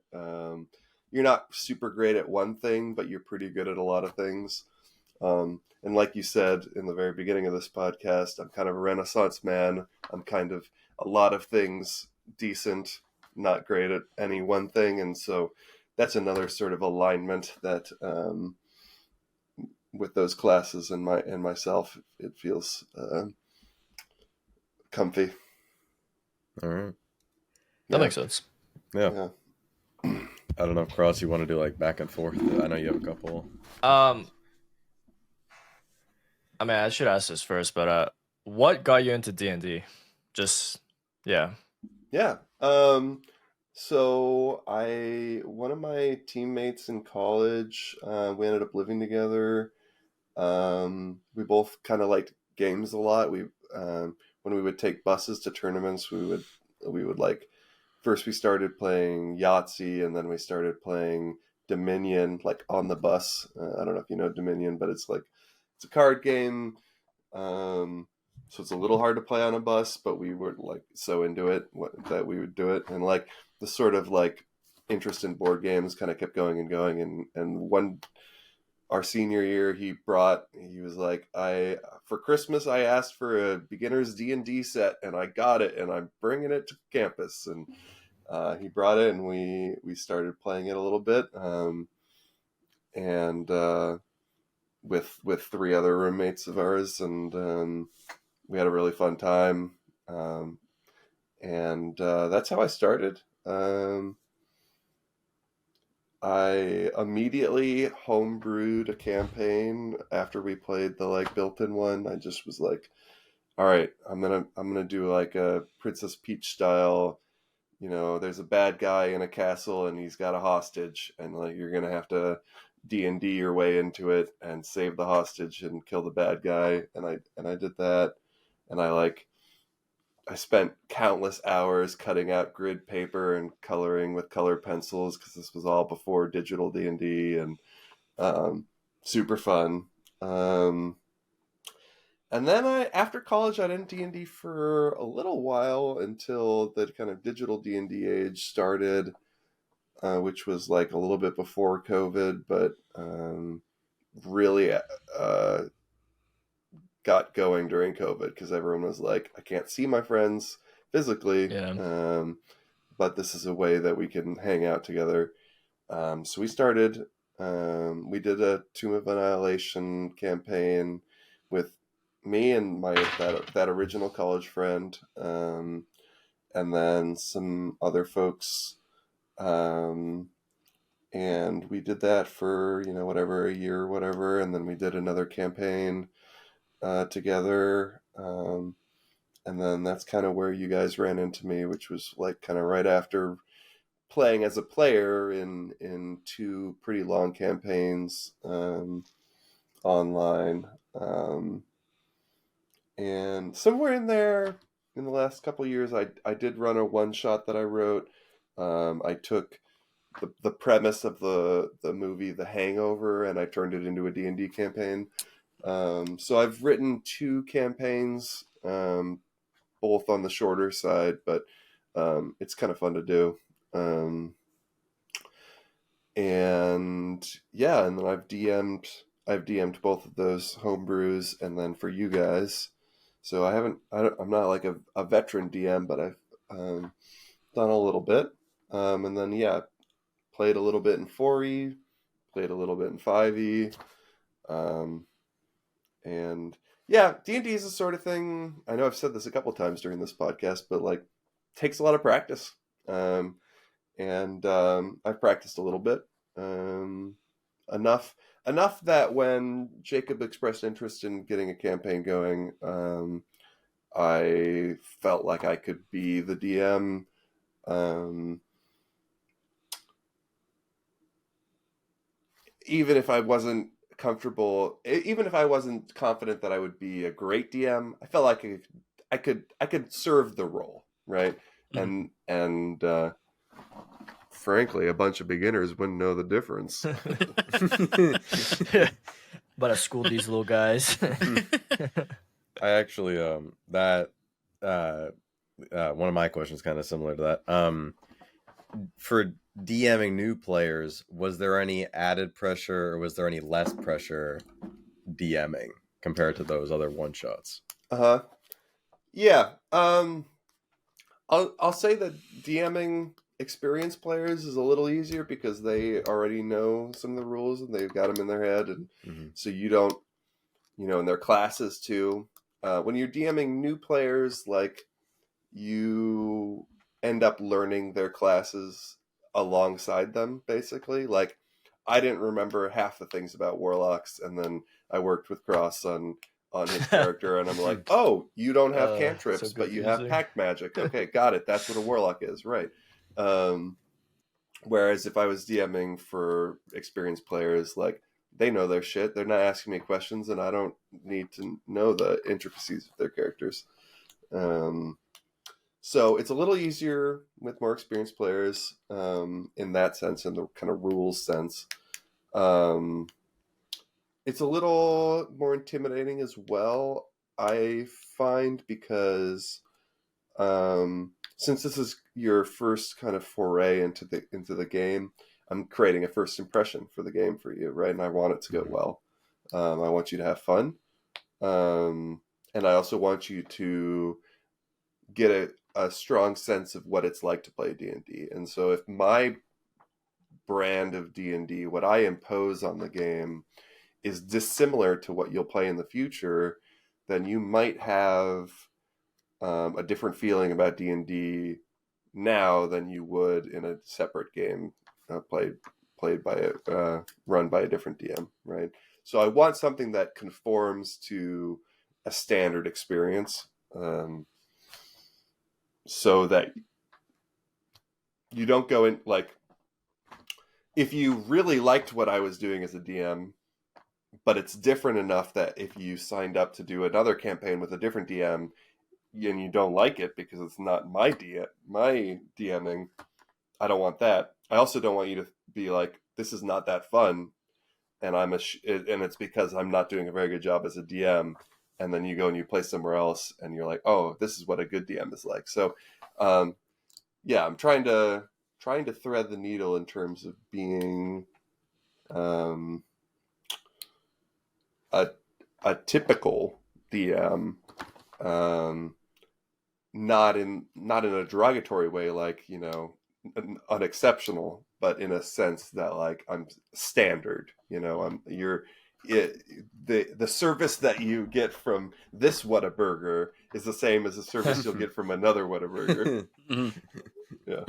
you're not super great at one thing, but you're pretty good at a lot of things. And like you said in the very beginning of this podcast, I'm kind of a Renaissance man. I'm kind of a lot of things decent, not great at any one thing. And so that's another sort of alignment that with those classes and myself, it feels comfy. All right. That makes sense. Yeah. I don't know, Cross, you want to do like back and forth? I know you have a couple. I mean, I should ask this first, but what got you into D&D? Just, yeah. Yeah. So one of my teammates in college, we ended up living together. We both kind of liked games a lot. When we would take buses to tournaments, we would like, first we started playing Yahtzee, and then we started playing Dominion, like on the bus. I don't know if you know Dominion, but it's a card game. So it's a little hard to play on a bus, but we were like so into it that we would do it. And like the sort of like interest in board games kind of kept going and going. And our senior year, he was like, for Christmas, I asked for a beginner's D&D set, and I got it, and I'm bringing it to campus. And he brought it, and we started playing it a little bit. And with 3 other roommates of ours, and we had a really fun time. And that's how I started. I immediately homebrewed a campaign after we played the like built-in one. I just was like, all right, I'm gonna do like a Princess Peach style. There's a bad guy in a castle and he's got a hostage, and like you're gonna have to D&D your way into it and save the hostage and kill the bad guy. And I did that, and I spent countless hours cutting out grid paper and coloring with colored pencils, because this was all before digital D&D, and super fun. And then after college, I didn't D&D for a little while until the kind of digital D&D age started, which was like a little bit before COVID, but really got going during COVID, because everyone was like, I can't see my friends physically, but this is a way that we can hang out together. So we started, we did a Tomb of Annihilation campaign with me and that original college friend, and then some other folks, and we did that for a year or whatever, and then we did another campaign together, and then that's kind of where you guys ran into me, which was like kind of right after playing as a player in 2 pretty long campaigns online, and somewhere in there in the last couple of years, I did run a one shot that I wrote. I took the premise of the movie The Hangover, and I turned it into a D&D campaign. So I've written 2 campaigns, both on the shorter side, but it's kind of fun to do. And then I've DM'd I've DM'd both of those homebrews, and then for you guys. So I'm not like a veteran DM, but I've done a little bit. And then played a little bit in 4E, played a little bit in 5E. And yeah, D&D is the sort of thing, I know I've said this a couple times during this podcast, but like takes a lot of practice. I've practiced a little bit. Enough that when Jacob expressed interest in getting a campaign going, I felt like I could be the DM. Even if I wasn't comfortable, even if I wasn't confident that I would be a great DM, I felt like I could serve the role, right? Mm-hmm. And frankly, a bunch of beginners wouldn't know the difference. But I schooled these little guys. I actually one of my questions kind of similar to that. For DMing new players, was there any added pressure or was there any less pressure DMing compared to those other one shots? Yeah. I'll say that DMing experienced players is a little easier because they already know some of the rules and they've got them in their head, and so you don't, in their classes too. When you're DMing new players, like, you end up learning their classes alongside them, basically. Like, I didn't remember half the things about warlocks, and then I worked with Cross on his character, and I'm like, oh, you don't have cantrips, so but you have pact magic. Okay, got it. That's what a warlock is, right? Whereas if I was DMing for experienced players, like, they know their shit. They're not asking me questions, and I don't need to know the intricacies of their characters. So it's a little easier with more experienced players in that sense, in the kind of rules sense. It's a little more intimidating as well, I find, because since this is your first kind of foray into the game, I'm creating a first impression for the game for you, right? And I want it to go well. I want you to have fun, and I also want you to get a strong sense of what it's like to play D&D. And so if my brand of D&D, what I impose on the game, is dissimilar to what you'll play in the future, then you might have a different feeling about D&D now than you would in a separate game played by run by a different DM, right? So I want something that conforms to a standard experience, so that you don't go in, like, if you really liked what I was doing as a DM, but it's different enough that if you signed up to do another campaign with a different DM and you don't like it because it's not my DMing, I don't want that. I also don't want you to be like, this is not that fun, and and it's because I'm not doing a very good job as a DM, and then you go and you play somewhere else and you're like, oh, this is what a good DM is like. So I'm trying to thread the needle in terms of being a typical DM, not in a derogatory way, like, unexceptional, but in a sense that, like, I'm standard. The service that you get from this Whataburger is the same as the service you'll get from another Whataburger. Yeah.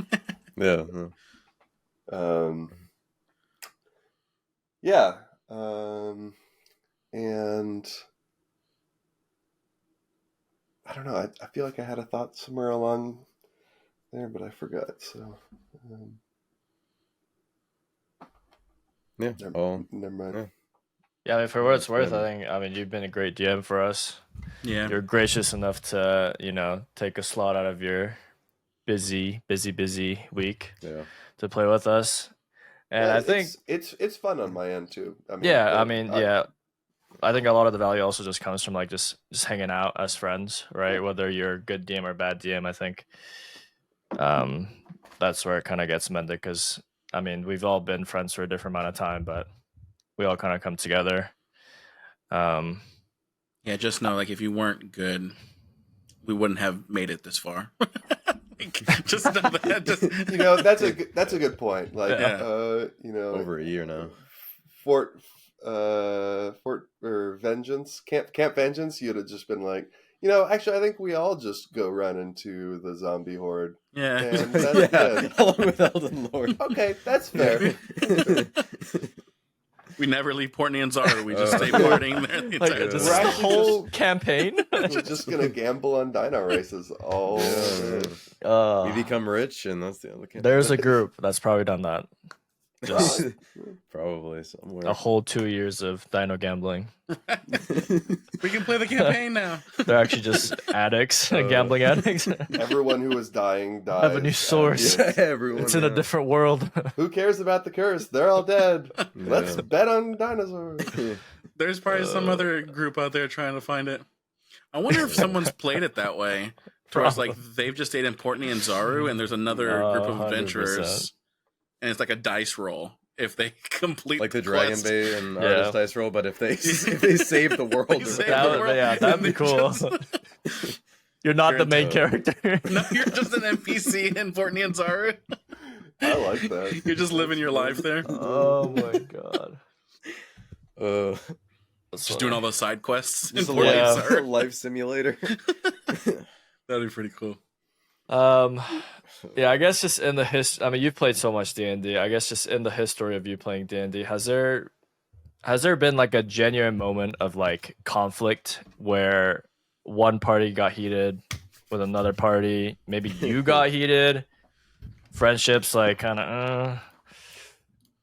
And I don't know. I feel like I had a thought somewhere along there, but I forgot. So never mind. Yeah, I mean, for what it's worth, I think, you've been a great DM for us. Yeah, you're gracious enough to, take a slot out of your busy week to play with us. And I think it's fun on my end too. I mean, I think a lot of the value also just comes from, like, just hanging out as friends, right? Whether you're a good DM or bad DM, I think that's where it kind of gets mended, because, I mean, we've all been friends for a different amount of time, but we all kind of come together Yeah, just know, like, if you weren't good, we wouldn't have made it this far. Just know that. Just... You know, that's a good point. Like, Yeah. you know, over a year now. Fort or Vengeance, Camp Vengeance, you'd have just been like, you know, actually, I think we all just go run into the zombie horde. Yeah. And that's good. Along with Elden Lord. Okay, that's fair. We never leave Portney and Zara. We just stay partying there the Like, entire this is We're the actually whole campaign. We're just gonna gamble on dino races all day. We become rich, and that's the other. There's a group that's probably done that. Just Probably somewhere. a whole 2 years of dino gambling. We can play the campaign now. They're actually just addicts, gambling addicts. Everyone who was dying dies. Have a new source. And Everyone. It's in a different world. who cares about the curse? They're all dead. Let's bet on dinosaurs. There's probably some other group out there trying to find it. I wonder if someone's played it that way. Towards like they've just stayed in Portney and Zaru, and there's another group of 100%. adventurers, and it's like a dice roll. If they complete like the quest. Dragon Bay and Yeah. Artist Dice Roll, but if they save the world, They save That the would- world, yeah, that'd and be they cool. just- You're not You're the main into character. No, you're just an NPC in Portney and Zaru. I like that. You're just living your life there. Oh my god. Just doing all those side quests in just a Portney Yeah. and Zaru. life simulator. That'd be pretty cool. Yeah, I guess just in the I mean, you've played so much D&D. I guess just in the history of you playing D&D, has there been like a genuine moment of like conflict where one party got heated with another party? Maybe you got heated. Friendships like kind of.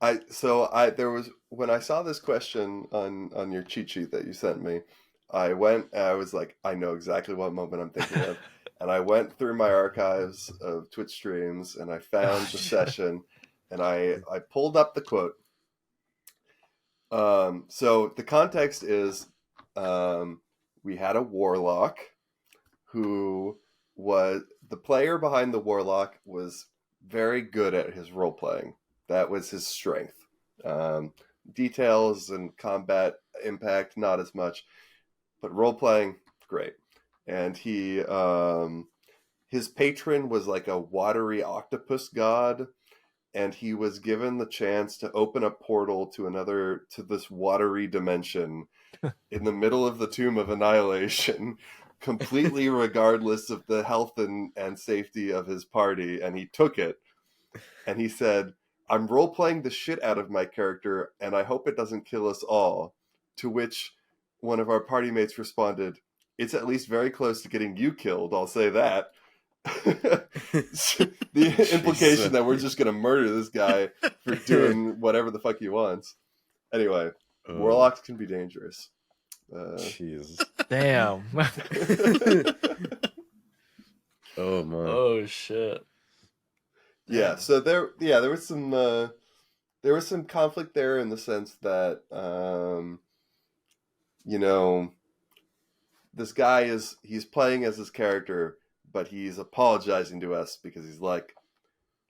There was, when I saw this question on your cheat sheet that you sent me, I was like, I know exactly what moment I'm thinking of. And I went through my archives of Twitch streams and I found the session and I pulled up the quote. So the context is, we had a warlock who was, the player behind the warlock was very good at his role playing. That was his strength. Details and combat impact, not as much, but role playing, great. And he, his patron was like a watery octopus god, and he was given the chance to open a portal to this watery dimension in the middle of the Tomb of Annihilation, completely regardless of the health and safety of his party. And he took it, and he said, I'm role-playing the shit out of my character, and I hope it doesn't kill us all. To which one of our party mates responded, it's at least very close to getting you killed, I'll say that. The implication that we're just going to murder this guy for doing whatever the fuck he wants. Anyway, warlocks can be dangerous. Jeez. Damn. Oh my. Oh shit. Yeah, so there was some conflict there in the sense that you know, this guy he's playing as his character, but he's apologizing to us because he's like,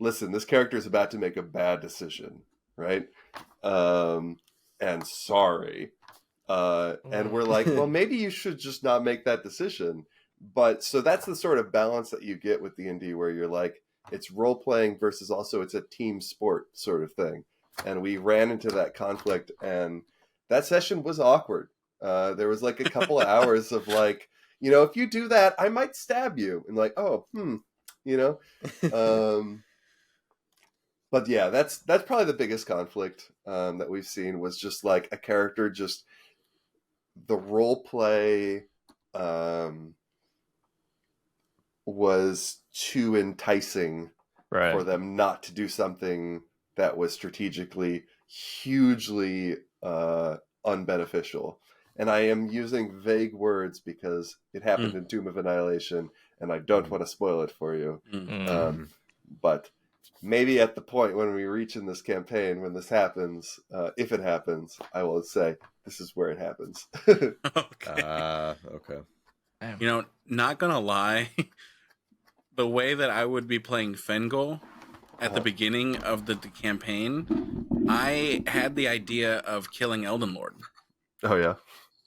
listen, this character is about to make a bad decision, right? And sorry. And we're like, well, maybe you should just not make that decision. But so that's the sort of balance that you get with D&D, where you're like, it's role playing versus also it's a team sport sort of thing. And we ran into that conflict, and that session was awkward. There was like a couple of hours of like, you know, if you do that, I might stab you. And like, oh, you know. But yeah, that's probably the biggest conflict that we've seen, was just like a character, just the role play was too enticing for them not to do something that was strategically hugely unbeneficial. And I am using vague words because it happened in Tomb of Annihilation, and I don't want to spoil it for you. But maybe at the point when we reach in this campaign, when this happens, if it happens, I will say, this is where it happens. Okay. Okay. You know, not gonna lie, the way that I would be playing Fengol at the beginning of the campaign, I had the idea of killing Elden Lord. Oh, yeah?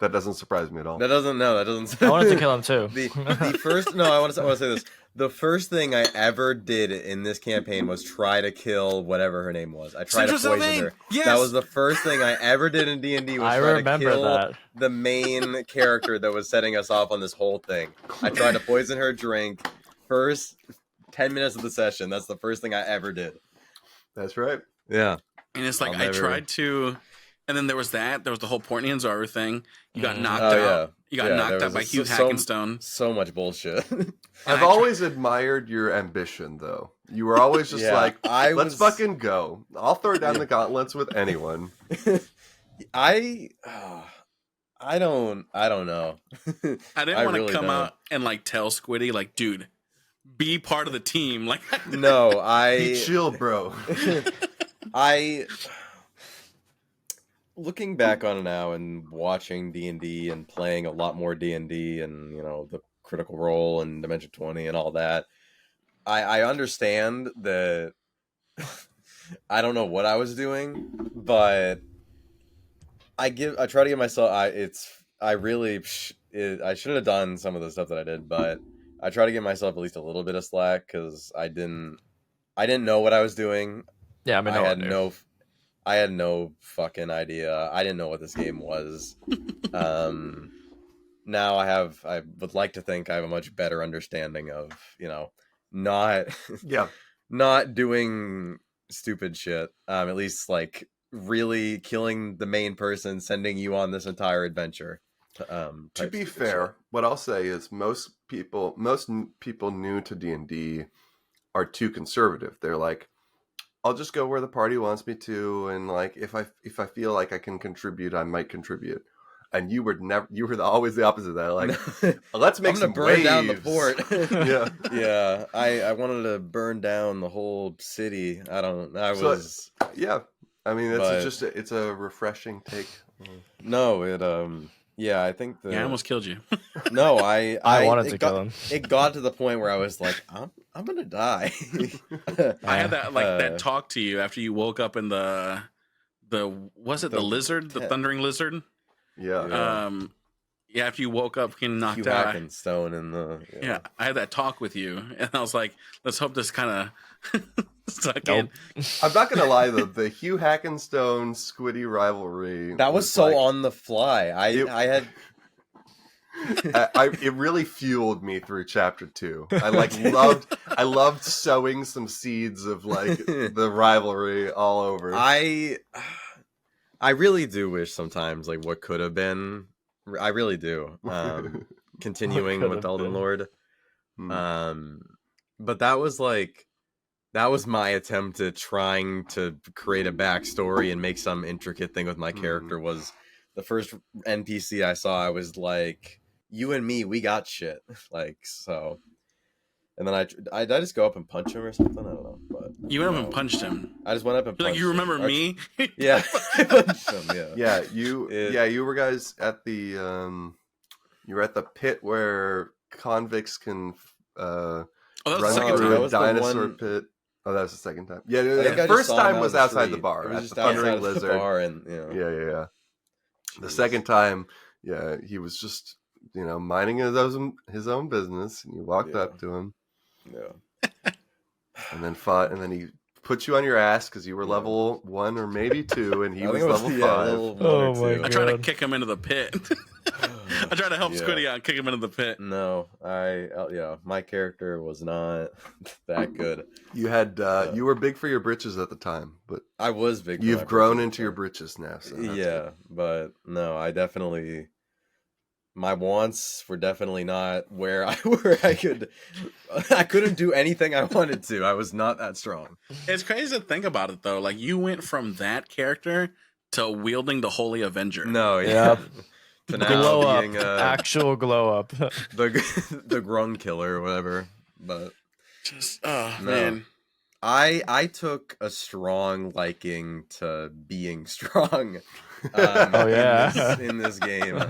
That doesn't surprise me at all. That doesn't. I wanted to kill him too. The first I want to say this. The first thing I ever did in this campaign was try to kill whatever her name was. I tried to poison her. Yes! That was the first thing I ever did in D&D. Was I try remember to kill that. the main character that was setting us off on this whole thing. I tried to poison her drink. First 10 minutes of the session. That's the first thing I ever did. That's right. Yeah. And it's like I tried to, and then there was the whole Portney and Zara thing. You got knocked out. Yeah. You got knocked out by Hugh Hackenstone. So much bullshit. I've always admired your ambition, though. You were always just let's fucking go. I'll throw down the gauntlets with anyone. I don't know. I didn't want to come out and like tell Squiddy, like, dude, be part of the team. Like, no, Be chill, bro. Looking back on it now and watching D&D and playing a lot more D&D and, the Critical Role and Dimension 20 and all that, I understand that I don't know what I was doing, but I try to give myself, I should have done some of the stuff that I did, but I try to give myself at least a little bit of slack because I didn't know what I was doing. Yeah, I mean, I had no fucking idea. I didn't know what this game was. Now I would like to think I have a much better understanding of, not doing stupid shit. At least like really killing the main person, sending you on this entire adventure. To be fair, what I'll say is most people new to D&D are too conservative. They're like, I'll just go where the party wants me to, and like if I feel like I can contribute, I might contribute. And you were always the opposite of that. Like, let's make some burn waves. down the fort. Yeah, yeah. I wanted to burn down the whole city. Yeah, I mean, it's a refreshing take. No, yeah, I think I almost killed you. No, I wanted to kill him. It got to the point where I was like, I'm gonna die. I had that talk to you after you woke up in the lizard, the thundering lizard. Yeah. After you woke up getting knocked Hugh out. Hackenstone in the I had that talk with you, and I was like, let's hope this kind of suck in. I'm not gonna lie though, the Hugh Hackenstone Squiddy rivalry was so on the fly. It really fueled me through chapter 2. I loved sowing some seeds of like the rivalry all over. I really do wish sometimes like what could have been. I really do. Continuing with Elden Lord. But that was my attempt at trying to create a backstory and make some intricate thing with my character. Was the first NPC I saw, I was like, you and me, we got shit. Like, so. And then I just go up and punch him or something? I don't know. But you went up and punched him. I just went up and punched him. You remember me? Yeah. I punched him, yeah. Yeah, you were guys at the you were at the pit where convicts can run through a dinosaur pit. Oh, that was the second time. Yeah, the first time was outside the bar at the Thundering Lizard. Bar and, Yeah. The second time, he was just minding his own business, and you walked up to him. Yeah. And then fought, and then he put you on your ass because you were level 1 or maybe 2, and he was level 5. Oh my God. I tried to kick him into the pit. I tried to help Squiddy out and kick him into the pit. No, my character was not that good. You had you were big for your britches at the time, but I was big. You've grown into your britches now. So but no, I definitely. My wants were definitely not where I couldn't do anything I wanted to. I was not that strong. It's crazy to think about it though. Like you went from that character to wielding the Holy Avenger. No, to now being actual glow up. the Grung killer or whatever. But just man. I took a strong liking to being strong. In this game.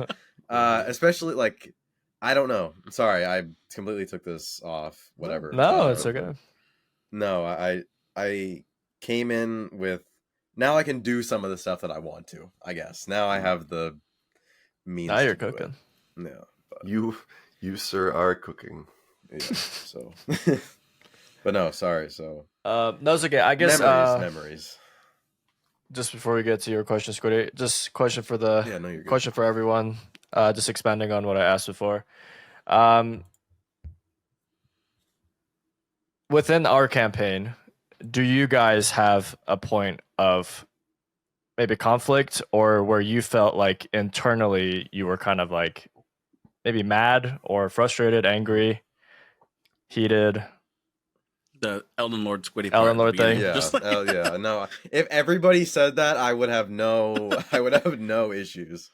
Especially like, I don't know. Sorry, I completely took this off. Whatever. No, it's okay. No, I came in with, now I can do some of the stuff that I want to. I guess now I have the means. Now you're to do cooking. it. Yeah, but, You sir are cooking. yeah. So, but no, sorry. So that's okay. I guess memories. just before we get to your question, Squiddy, just question for the Yeah, no, you're good. question for everyone. Just expanding on what I asked before. Within our campaign, do you guys have a point of maybe conflict, or where you felt like internally you were kind of like maybe mad or frustrated, angry, heated? The Elden Lord Squiddy Elden part at the Lord thing? beginning. Yeah, Just like- yeah. No, if everybody said that, I would have no issues.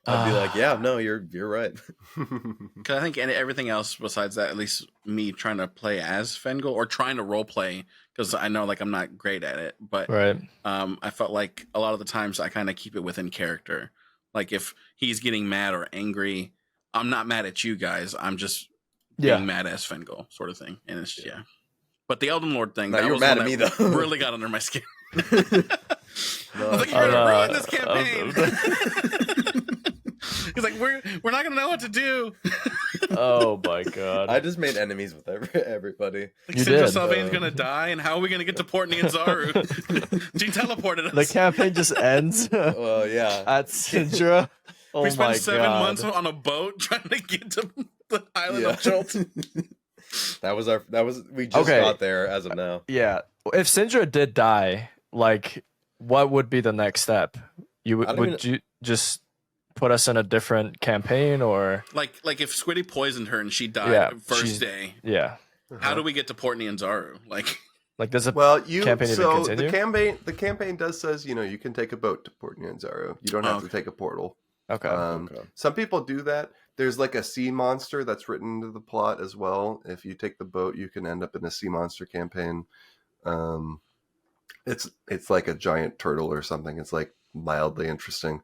I'd be like, yeah, no, you're right. Because I think everything else besides that, at least me trying to play as Fengel or trying to role play, because I know like I'm not great at it, but Right. I felt like a lot of the times I kind of keep it within character. Like if he's getting mad or angry, I'm not mad at you guys. I'm just being mad as Fengel, sort of thing. And it's But the Elden Lord thing, No, that you were was mad one at me, that though. really got under my skin. No, I was like, you're gonna ruin this campaign. He's like, we're not gonna know what to do. Oh my god. I just made enemies with everybody. Like, You Sindra did. Sylvain's gonna die, and how are we gonna get to Portney and Zaru? She teleported us. The campaign just ends Well, yeah. at Syndra. Oh we my spent 7 god. months on a boat trying to get to the island of Jolt. We just got there as of now. Yeah. If Syndra did die, like, what would be the next step? Would you just put us in a different campaign, or Like if Squiddy poisoned her and she died first day, how do we get to Portney and Zaru? Like does it campaign even so continue? the campaign does says you can take a boat to Port Nyanzaru. You don't have to take a portal. Okay. Some people do that. There's like a sea monster that's written into the plot as well. If you take the boat, you can end up in a sea monster campaign. It's like a giant turtle or something. It's like mildly interesting.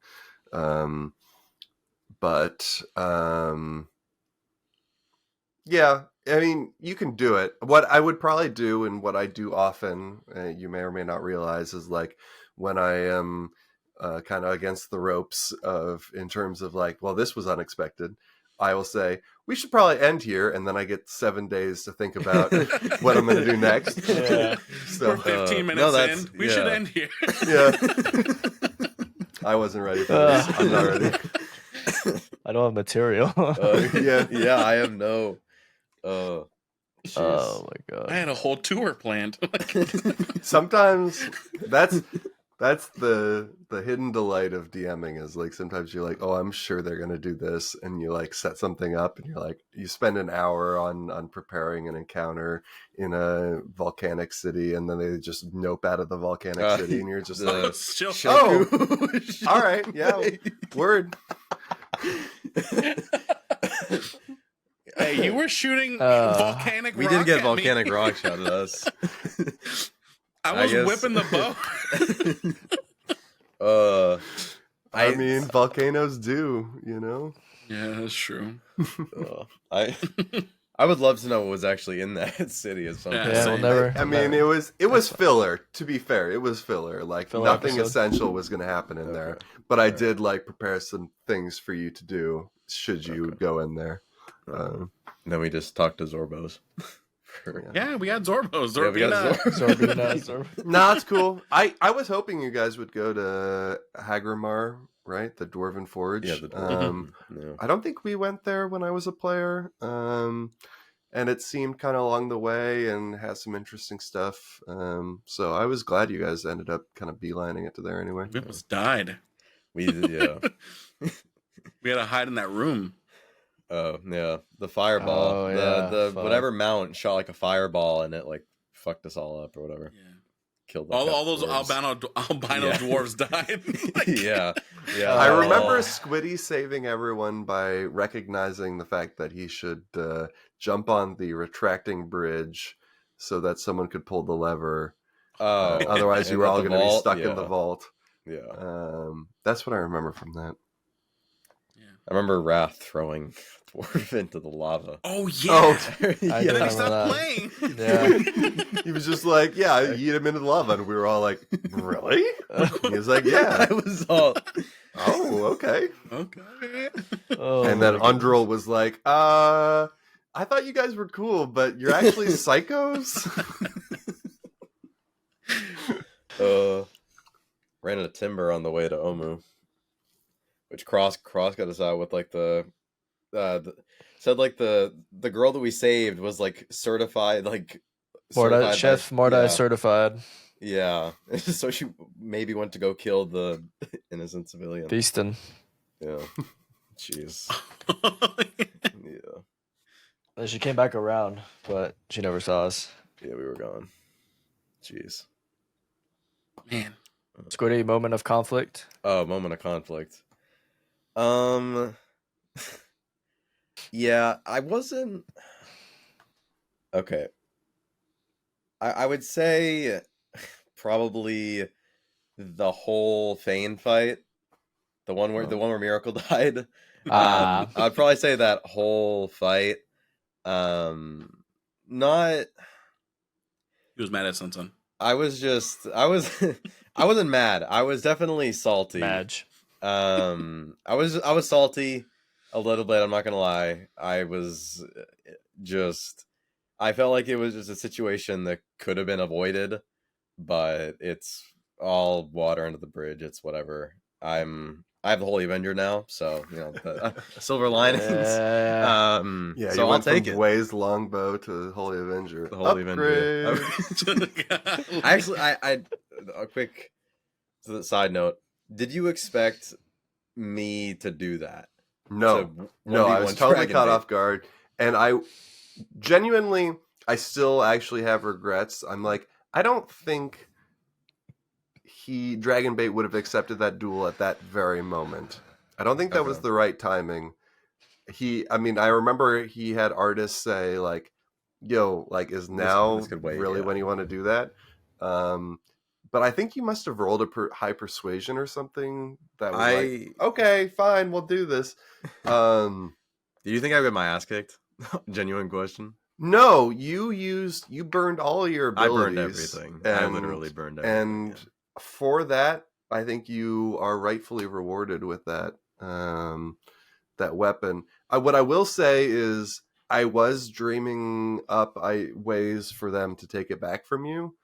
Yeah, I mean, you can do it. What I would probably do, and what I do often, you may or may not realize, is like when I am kind of against the ropes in terms of like, well, this was unexpected, I will say, we should probably end here, and then I get 7 days to think about what I'm going to do next. Yeah. We're 15 minutes in. We should end here. Yeah. I wasn't ready for this. I'm not ready. I don't have material. Yeah, I have no. Oh my god. I had a whole tour planned. Sometimes that's the hidden delight of DMing is like sometimes you're like, oh, I'm sure they're gonna do this, and you like set something up, and you're like, you spend an hour on preparing an encounter in a volcanic city, and then they just nope out of the volcanic city, and you're just like, all right, yeah, word. Hey, you were shooting volcanic rock. We did get at volcanic me. rock shot at us. I was whipping the bow. I mean, volcanoes do, you know? Yeah, that's true. I would love to know what was actually in that city at some point. Yeah, we'll never. I mean, it was filler. To be fair, it was filler. Like Filler nothing episode. essential was going to happen in there. But I did like prepare some things for you to do should you go in there. Then we just talked to Zorbos. Yeah, we had Zorbos. Yeah, we got Zorbina. Nah, it's cool. I was hoping you guys would go to Hagrimar, right? The Dwarven Forge. Yeah, the Dwarven. I don't think we went there when I was a player. And it seemed kind of along the way and has some interesting stuff. So I was glad you guys ended up kind of beelining it to there anyway. We almost died. We had to hide in that room. Oh yeah, the fireball. Oh, yeah, the fuck. whatever mount shot like a fireball, and it like fucked us all up or whatever. Yeah. Killed All those dwarves. albino dwarves died. Yeah. I remember Squiddy saving everyone by recognizing the fact that he should jump on the retracting bridge so that someone could pull the lever. Otherwise, you were all going to be stuck in the vault. Yeah. That's what I remember from that. I remember Wrath throwing dwarf into the lava. Oh yeah. Oh, I And then he remember stopped that. playing. Yeah. He was just like, yeah, eat him into the lava. And we were all like, really? And he was like, yeah. I was all Oh, okay. Okay. Oh, And then my goodness. Undril was like, I thought you guys were cool, but you're actually psychos? Ran into timber on the way to Omu, which Cross got us out with like said like the girl that we saved was like certified Mordai, by Chef Mordai certified. yeah. So she maybe went to go kill the innocent civilian. Beastin'. Yeah. Jeez. Yeah. And she came back around, but she never saw us. Yeah, we were gone. Jeez. Man. Squiddy, moment of conflict. Oh, moment of conflict. Yeah, I wasn't okay. I would say probably the whole Fane fight, the one where Miracle died. I'd probably say that whole fight. Not. He was mad at Sun. I was I wasn't mad. I was definitely salty. Madge. I was salty a little bit. I'm not gonna lie. I was just. I felt like it was just a situation that could have been avoided, but it's all water under the bridge. It's whatever. I have the Holy Avenger now, so you know the silver linings. Yeah, so you went I'll take from it. Way's longbow to the Holy Avenger. The Holy Upgrade. Avenger. Actually, I a quick side note. Did you expect me to do that? No, I was totally caught off guard, and I genuinely, I still actually have regrets. I'm like, I don't think Dragonbait would have accepted that duel at that very moment. I don't think that was the right timing. I remember he had artists say like, yo, like, is now really when you want to do that? But I think you must have rolled a high persuasion or something that was like, okay, fine, we'll do this. Do you think I got my ass kicked? Genuine question. No, you burned all your abilities. I burned everything. I literally burned everything. And for that, I think you are rightfully rewarded with that that weapon. What I will say is I was dreaming up ways for them to take it back from you.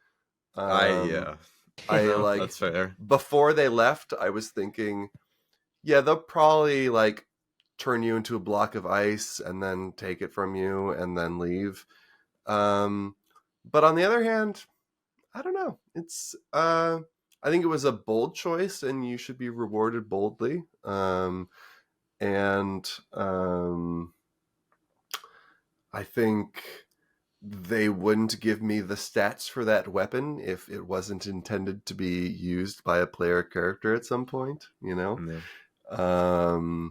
That's fair. Before they left, I was thinking, yeah, they'll probably like turn you into a block of ice and then take it from you and then leave. But on the other hand, I don't know. It's I think it was a bold choice, and you should be rewarded boldly. I think they wouldn't give me the stats for that weapon if it wasn't intended to be used by a player character at some point, you know? Yeah.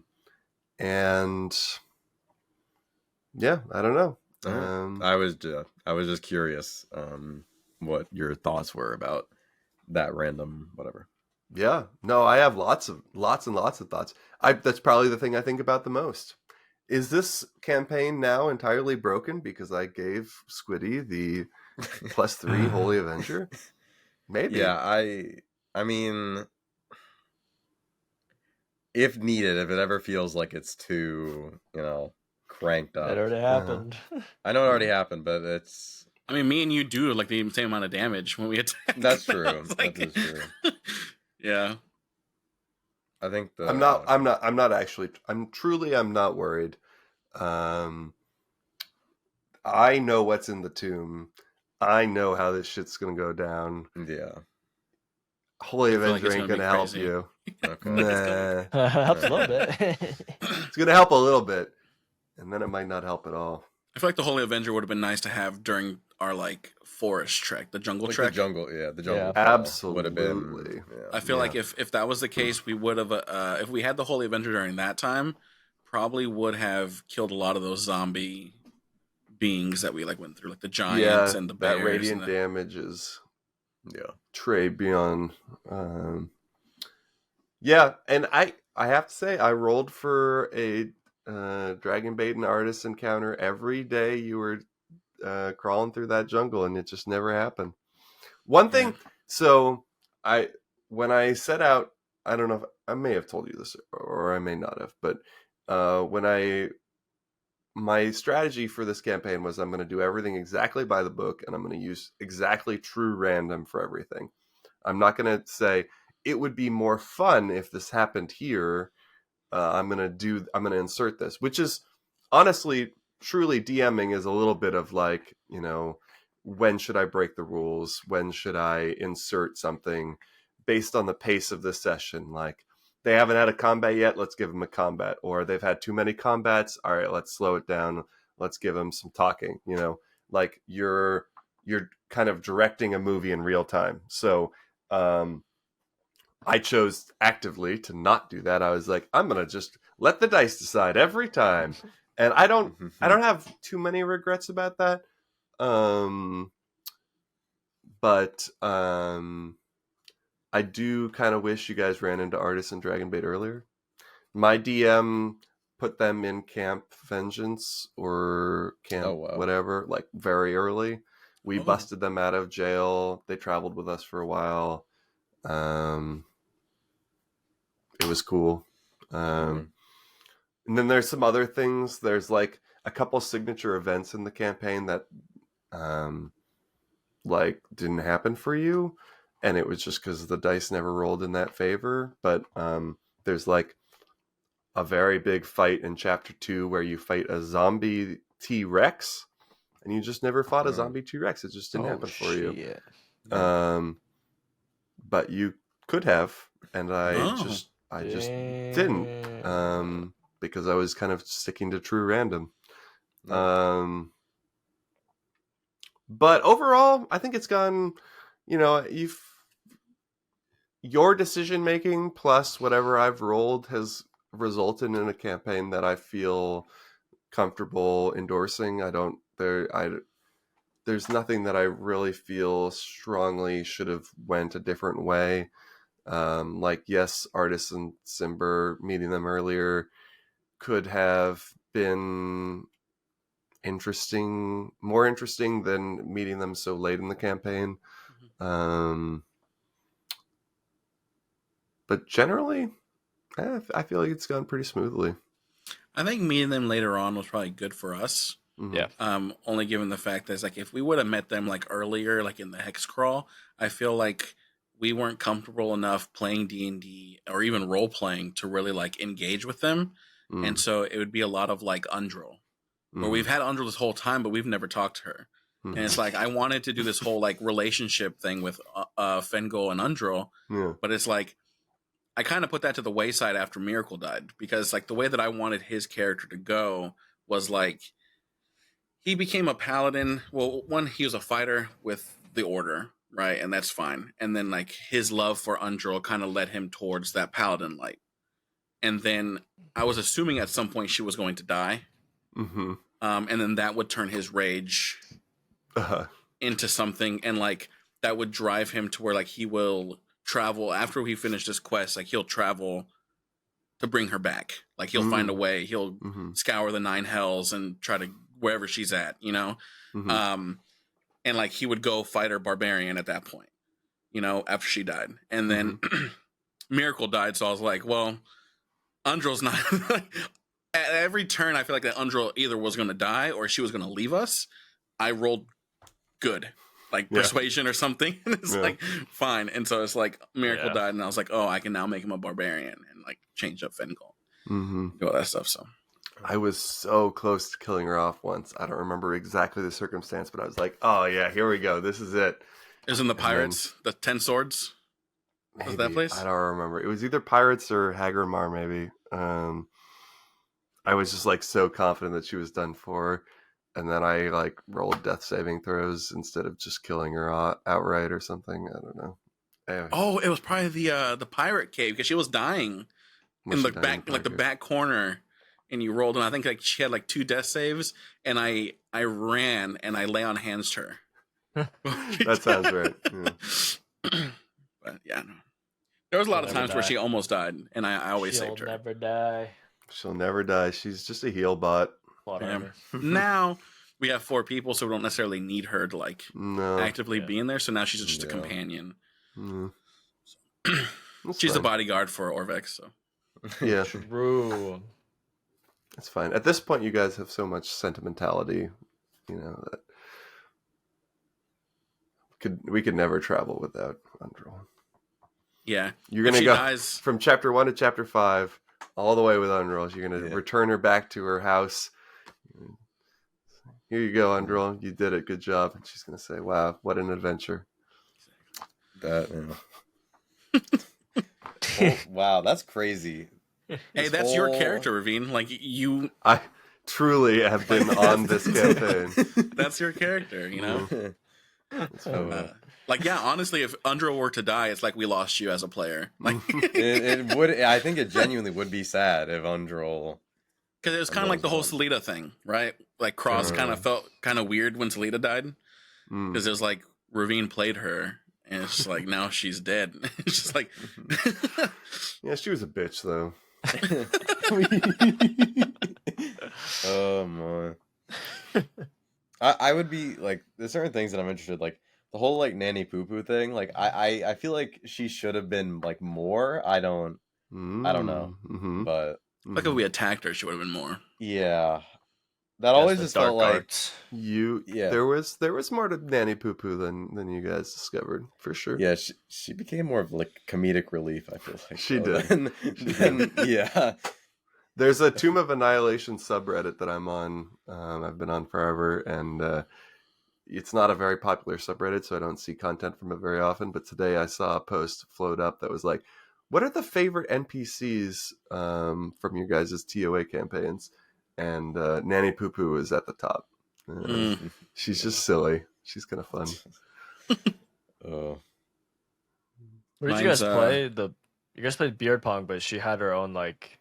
And yeah, I don't know. I was just curious what your thoughts were about that random whatever. Yeah, no, I have lots and lots of thoughts. That's probably the thing I think about the most. Is this campaign now entirely broken because I gave Squiddy the +3 Holy Avenger? Maybe. Yeah, I mean, if needed, if it ever feels like it's too, cranked up. It already happened. I know it already happened, but it's. I mean, me and you do like the same amount of damage when we attack. That's true. That is true. Yeah. I think I'm not worried. I know what's in the tomb. I know how this shit's gonna go down. Yeah. Holy Avenger ain't gonna help you. Okay. Nah. Helps a little bit. It's gonna help a little bit, and then it might not help at all. I feel like the Holy Avenger would have been nice to have during our forest trek, the jungle trek. The jungle. Absolutely. Would have been. Yeah. I feel like if that was the case, we would have. If we had the Holy Avenger during that time, probably would have killed a lot of those zombie beings that we went through, like the giants and the bears. That radiant damage is Trey beyond. Yeah, and I have to say I rolled for a Dragonbait and Artist encounter every day you were crawling through that jungle, and it just never happened. One thing, so when I set out I don't know if I may have told you this or I may not have, but my strategy for this campaign was I'm going to do everything exactly by the book, and I'm going to use exactly true random for everything. I'm not going to say it would be more fun if this happened here. I'm going to insert this, which is honestly, truly DMing is a little bit of like, when should I break the rules? When should I insert something based on the pace of the session? Like, they haven't had a combat yet, let's give them a combat. Or they've had too many combats, all right, let's slow it down. Let's give them some talking, like you're kind of directing a movie in real time. So I chose actively to not do that. I was like, I'm going to just let the dice decide every time. And I don't have too many regrets about that. But I do kind of wish you guys ran into Artis and Dragonbait earlier. My DM put them in Camp Vengeance or Camp whatever, like very early. We busted them out of jail. They traveled with us for a while. It was cool. And then there's some other things. There's like a couple signature events in the campaign that like didn't happen for you, and it was just because the dice never rolled in that favor. But there's like a very big fight in chapter 2 where you fight a zombie T-Rex, and you just never fought a zombie T-Rex. It just didn't happen for you. But you could have, and I just didn't, because I was kind of sticking to true random. But overall, I think it's gone, your decision making plus whatever I've rolled has resulted in a campaign that I feel comfortable endorsing. There's nothing that I really feel strongly should have went a different way. Like, yes, Artis and Simber, meeting them earlier could have been more interesting than meeting them so late in the campaign. But generally, I feel like it's gone pretty smoothly. I think meeting them later on was probably good for us. Yeah. Only given the fact that it's like, if we would have met them like earlier, like in the hex crawl, I feel like we weren't comfortable enough playing D&D or even role playing to really like engage with them. And so it would be a lot of like Undril, where we've had Undril this whole time, but we've never talked to her. And it's like, I wanted to do this whole like relationship thing with Fengol and Undril, but it's like, I kind of put that to the wayside after Miracle died, because like the way that I wanted his character to go was like, he became a paladin. Well, one, he was a fighter with the Order, right? And that's fine. And then like his love for Undril kind of led him towards that paladin light. And then I was assuming at some point she was going to die. And then that would turn his rage into something, and like that would drive him to where like he will travel after we finish this quest. Like he'll travel to bring her back. Like he'll find a way. He'll scour the 9 hells and try to wherever she's at, and like he would go fight her barbarian at that point, after she died. And then Miracle died, so I was like, well, Undril's not. At every turn, I feel like that Undril either was going to die or she was going to leave us. I rolled good, like persuasion or something. And it's like, fine. And so it's like Miracle died, and I was like, oh, I can now make him a barbarian and like change up Fengol. Do all that stuff. So I was so close to killing her off once. I don't remember exactly the circumstance, but I was like, oh yeah, here we go. This is it. It was in the Pirates, the 10 Swords. Maybe, was that place? I don't remember. It was either Pirates or Hagermar, maybe. I was just like so confident that she was done for, and then I like rolled death saving throws instead of just killing her outright or something. I don't know. Anyway. Oh, it was probably the pirate cave, because she was dying in the back, like the back corner, and you rolled, and I think like she had like 2 death saves, and I ran and I lay on hands to her. That sounds right. Yeah. But yeah, no. There was a lot of times where she almost died, and I always saved her. She'll never die. She'll never die. She's just a heal bot. Now we have 4 people, so we don't necessarily need her to like actively be in there. So now she's just a companion. She's fine. the bodyguard for Orvex, so. Yeah, True. it's fine. At this point, you guys have so much sentimentality, that we could never travel without Undril. Yeah. You're If gonna she go dies, from chapter 1 to chapter 5, all the way with Undril. You're gonna return her back to her house. Here you go, Undril. You did it. Good job. And she's gonna say, "Wow, what an adventure!" Wow, that's crazy. hey, that's your character, Rvaen. Like you, I truly have been on this campaign. that's your character. It's fun. Like, yeah, honestly, if Undril were to die, it's like we lost you as a player. Like, it would. I think it genuinely would be sad if Undril. because it was kind of like the whole Selita thing, right? Like Cross kind of felt kind of weird when Selita died, because it was like Rvaen played her, and it's just like now she's dead. It's just like, Yeah, she was a bitch though. Oh my. I would be like, there's certain things that I'm interested, like the whole like nanny poo poo thing. Like I feel like she should have been like more. I don't know, but like if we attacked her, she would have been more. yeah, that always the just felt dark like arts. There was more to Nanny Poo Poo than you guys discovered, for sure. Yeah, she became more of like comedic relief, I feel like. She did. Then, yeah. There's a Tomb of Annihilation subreddit that I'm on. I've been on forever, and it's not a very popular subreddit, so I don't see content from it very often. But today I saw a post float up that was like, what are the favorite NPCs from your guys' TOA campaigns? And Nanny Poo Poo is at the top. She's just silly. She's kind of fun. Oh. What did you guys play? You guys played beard pong, but she had her own like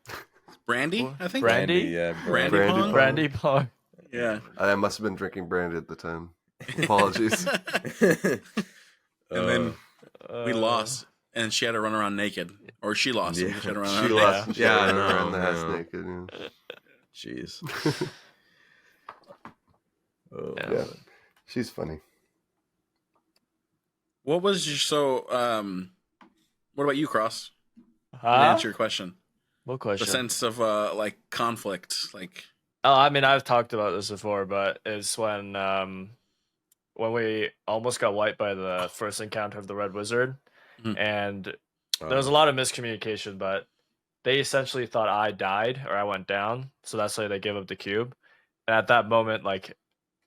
Brandy, I think. Brandy? Yeah, Brandy pong? Brandy pong. Yeah. I must have been drinking brandy at the time. Apologies. And then we lost, and she had to run around naked, or she lost. Yeah. And she had to run She around lost. naked. She had to no, run around the house no. naked. Yeah. Jeez. Oh, Yeah. She's funny. What was your what about you, Cross? To Huh? answer your question. What question? The sense of like conflict, like Oh, I mean, I've talked about this before, but it's when we almost got wiped by the first encounter of the Red Wizard, and there was a lot of miscommunication, but they essentially thought I died or I went down, so that's why they gave up the cube. And at that moment, like,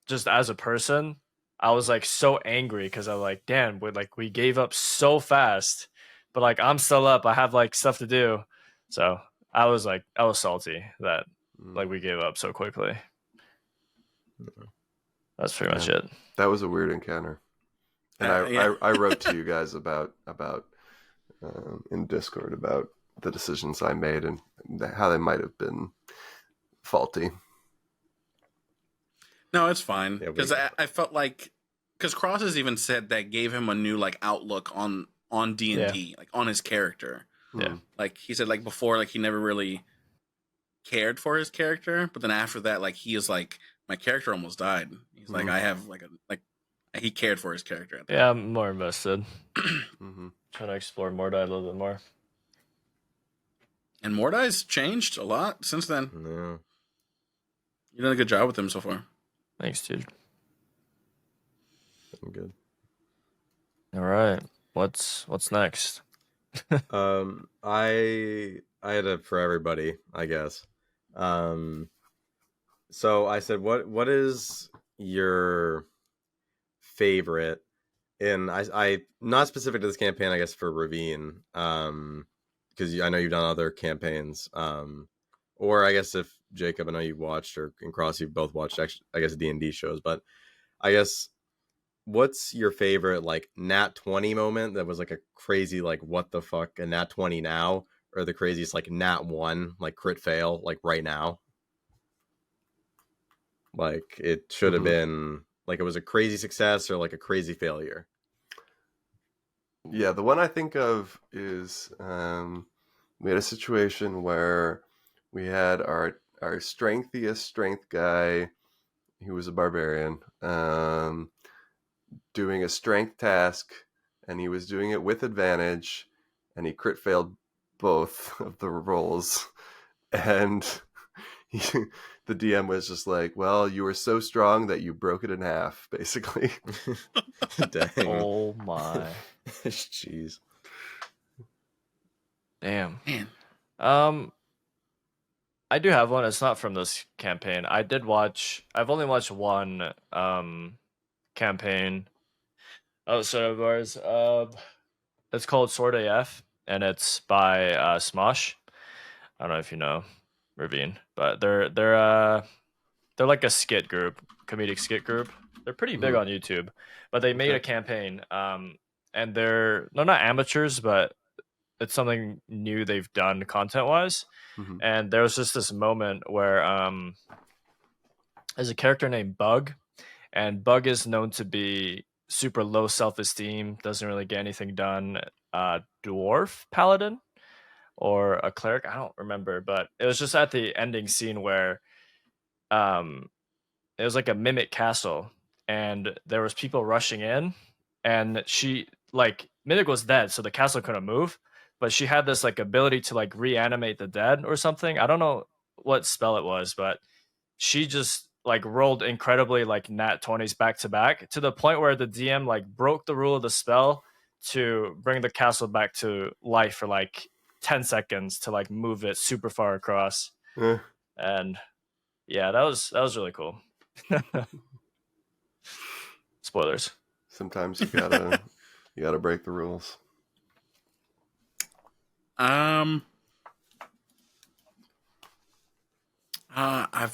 just as a person, I was like so angry because I'm like, damn, we gave up so fast, but like I'm still up. I have like stuff to do, so I was salty that like we gave up so quickly. That's pretty much it. That was a weird encounter. And I wrote to you guys about in Discord about the decisions I made and how they might have been faulty. no, it's fine because I felt like because Cross has even said that gave him a new like outlook on D&D, like on his character. Yeah, like he said, like before, like he never really cared for his character, but then after that, like he is like my character almost died. He's like I have like he cared for his character. yeah, I'm more invested. Mm-hmm. Trying to explore Mordai a little bit more. And Mordai's changed a lot since then. Yeah. You've done a good job with him so far. Thanks, dude. I'm good. All right, what's next? I had a for everybody, I guess. So I said, what is your favorite? And I not specific to this campaign, I guess for Rvaen, because I know you've done other campaigns, or I guess if Jacob, I know you've watched, or in Cross, you've both watched, actually, I guess D&D shows, but I guess what's your favorite like nat 20 moment that was like a crazy like what the fuck a nat 20 now, or the craziest like nat 1 like crit fail like right now? Like it should have been like it was a crazy success or like a crazy failure. Yeah, the one I think of is we had a situation where we had our strengthiest strength guy, who was a barbarian, doing a strength task, and he was doing it with advantage, and he crit failed both of the rolls, and the DM was just like, well, you were so strong that you broke it in half, basically. Dang. Oh my. Jeez. Damn. Man. I do have one. It's not from this campaign. I've only watched one campaign outside of ours. It's called Sword AF, and it's by Smosh. I don't know if you know Rvaen, but they're like a skit group, comedic skit group. They're pretty big on YouTube, but they made a campaign. And they're not amateurs, but it's something new they've done content wise. Mm-hmm. And there was just this moment where there's a character named Bug, and Bug is known to be super low self-esteem, doesn't really get anything done. Dwarf paladin or a cleric, I don't remember, but it was just at the ending scene where it was like a mimic castle, and there was people rushing in, and she like mimic was dead, so the castle couldn't move, but she had this like ability to like reanimate the dead or something. I don't know what spell it was, but she just like rolled incredibly like nat 20s back to back, to the point where the DM like broke the rule of the spell to bring the castle back to life for like 10 seconds to like move it super far across. And yeah, that was really cool. Spoilers. Sometimes you gotta break the rules. I've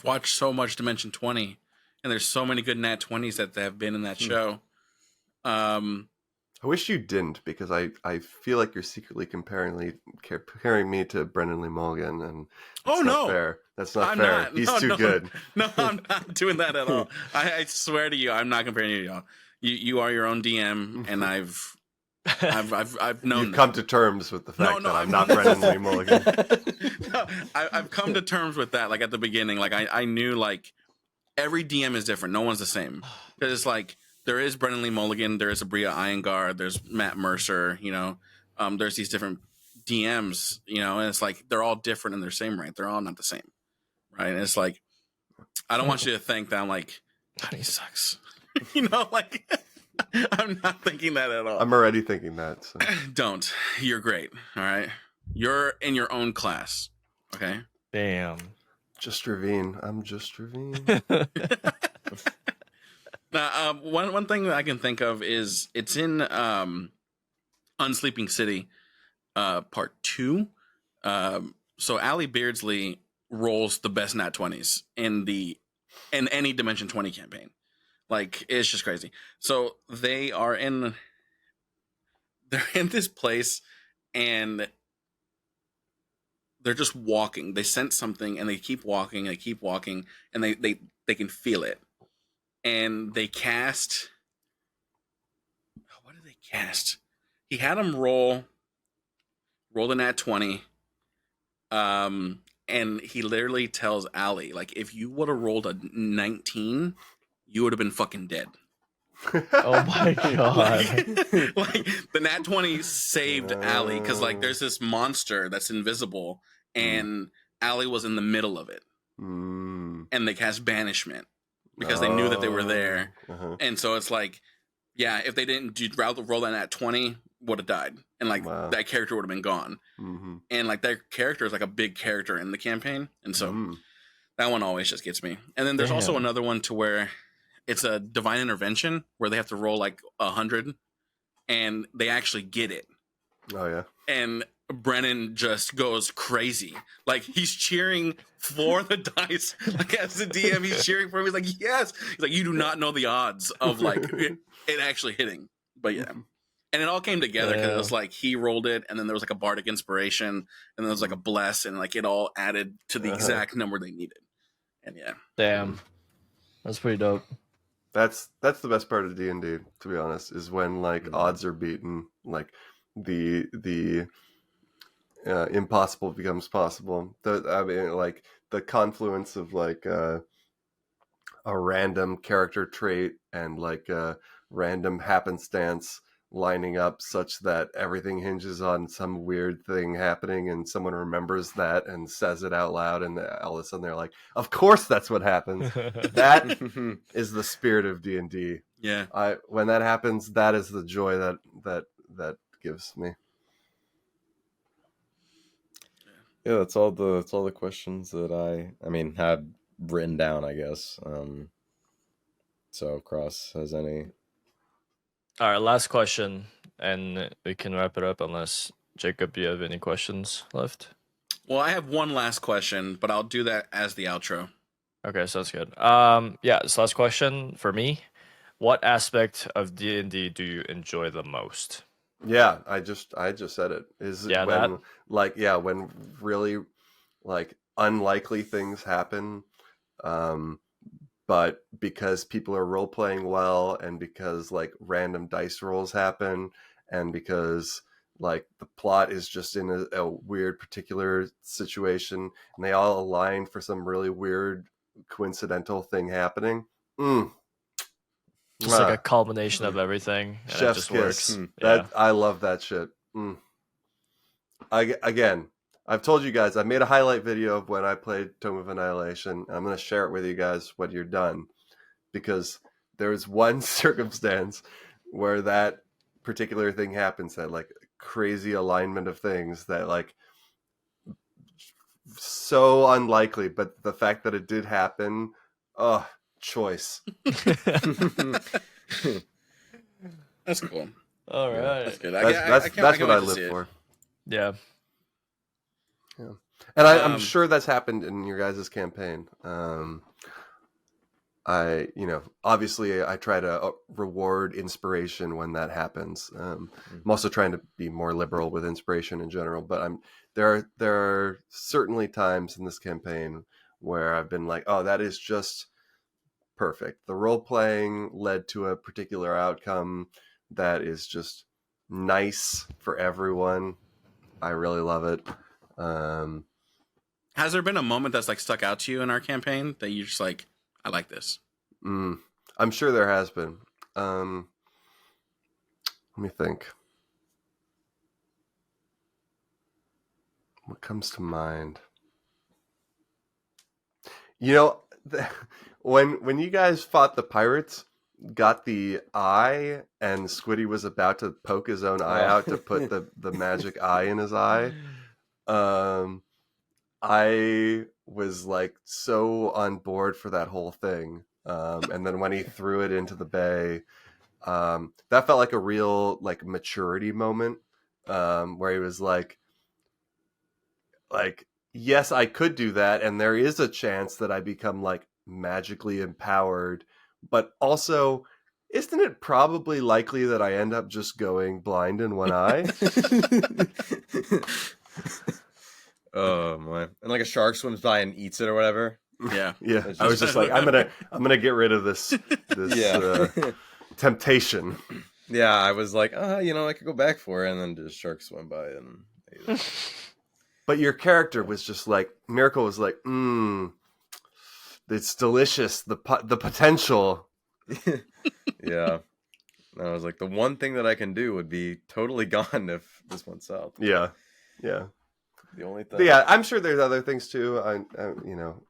watched so much Dimension 20, and there's so many good nat 20s that have been in that show. I wish you didn't, because I feel like you're secretly comparing me to Brendan Lee Mulligan, and that's not fair. That's not fair. He's too good. No, I'm not doing that at all. I swear to you, I'm not comparing you to y'all. You are your own DM, and I've known. You've come to terms with the fact that I'm not Brendan Lee Mulligan. No, I've come to terms with that. Like at the beginning, like I knew like every DM is different. No one's the same, because it's like there is Brendan Lee Mulligan, there is Abria Iyengar, there's Matt Mercer. There's these different DMs. And it's like they're all different in their same rank. They're all not the same, right? And it's like I don't want you to think that I'm like he sucks. Like I'm not thinking that at all. I'm already thinking that. So. Don't. You're great. All right. You're in your own class. Okay. Damn. Just Rvaen. I'm just Rvaen. Now, one thing that I can think of is it's in Unsleeping City, part 2. So Allie Beardsley rolls the best nat 20s in any Dimension 20 campaign. Like, it's just crazy. So they're in this place, and they're just walking. They sense something, and they keep walking, and they can feel it. And they cast... What did they cast? He had them roll the nat 20, and he literally tells Allie, like, if you would have rolled a 19... you would have been fucking dead. Oh my god. like the nat 20 saved Allie, because like there's this monster that's invisible, and Allie was in the middle of it. And they cast banishment because they knew that they were there. And so it's like, yeah, if they didn't roll that nat 20, would have died, and like that character would have been gone. And like that character is like a big character in the campaign, and so that one always just gets me. And then there's also another one to where it's a divine intervention where they have to roll like 100, and they actually get it. Oh yeah. And Brennan just goes crazy. Like he's cheering for the dice. Like as the DM, he's cheering for him. He's like, yes. He's like, you do not know the odds of like it actually hitting. But yeah. And it all came together because it was like he rolled it, and then there was like a bardic inspiration, and then there was like a bless, and like it all added to the exact number they needed. And yeah. Damn. That's pretty dope. That's the best part of D&D, to be honest, is when like odds are beaten, like the impossible becomes possible. Like the confluence of like a random character trait and like a random happenstance lining up such that everything hinges on some weird thing happening, and someone remembers that and says it out loud, and all of a sudden they're like, "Of course, that's what happens." That is the spirit of D&D. Yeah. When that happens, that is the joy that gives me. Yeah, that's all the questions that I mean had written down, I guess. So Cross has any? All right, last question, and we can wrap it up unless Jacob, you have any questions left? Well, I have one last question, but I'll do that as the outro. Okay, so that's good. Yeah, this last question for me. What aspect of D&D do you enjoy the most? Yeah, I just said it. When really like unlikely things happen, but because people are role playing well, and because like random dice rolls happen, and because like the plot is just in a weird particular situation, and they all align for some really weird coincidental thing happening. Just like a culmination of everything, and Chef's it just kiss. works. That I love that shit. Again, I've told you guys I made a highlight video of when I played Tome of Annihilation. I'm going to share it with you guys when you're done, because there's one circumstance where that particular thing happens, that like crazy alignment of things that like so unlikely, but the fact that it did happen, choice. That's cool. All right. That's good. That's what I live for. Yeah. And I'm sure that's happened in your guys' campaign. Obviously I try to reward inspiration when that happens. I'm also trying to be more liberal with inspiration in general, but there are certainly times in this campaign where I've been like, oh, that is just perfect. The role playing led to a particular outcome that is just nice for everyone. I really love it. Has there been a moment that's like stuck out to you in our campaign that you're just like, I like this? I'm sure there has been. Let me think. What comes to mind? You know, when you guys fought the pirates, got the eye, and Squiddy was about to poke his own eye out to put the magic eye in his eye. I was like so on board for that whole thing. And then when he threw it into the bay, that felt like a real like maturity moment, where he was like, yes, I could do that, and there is a chance that I become like magically empowered, but also, isn't it probably likely that I end up just going blind in one eye? Oh my! And like a shark swims by and eats it or whatever. Yeah, yeah. I was just like, I'm gonna get rid of this temptation. Yeah, I was like, I could go back for it, and then just shark swim by and ate it. But your character was just like, Miracle was like, it's delicious. The potential. Yeah. And I was like, the one thing that I can do would be totally gone if this went south. Yeah. The only thing. But yeah, I'm sure there's other things too.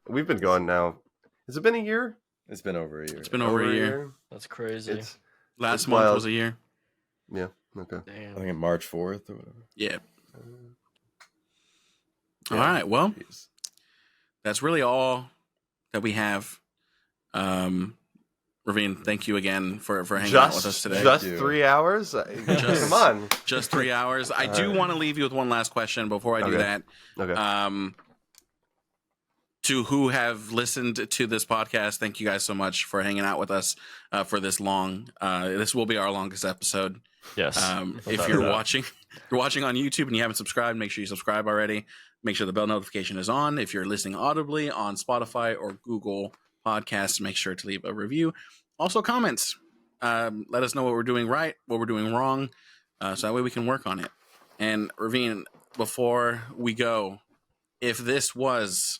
We've been going now. Has it been a year? It's been over a year. It's been over a year. That's crazy. Last month wild. was a year. Yeah. Okay. Damn. I think March 4th or whatever. Yeah. All right. Well, that's really all that we have. Rvaen, thank you again for hanging out with us today. Just 3 hours? Come on. Just 3 hours. I do want to leave you with one last question before I do that. Okay. To who have listened to this podcast, thank you guys so much for hanging out with us for this long. This will be our longest episode. Yes. If you're watching on YouTube and you haven't subscribed, make sure you subscribe already. Make sure the bell notification is on. If you're listening audibly on Spotify or Google Podcasts, make sure to leave a review. Also, comments. Let us know what we're doing right, what we're doing wrong, so that way we can work on it. And Rvaen, before we go, if this was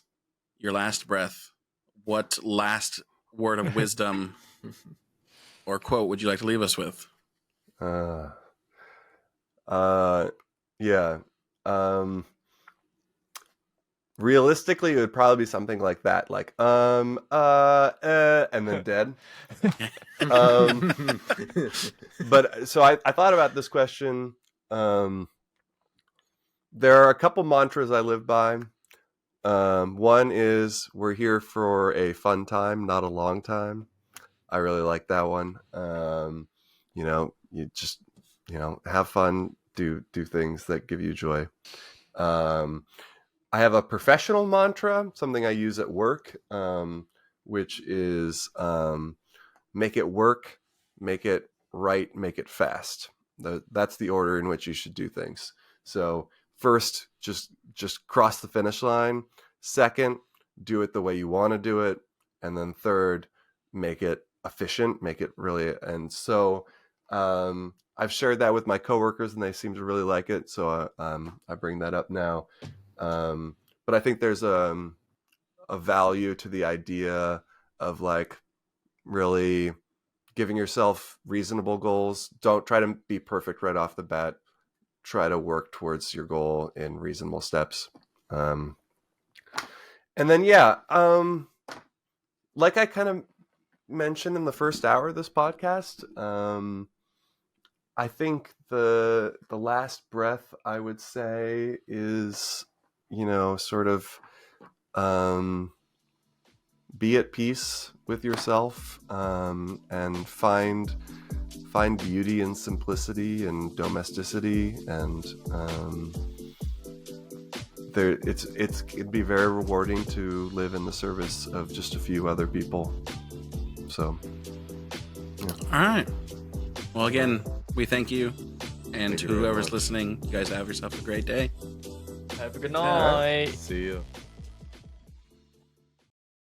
your last breath, what last word of wisdom or quote would you like to leave us with? Yeah. Realistically, it would probably be something like that, like and then dead. But so I thought about this question. There are a couple mantras I live by. One is we're here for a fun time, not a long time. I really like that one. You just have fun, do things that give you joy. I have a professional mantra, something I use at work, which is make it work, make it right, make it fast. That's the order in which you should do things. So first, just cross the finish line. Second, do it the way you want to do it. And then third, make it efficient, make it really. And so I've shared that with my coworkers and they seem to really like it. So I bring that up now. But I think there's a value to the idea of like really giving yourself reasonable goals. Don't try to be perfect right off the bat. Try to work towards your goal in reasonable steps. And then, like I kind of mentioned in the first hour of this podcast, I think the last breath I would say is, sort of be at peace with yourself and find beauty in simplicity and domesticity, and it'd be very rewarding to live in the service of just a few other people. So, yeah. All right. Well, again, we thank you, and to whoever's listening, you guys have yourself a great day. Have a good night. See you.